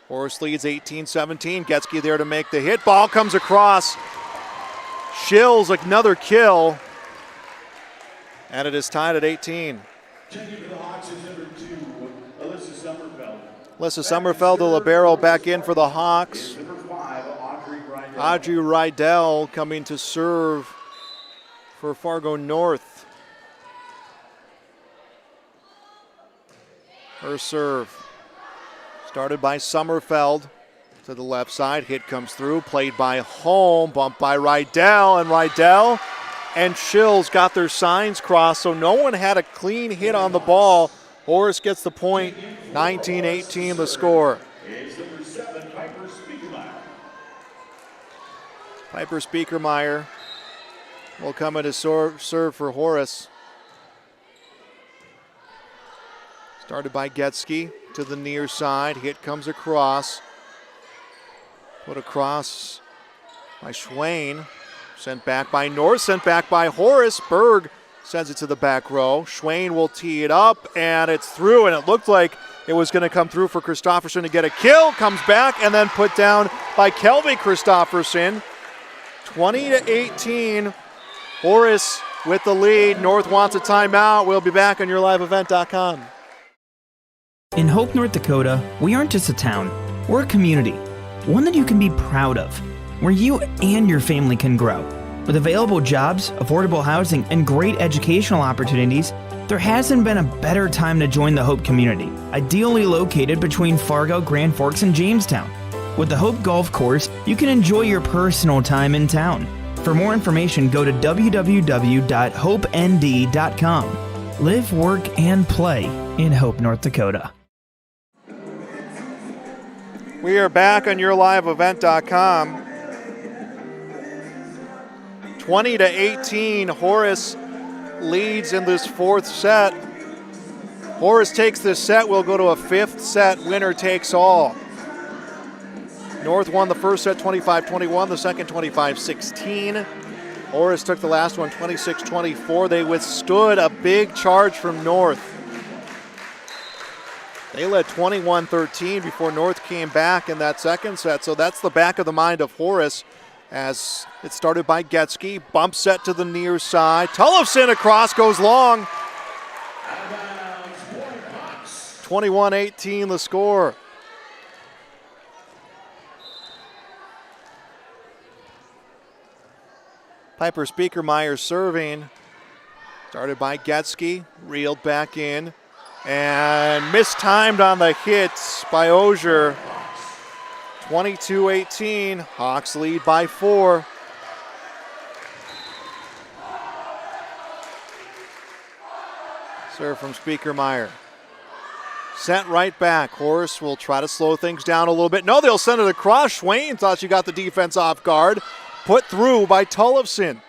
Horace leads 18-17, Getzky there to make the hit. Ball comes across. Shills another kill. And it is tied at 18. Alyssa Sommerfeld, the libero, back in for the Hawks. Audrey Rydell coming to serve for Fargo North. Her serve started by Sommerfeld to the left side. Hit comes through, played by Holm, bumped by Rydell, and Shills got their signs crossed, so no one had a clean hit on the ball. Horace gets the point, 19-18 the score. Piper Speakermeyer will come in to serve for Horace. Started by Getzky to the near side. Hit comes across. Put across by Schwain. Sent back by North, sent back by Horace. Berg sends it to the back row. Schwain will tee it up, and it's through, and it looked like it was going to come through for Christofferson to get a kill. Comes back and then put down by Kelby Christofferson. 20-18. Horace with the lead. North wants a timeout. We'll be back on YourLiveEvent.com. In Hope, North Dakota, we aren't just a town, we're a community. One that you can be proud of, where you and your family can grow. With available jobs, affordable housing, and great educational opportunities, there hasn't been a better time to join the Hope community, ideally located between Fargo, Grand Forks, and Jamestown. With the Hope Golf Course, you can enjoy your personal time in town. For more information, go to www.hopend.com. Live, work, and play in Hope, North Dakota. We are back on YourLiveEvent.com. 20-18, Horace leads in this 4th set. Horace takes this set, we'll go to a 5th set, winner takes all. North won the first set 25-21, the second 25-16. Horace took the last one 26-24. They withstood a big charge from North. They led 21-13 before North came back in that second set, so that's the back of the mind of Horace as it started by Getzky. Bump set to the near side. Tollefson across, goes long. 21-18 the score. Piper Speakermeyer serving. Started by Getsky, reeled back in, and mistimed on the hits by Ogier. 22-18, Hawks lead by 4. Serve from Speakermeyer. Sent right back. Horace will try to slow things down a little bit. No, they'll send it across. Schwain thought she got the defense off guard. Put through by Tollefson.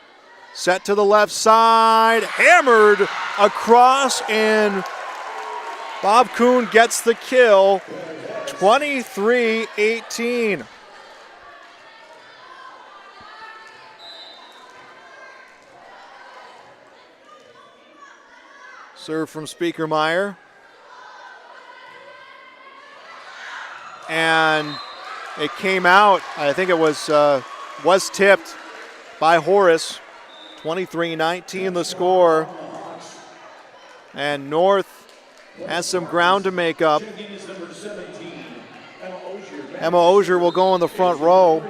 Set to the left side. Hammered across, and Bob Kuhn gets the kill. 23-18. Serve from Speakermeyer. And it came out, I think it was tipped by Horace. 23-19 the score. And North has some ground to make up. Emma Ogier will go in the front row.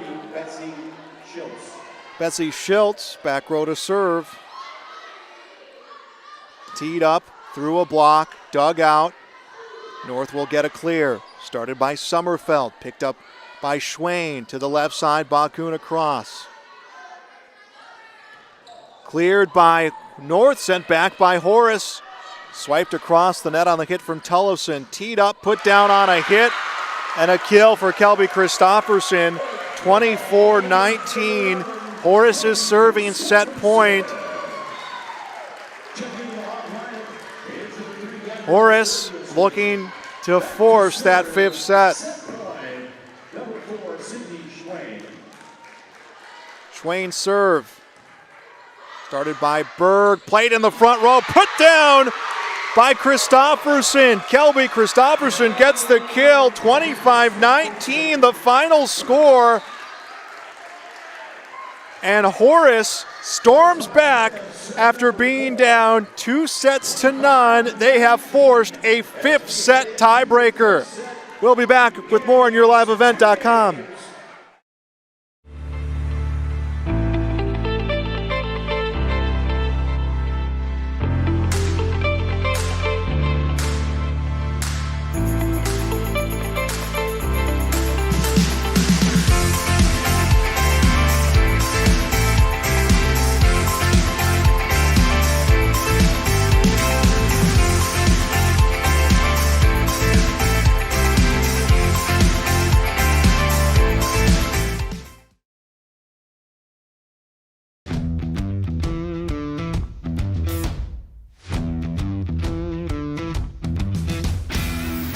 Betsy Schiltz, back row to serve. Teed up, through a block, dug out. North will get a clear. Started by Sommerfeld, picked up by Schwain to the left side, Bakun across. Cleared by North, sent back by Horace. Swiped across the net on the hit from Tollefson. Teed up, put down on a hit, and a kill for Kelby Christofferson. 24-19. Horace is serving set point. Horace looking to force that 5th set. Schwain serve. Started by Berg, played in the front row, put down by Christofferson. Kelby Christofferson gets the kill. 25-19, the final score. And Horace storms back after being down 2-0. They have forced a 5th set tiebreaker. We'll be back with more on YourLiveEvent.com.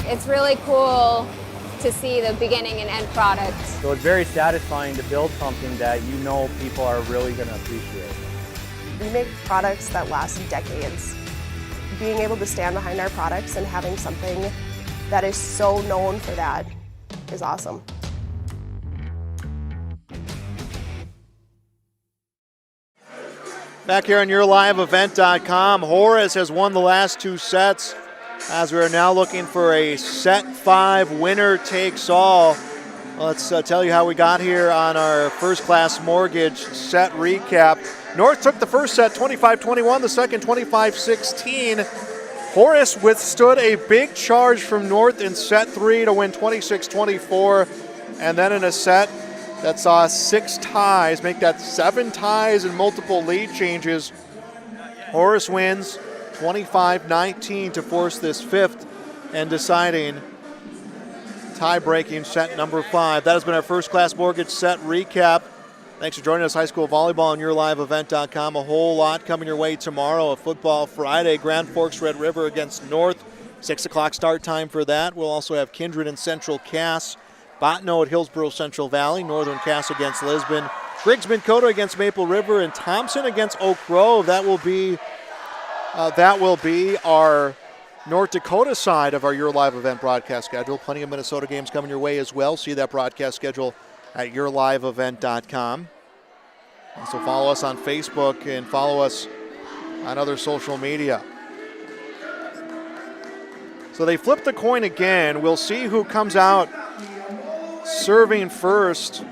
It's really cool to see the beginning and end product. So it's very satisfying to build something that you know people are really going to appreciate. We make products that last decades. Being able to stand behind our products and having something that is so known for that is awesome. Back here on YourLiveEvent.com, Horace has won the last 2 sets, as we are now looking for a set 5 winner takes all. Let's tell you how we got here on our First Class Mortgage set recap. North took the first set 25-21, the second 25-16. Horace withstood a big charge from North in set 3 to win 26-24, and then in a set that saw 6 ties, make that 7 ties and multiple lead changes, Horace wins 25-19 to force this 5th and deciding tie-breaking set number 5. That has been our First Class Mortgage set recap. Thanks for joining us, high school volleyball on YourLiveEvent.com. A whole lot coming your way tomorrow. A football Friday, Grand Forks Red River against North. 6 o'clock start time for that. We'll also have Kindred and Central Cass. Botno at Hillsborough Central Valley. Northern Cass against Lisbon. Griggs Minn-Kota against Maple River. And Thompson against Oak Grove. That will be our North Dakota side of our Your Live event broadcast schedule. Plenty of Minnesota games coming your way as well. See that broadcast schedule at YourLiveEvent.com. Also follow us on Facebook and follow us on other social media. So they flip the coin again. We'll see who comes out serving first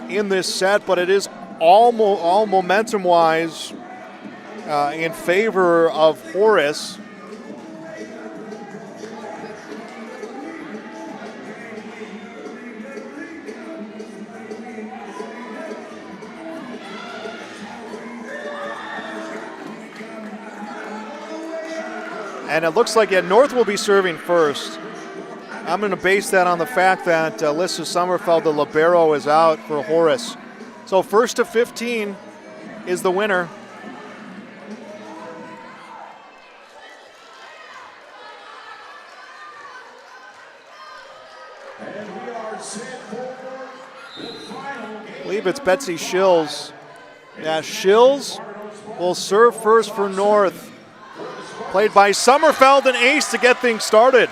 in this set, but it is all momentum-wise in favor of Horace. And it looks like North will be serving first. I'm going to base that on the fact that Alyssa Sommerfeld, the libero, is out for Horace. So first to 15 is the winner. I believe it's Betsy Shills. Yeah, Shills will serve first for North. Played by Sommerfeld, an ace to get things started.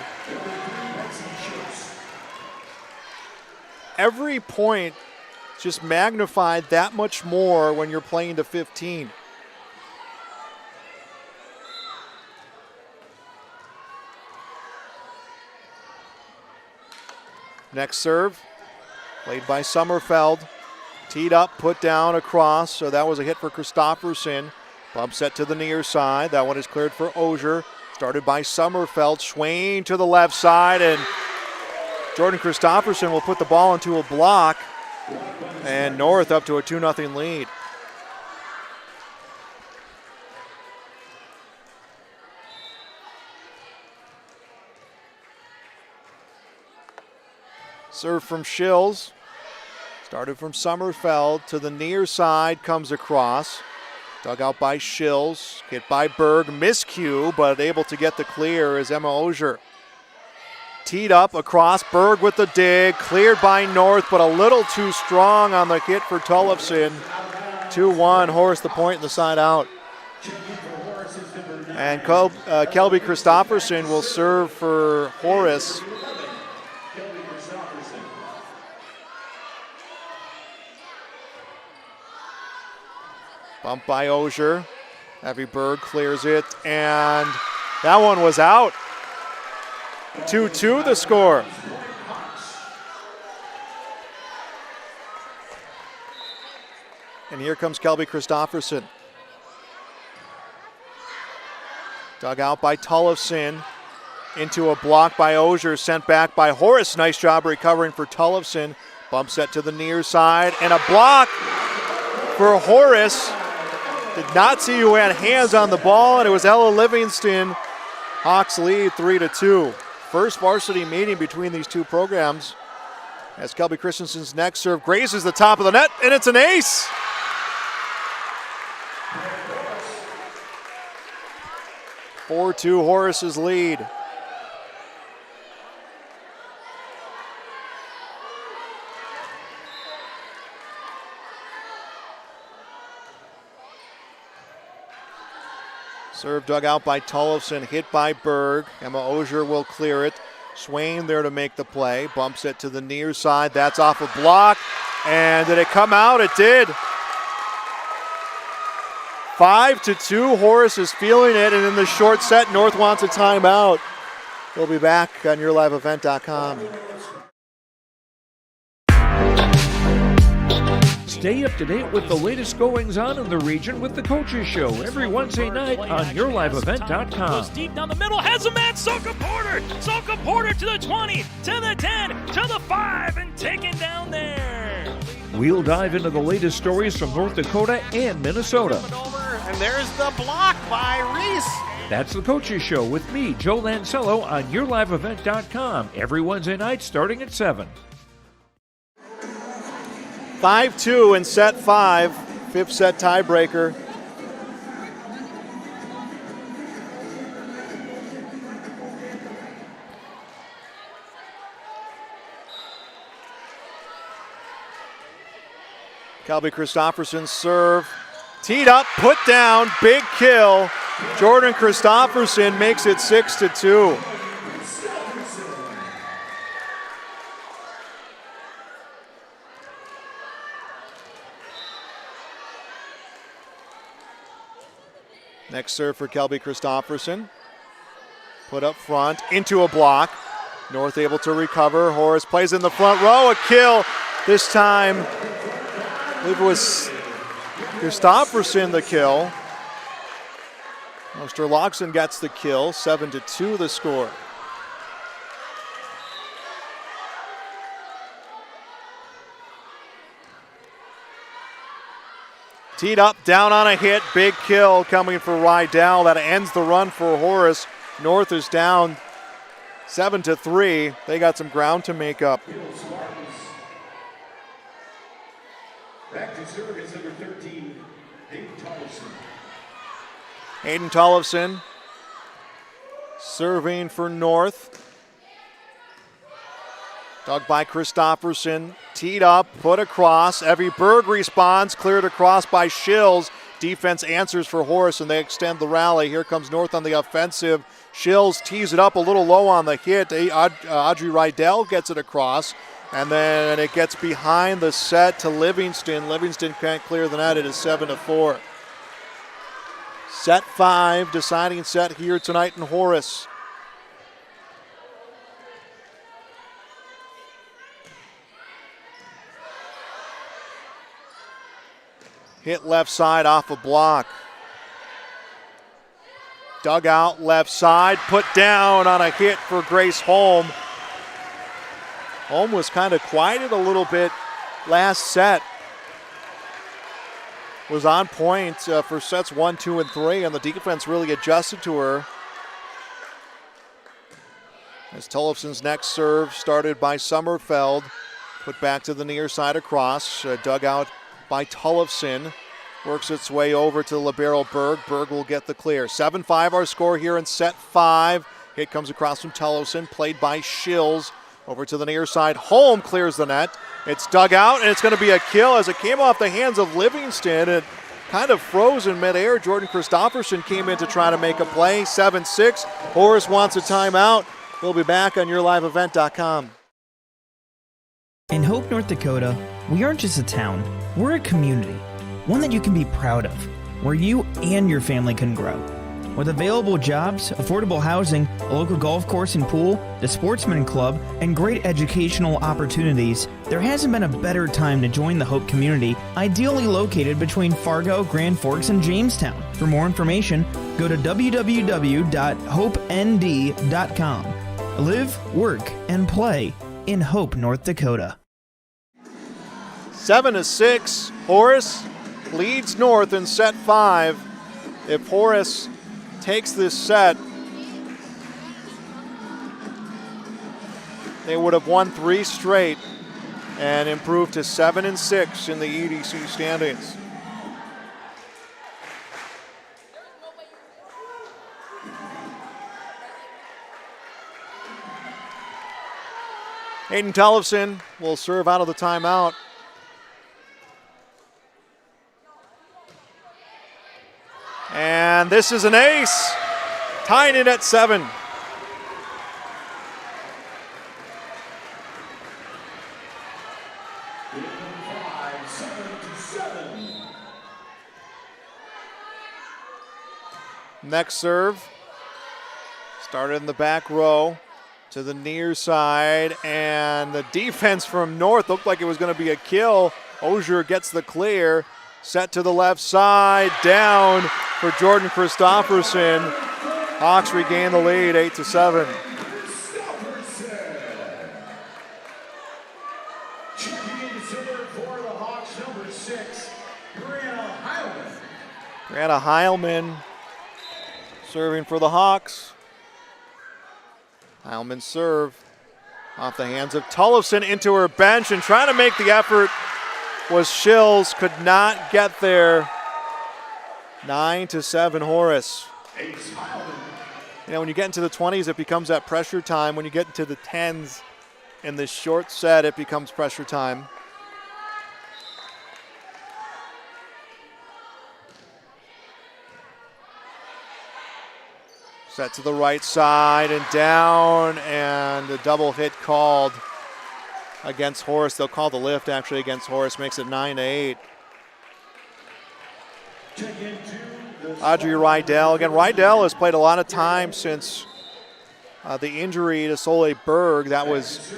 Every point just magnified that much more when you're playing to 15. Next serve, played by Sommerfeld. Teed up, put down, across, so that was a hit for Christofferson. Bump set to the near side. That one is cleared for Ogier. Started by Sommerfeld, swaying to the left side, and Jordan Christofferson will put the ball into a block, and North up to a 2-0 lead. Serve from Shills. Started from Sommerfeld to the near side, comes across. Dug out by Shills, hit by Berg, miscue, but able to get the clear is Emma Ogier. Teed up across, Berg with the dig, cleared by North, but a little too strong on the hit for Tollefson. 2-1, Horace the point and the side out. And Kelby Christofferson will serve for Horace. Bump by Ogier. Evie Berg clears it, and that one was out. 2-2 the score. And here comes Kelby Christofferson. Dug out by Tollefson. Into a block by Ogier, sent back by Horace. Nice job recovering for Tollefson. Bump set to the near side, and a block for Horace. Did not see who had hands on the ball, and it was Ella Livingston. Hawks lead 3-2. First varsity meeting between these two programs. As Kelby Christensen's next serve grazes the top of the net, and it's an ace. (4-2) Horace's lead. Serve dug out by Tollefson, hit by Berg. Emma Ogier will clear it. Swain there to make the play. Bumps it to the near side. That's off a block. And did it come out? It did. 5-2. Horace is feeling it. And in the short set, North wants a timeout. We'll be back on YourLiveEvent.com. Stay up to date with the latest goings-on in the region with the Coaches Show every Wednesday night on YourLiveEvent.com. Goes deep down the middle, has a man, Soka Porter! Soka Porter to the 20, to the 10, to the 5, and taken down there. We'll dive into the latest stories from North Dakota and Minnesota. And there's the block by Reese. That's the Coaches Show with me, Joe Lancello, on YourLiveEvent.com every Wednesday night starting at 7. 5-2 in set 5, fifth set tiebreaker. Kelby Christofferson's serve. Teed up, put down, big kill. Jordan Christofferson makes it 6-2. Next serve for Kelby Christofferson. put up front, into a block. North able to recover. Horace plays in the front row, a kill. This time, I believe it was Christopherson the kill. Osterlockson gets the kill, 7-2 the score. Teed up, down on a hit, big kill coming for Rydell. That ends the run for Horace. North is down 7-3. They got some ground to make up. Back to serve is number 13, Hayden Tollefson. Hayden Tollefson serving for North. Dug by Christopherson, teed up, put across. Evie Berg responds, cleared across by Shills. Defense answers for Horace, and they extend the rally. Here comes North on the offensive. Shills tees it up a little low on the hit. Audrey Rydell gets it across, and then it gets behind the set to Livingston. Livingston can't clear the net. It is 7-4. Set 5, deciding set here tonight in Horace. Hit left side off a block. Dug out left side, put down on a hit for Grace Holm. Holm was kind of quieted a little bit last set. Was on point for sets 1, 2, and 3, and the defense really adjusted to her. As Tollefson's next serve started by Sommerfeld, put back to the near side across, dug out by Tollefson. Works its way over to libero Berg. Berg will get the clear. 7-5 our score here in set 5. Hit comes across from Tollefson, played by Shills. Over to the near side. Holm clears the net. It's dug out, and it's going to be a kill as it came off the hands of Livingston. It kind of froze in midair. Jordan Christopherson came in to try to make a play. 7-6. Horace wants a timeout. We'll be back on yourliveevent.com. In Hope, North Dakota, we aren't just a town, we're a community. One that you can be proud of, where you and your family can grow. With available jobs, affordable housing, a local golf course and pool, the Sportsman Club, and great educational opportunities, there hasn't been a better time to join the Hope community, ideally located between Fargo, Grand Forks, and Jamestown. For more information, go to www.hopend.com. Live, work, and play in Hope, North Dakota. 7-6, Horace leads North in set 5. If Horace takes this set, they would have won 3 straight and improved to 7-6 in the EDC standings. Hayden Tollefson will serve out of the timeout. And this is an ace, tying it at 7. Next serve, started in the back row to the near side, and the defense from North looked like it was going to be a kill. Ogier gets the clear, set to the left side, down for Jordan Christopherson. Hawks regain the lead, 8-7. Brianna Heilman serving for the Hawks. Heilman serve off the hands of Tollefson into her bench, and trying to make the effort was Shills, could not get there. 9-7 Horace. You know, when you get into the 20s, it becomes that pressure time. When you get into the 10s in this short set, it becomes pressure time. Set to the right side and down, and a double hit called against Horace. They'll call the lift actually against Horace, makes it 9-8. Audrey Rydell. Again, Rydell has played a lot of time since the injury to Soleil Berg. That was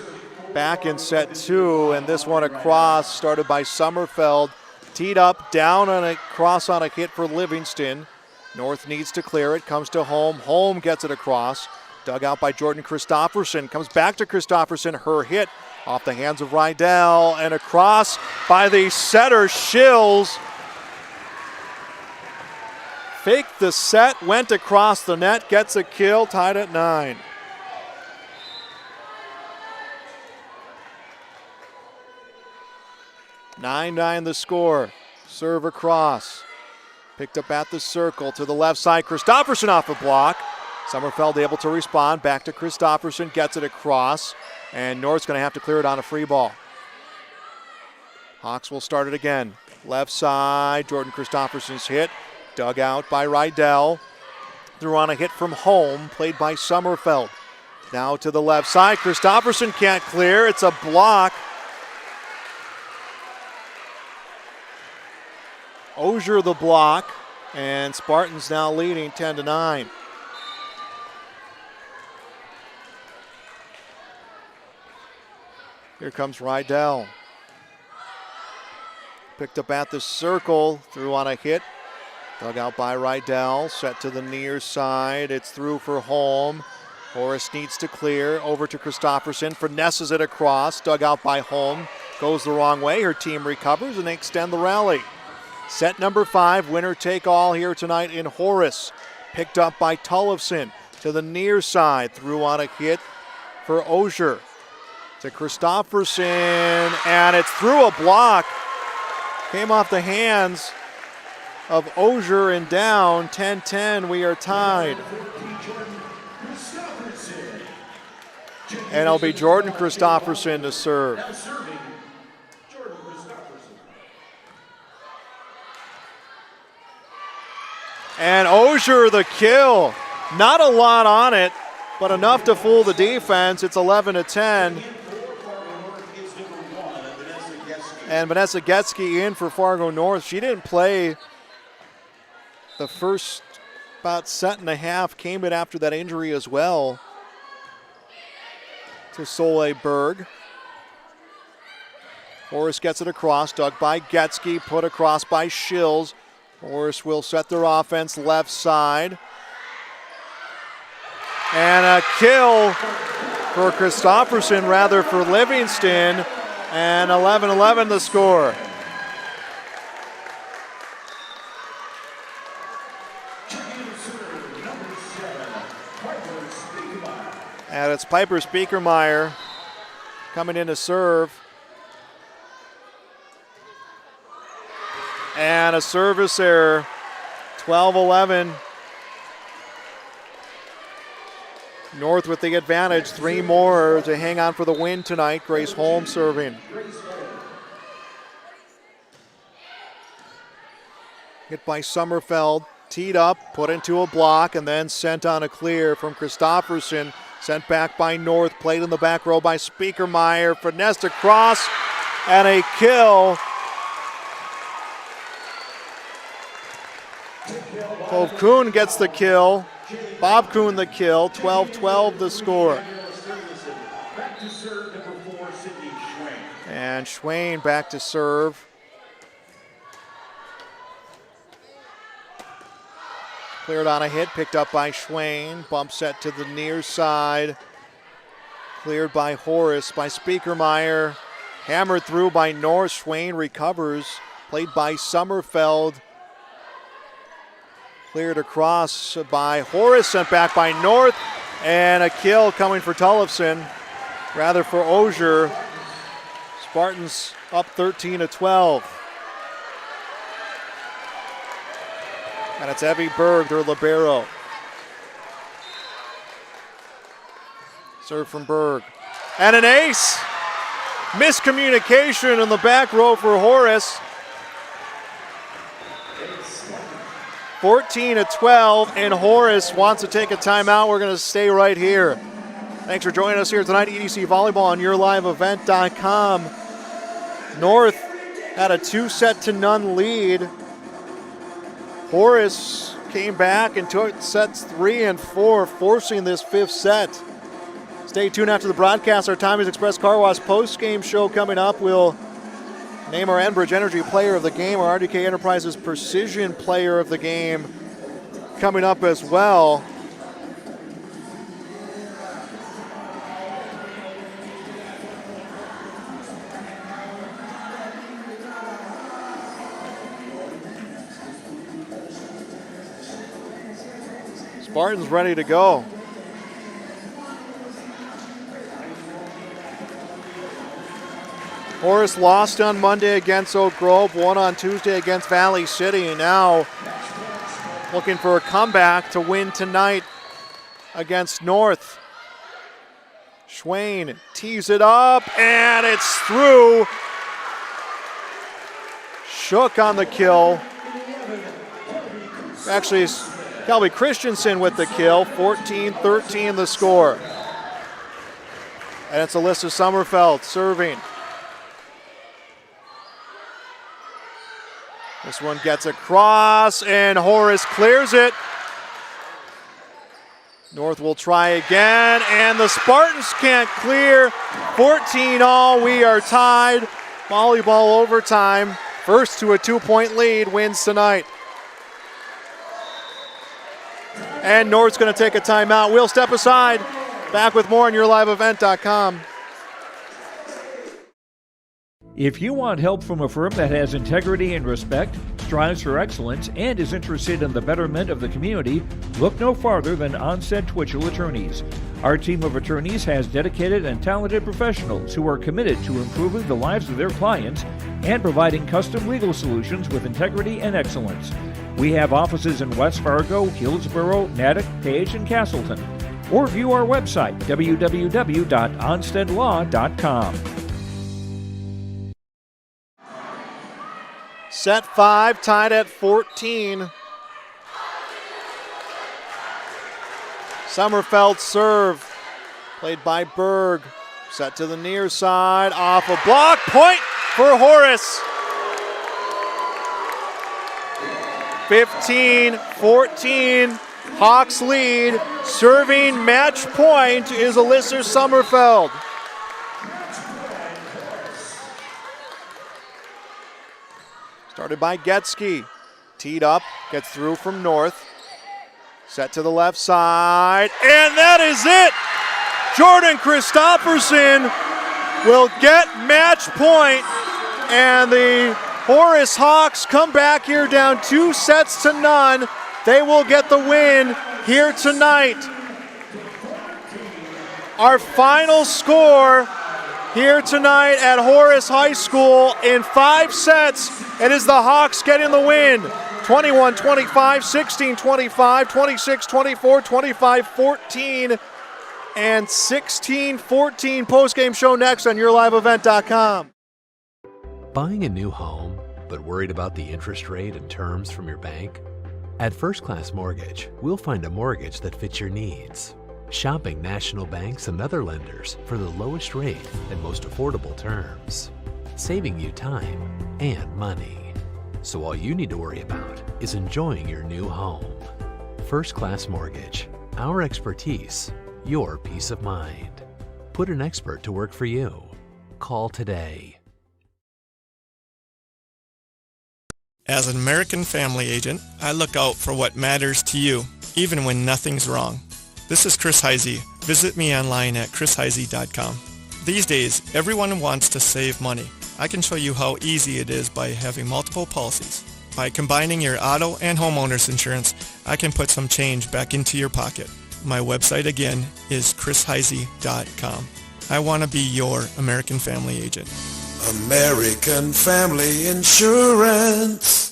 back in set 2, and this one across started by Sommerfeld. Teed up, down on a cross on a hit for Livingston. North needs to clear it, comes to Holm. Holm gets it across. Dug out by Jordan Christofferson. Comes back to Christofferson. Her hit off the hands of Rydell and across by the setter Shills. Faked the set, went across the net, gets a kill, tied at 9. (9-9) the score. Serve across. Picked up at the circle to the left side. Christofferson off a block. Sommerfeld able to respond. Back to Christofferson. Gets it across. And North's going to have to clear it on a free ball. Hawks will start it again. Left side. Jordan Christofferson's hit. Dug out by Rydell. Threw on a hit from Holm. Played by Sommerfeld. Now to the left side. Christofferson can't clear. It's a block. Osier the block, and Spartans now leading 10-9. Here comes Rydell. Picked up at the circle, threw on a hit. Dug out by Rydell, set to the near side. It's through for Holm. Horace needs to clear, over to Christofferson, finesses it across. Dug out by Holm, goes the wrong way. Her team recovers and they extend the rally. Set number 5, winner take all here tonight in Horace. Picked up by Tollefson to the near side. Threw on a hit for Osier. To Christofferson, and it's through a block. Came off the hands of Osier and down. 10-10, we are tied. And it'll be Jordan Christofferson to serve. And Osier the kill. Not a lot on it, but enough to fool the defense. It's 11-10. And Vanessa Getsky in for Fargo North. She didn't play the first about set and a half. Came in after that injury as well to Soleil Berg. Horace gets it across. Dug by Getsky. Put across by Shills. Horace will set their offense left side. And a kill for Christofferson, rather for Livingston. And 11-11 the score. And it's Piper Speakermeyer coming in to serve. And a service error, 12-11. North with the advantage, 3 more to hang on for the win tonight. Grace Holm serving. Hit by Sommerfeld, teed up, put into a block, and then sent on a clear from Christofferson. Sent back by North, played in the back row by Speakermeyer. Finessed across, and a kill. Cove Kuhn gets the kill. Bob Kuhn the kill. 12-12 the score. And Schwain back to serve. Cleared on a hit, picked up by Schwain. Bump set to the near side. Cleared by Horace, by Speakermeyer. Hammered through by North. Schwain recovers. Played by Sommerfeld. Cleared across by Horace, sent back by North, and a kill coming for Tollefson, rather for Osier. Spartans up 13-12. And it's Evie Berg, their libero. Serve from Berg. And an ace! Miscommunication in the back row for Horace. 14-12, and Horace wants to take a timeout. We're going to stay right here. Thanks for joining us here tonight, EDC Volleyball on YourLiveEvent.com. North had a 2-0 lead. Horace came back and took sets 3 and 4, forcing this 5th set. Stay tuned after the broadcast. Our Tommy's Express Car Wash post-game show coming up. We'll name our Enbridge Energy Player of the Game, our RDK Enterprises Precision Player of the Game coming up as well. Spartans ready to go. Horace lost on Monday against Oak Grove, won on Tuesday against Valley City, and now looking for a comeback to win tonight against North. Schwain tees it up, and it's through. Shook on the kill. Actually, it's Kelby Christensen with the kill, 14-13 the score. And it's Alyssa Sommerfeld serving. This one gets across, and Horace clears it. North will try again, and the Spartans can't clear. 14-all, we are tied. Volleyball overtime. First to a 2-point lead wins tonight. And North's going to take a timeout. We'll step aside. Back with more on YourLiveEvent.com. If you want help from a firm that has integrity and respect, strives for excellence, and is interested in the betterment of the community, look no farther than Onstead Twitchell Attorneys. Our team of attorneys has dedicated and talented professionals who are committed to improving the lives of their clients and providing custom legal solutions with integrity and excellence. We have offices in West Fargo, Hillsborough, Natick, Page, and Castleton. Or view our website, www.onsteadlaw.com. Set 5, tied at 14. Sommerfeld serve, played by Berg. Set to the near side, off a block, point for Horace. 15-14, Hawks lead. Serving match point is Alyssa Sommerfeld. Started by Getsky. Teed up, gets through from North. Set to the left side, and that is it! Jordan Christopherson will get match point, and the Horace Hawks come back here down 2-0. They will get the win here tonight. Our final score here tonight at Horace High School in 5 sets. It is the Hawks getting the win. 21-25, 16-25, 26-24, 25-14, and 16-14. Post-game show next on YourLiveEvent.com. Buying a new home, but worried about the interest rate and terms from your bank? At First Class Mortgage, we'll find a mortgage that fits your needs. Shopping national banks and other lenders for the lowest rate and most affordable terms, saving you time and money. So all you need to worry about is enjoying your new home. First Class Mortgage, our expertise, your peace of mind. Put an expert to work for you. Call today. As an American family agent, I look out for what matters to you, even when nothing's wrong. This is Chris Heisey. Visit me online at chrisheisey.com. These days, everyone wants to save money. I can show you how easy it is by having multiple policies. By combining your auto and homeowner's insurance, I can put some change back into your pocket. My website again is chrisheisey.com. I want to be your American family agent. American Family Insurance.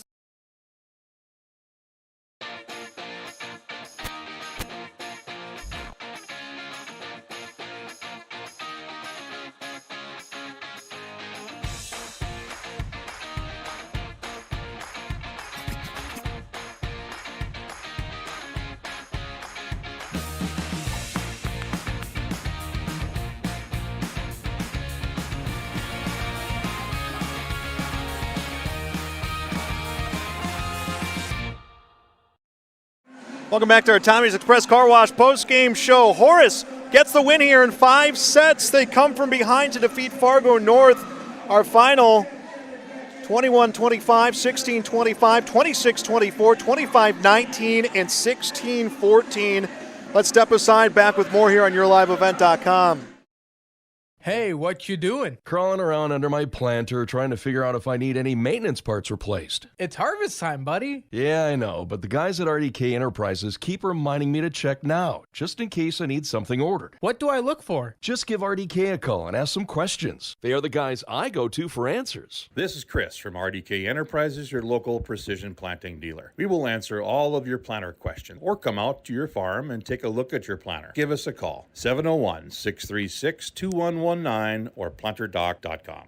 Welcome back to our Tommy's Express Car Wash post-game show. Horace gets the win here in 5 sets. They come from behind to defeat Fargo North. Our final 21-25, 16-25, 26-24, 25-19, and 16-14. Let's step aside, back with more here on YourLiveEvent.com. Hey, what you doing? Crawling around under my planter trying to figure out if I need any maintenance parts replaced. It's harvest time, buddy. Yeah, I know, but the guys at RDK Enterprises keep reminding me to check now, just in case I need something ordered. What do I look for? Just give RDK a call and ask some questions. They are the guys I go to for answers. This is Chris from RDK Enterprises, your local precision planting dealer. We will answer all of your planter questions or come out to your farm and take a look at your planter. Give us a call, 701-636-2119 or planterdoc.com.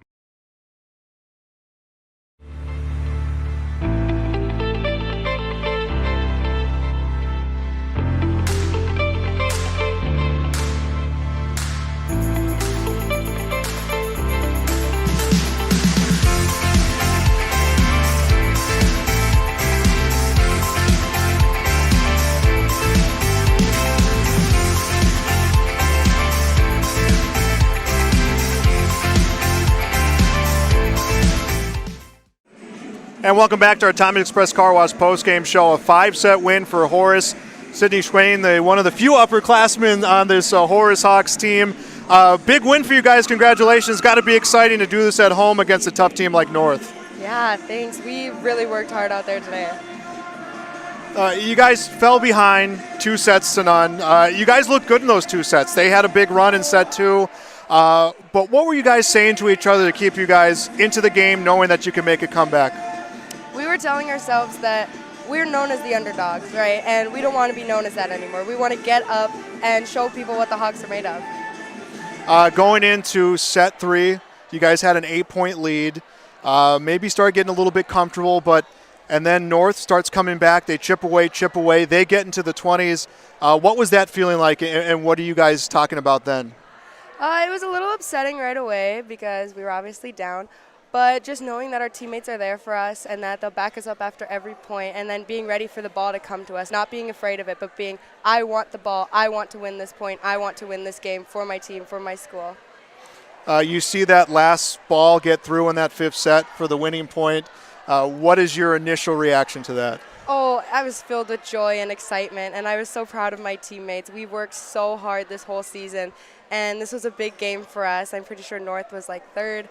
And welcome back to our Tommy Express Car Wash postgame show. A 5-set win for Horace. Sidney Schwain, one of the few upperclassmen on this Horace Hawks team. Big win for you guys. Congratulations. Got to be exciting to do this at home against a tough team like North. Yeah, thanks. We really worked hard out there today. You guys fell behind 2-0. You guys looked good in those 2 sets. They had a big run in set 2. But what were you guys saying to each other to keep you guys into the game, knowing that you can make a comeback? We were telling ourselves that we're known as the underdogs, right? And we don't want to be known as that anymore. We want to get up and show people what the Hawks are made of. Going into set 3, you guys had an 8-point lead. Maybe started getting a little bit comfortable, and then North starts coming back. They chip away. They get into the 20s. What was that feeling like, and what are you guys talking about then? It was a little upsetting right away because we were obviously down. But just knowing that our teammates are there for us and that they'll back us up after every point, and then being ready for the ball to come to us, not being afraid of it, but being, I want the ball, I want to win this point, I want to win this game for my team, for my school. You see that last ball get through in that 5th set for the winning point. What is your initial reaction to that? Oh, I was filled with joy and excitement, and I was so proud of my teammates. We worked so hard this whole season, and this was a big game for us. I'm pretty sure North was like 3rd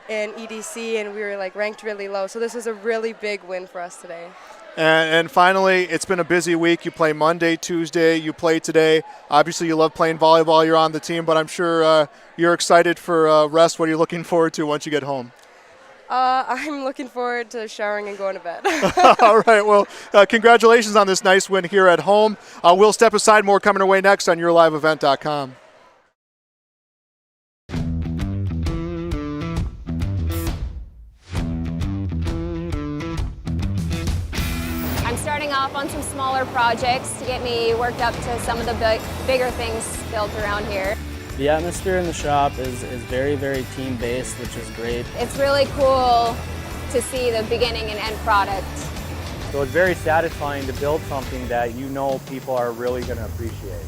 in EDC, and we were like ranked really low. So this was a really big win for us today. And finally, it's been a busy week. You play Monday, Tuesday, you play today. Obviously, you love playing volleyball. You're on the team, but I'm sure you're excited for rest. What are you looking forward to once you get home? I'm looking forward to showering and going to bed. All right, well, congratulations on this nice win here at home. We'll step aside. More coming away next on YourLiveEvent.com. I'm starting off on some smaller projects to get me worked up to some of the bigger things built around here. The atmosphere in the shop is very, very team-based, which is great. It's really cool to see the beginning and end product. So it's very satisfying to build something that you know people are really going to appreciate.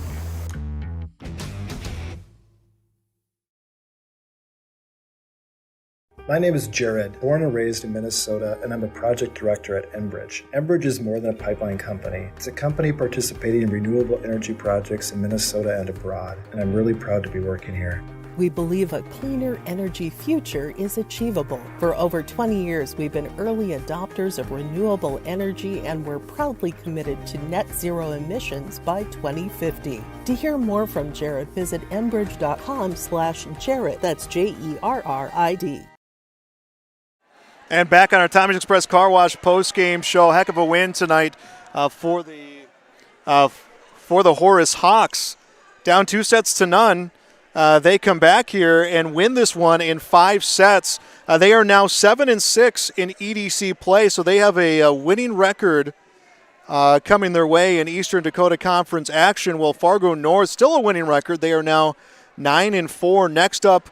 My name is Jared, born and raised in Minnesota, and I'm a project director at Enbridge. Enbridge is more than a pipeline company. It's a company participating in renewable energy projects in Minnesota and abroad, and I'm really proud to be working here. We believe a cleaner energy future is achievable. For over 20 years, we've been early adopters of renewable energy, and we're proudly committed to net zero emissions by 2050. To hear more from Jared, visit enbridge.com/Jared. That's JERRID. And back on our Tommy's Express Car Wash post-game show. Heck of a win tonight for the Horace Hawks. Down 2-0. They come back here and win this one in 5 sets. They are now 7-6 in EDC play, so they have a winning record coming their way in Eastern Dakota Conference action. Well, Fargo North still a winning record. They are now 9-4. Next up,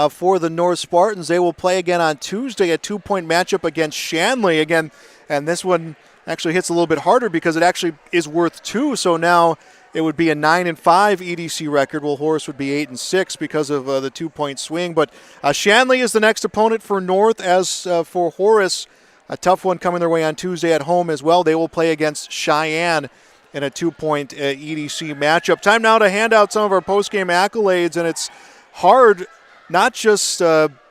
for the North Spartans, they will play again on Tuesday, a 2-point matchup against Shanley again, and this one actually hits a little bit harder because it actually is worth 2. So now it would be a 9-5 EDC record, while Horace would be 8-6 because of the 2-point swing. But Shanley is the next opponent for North. As for Horace, a tough one coming their way on Tuesday at home as well. They will play against Cheyenne in a 2-point EDC matchup. Time now to hand out some of our post-game accolades, and it's hard not just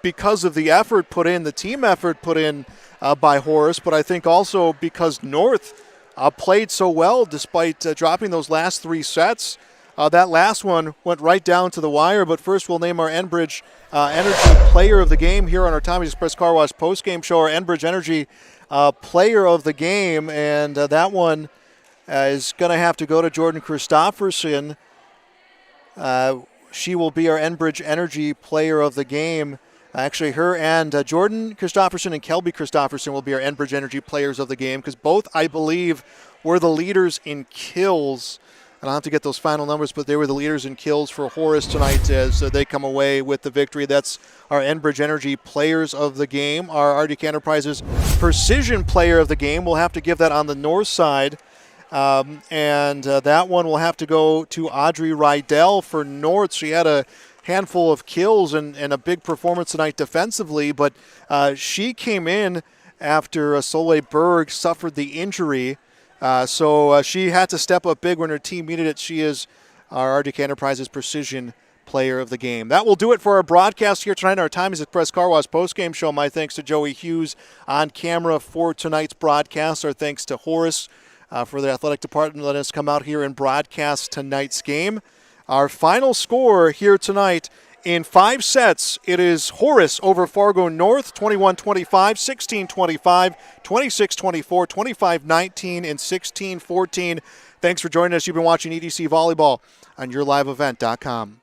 because of the effort put in, the team effort put in by Horace, but I think also because North played so well despite dropping those last 3 sets. That last one went right down to the wire, but first we'll name our Enbridge Energy Player of the Game here on our Tommy's Express Car Wash post-game show, our Enbridge Energy Player of the Game, and that one is going to have to go to Jordan Christofferson. She will be our Enbridge Energy Player of the Game. Actually, her and Jordan Christofferson and Kelby Christofferson will be our Enbridge Energy Players of the Game because both, I believe, were the leaders in kills. I don't have to get those final numbers, but they were the leaders in kills for Horace tonight as they come away with the victory. That's our Enbridge Energy Players of the Game. Our RDK Enterprises Precision Player of the Game, we'll have to give that on the north side. And that one will have to go to Audrey Rydell for North. She had a handful of kills and a big performance tonight defensively, but she came in after Soleil Berg suffered the injury. So she had to step up big when her team needed it. She is our RDK Enterprises Precision Player of the Game. That will do it for our broadcast here tonight. Our Tommy's Express Car Wash postgame show. My thanks to Joey Hughes on camera for tonight's broadcast. Our thanks to Horace for the athletic department letting us come out here and broadcast tonight's game. Our final score here tonight in 5 sets, it is Horace over Fargo North, 21-25, 16-25, 26-24, 25-19, and 16-14. Thanks for joining us. You've been watching EDC Volleyball on YourLiveEvent.com.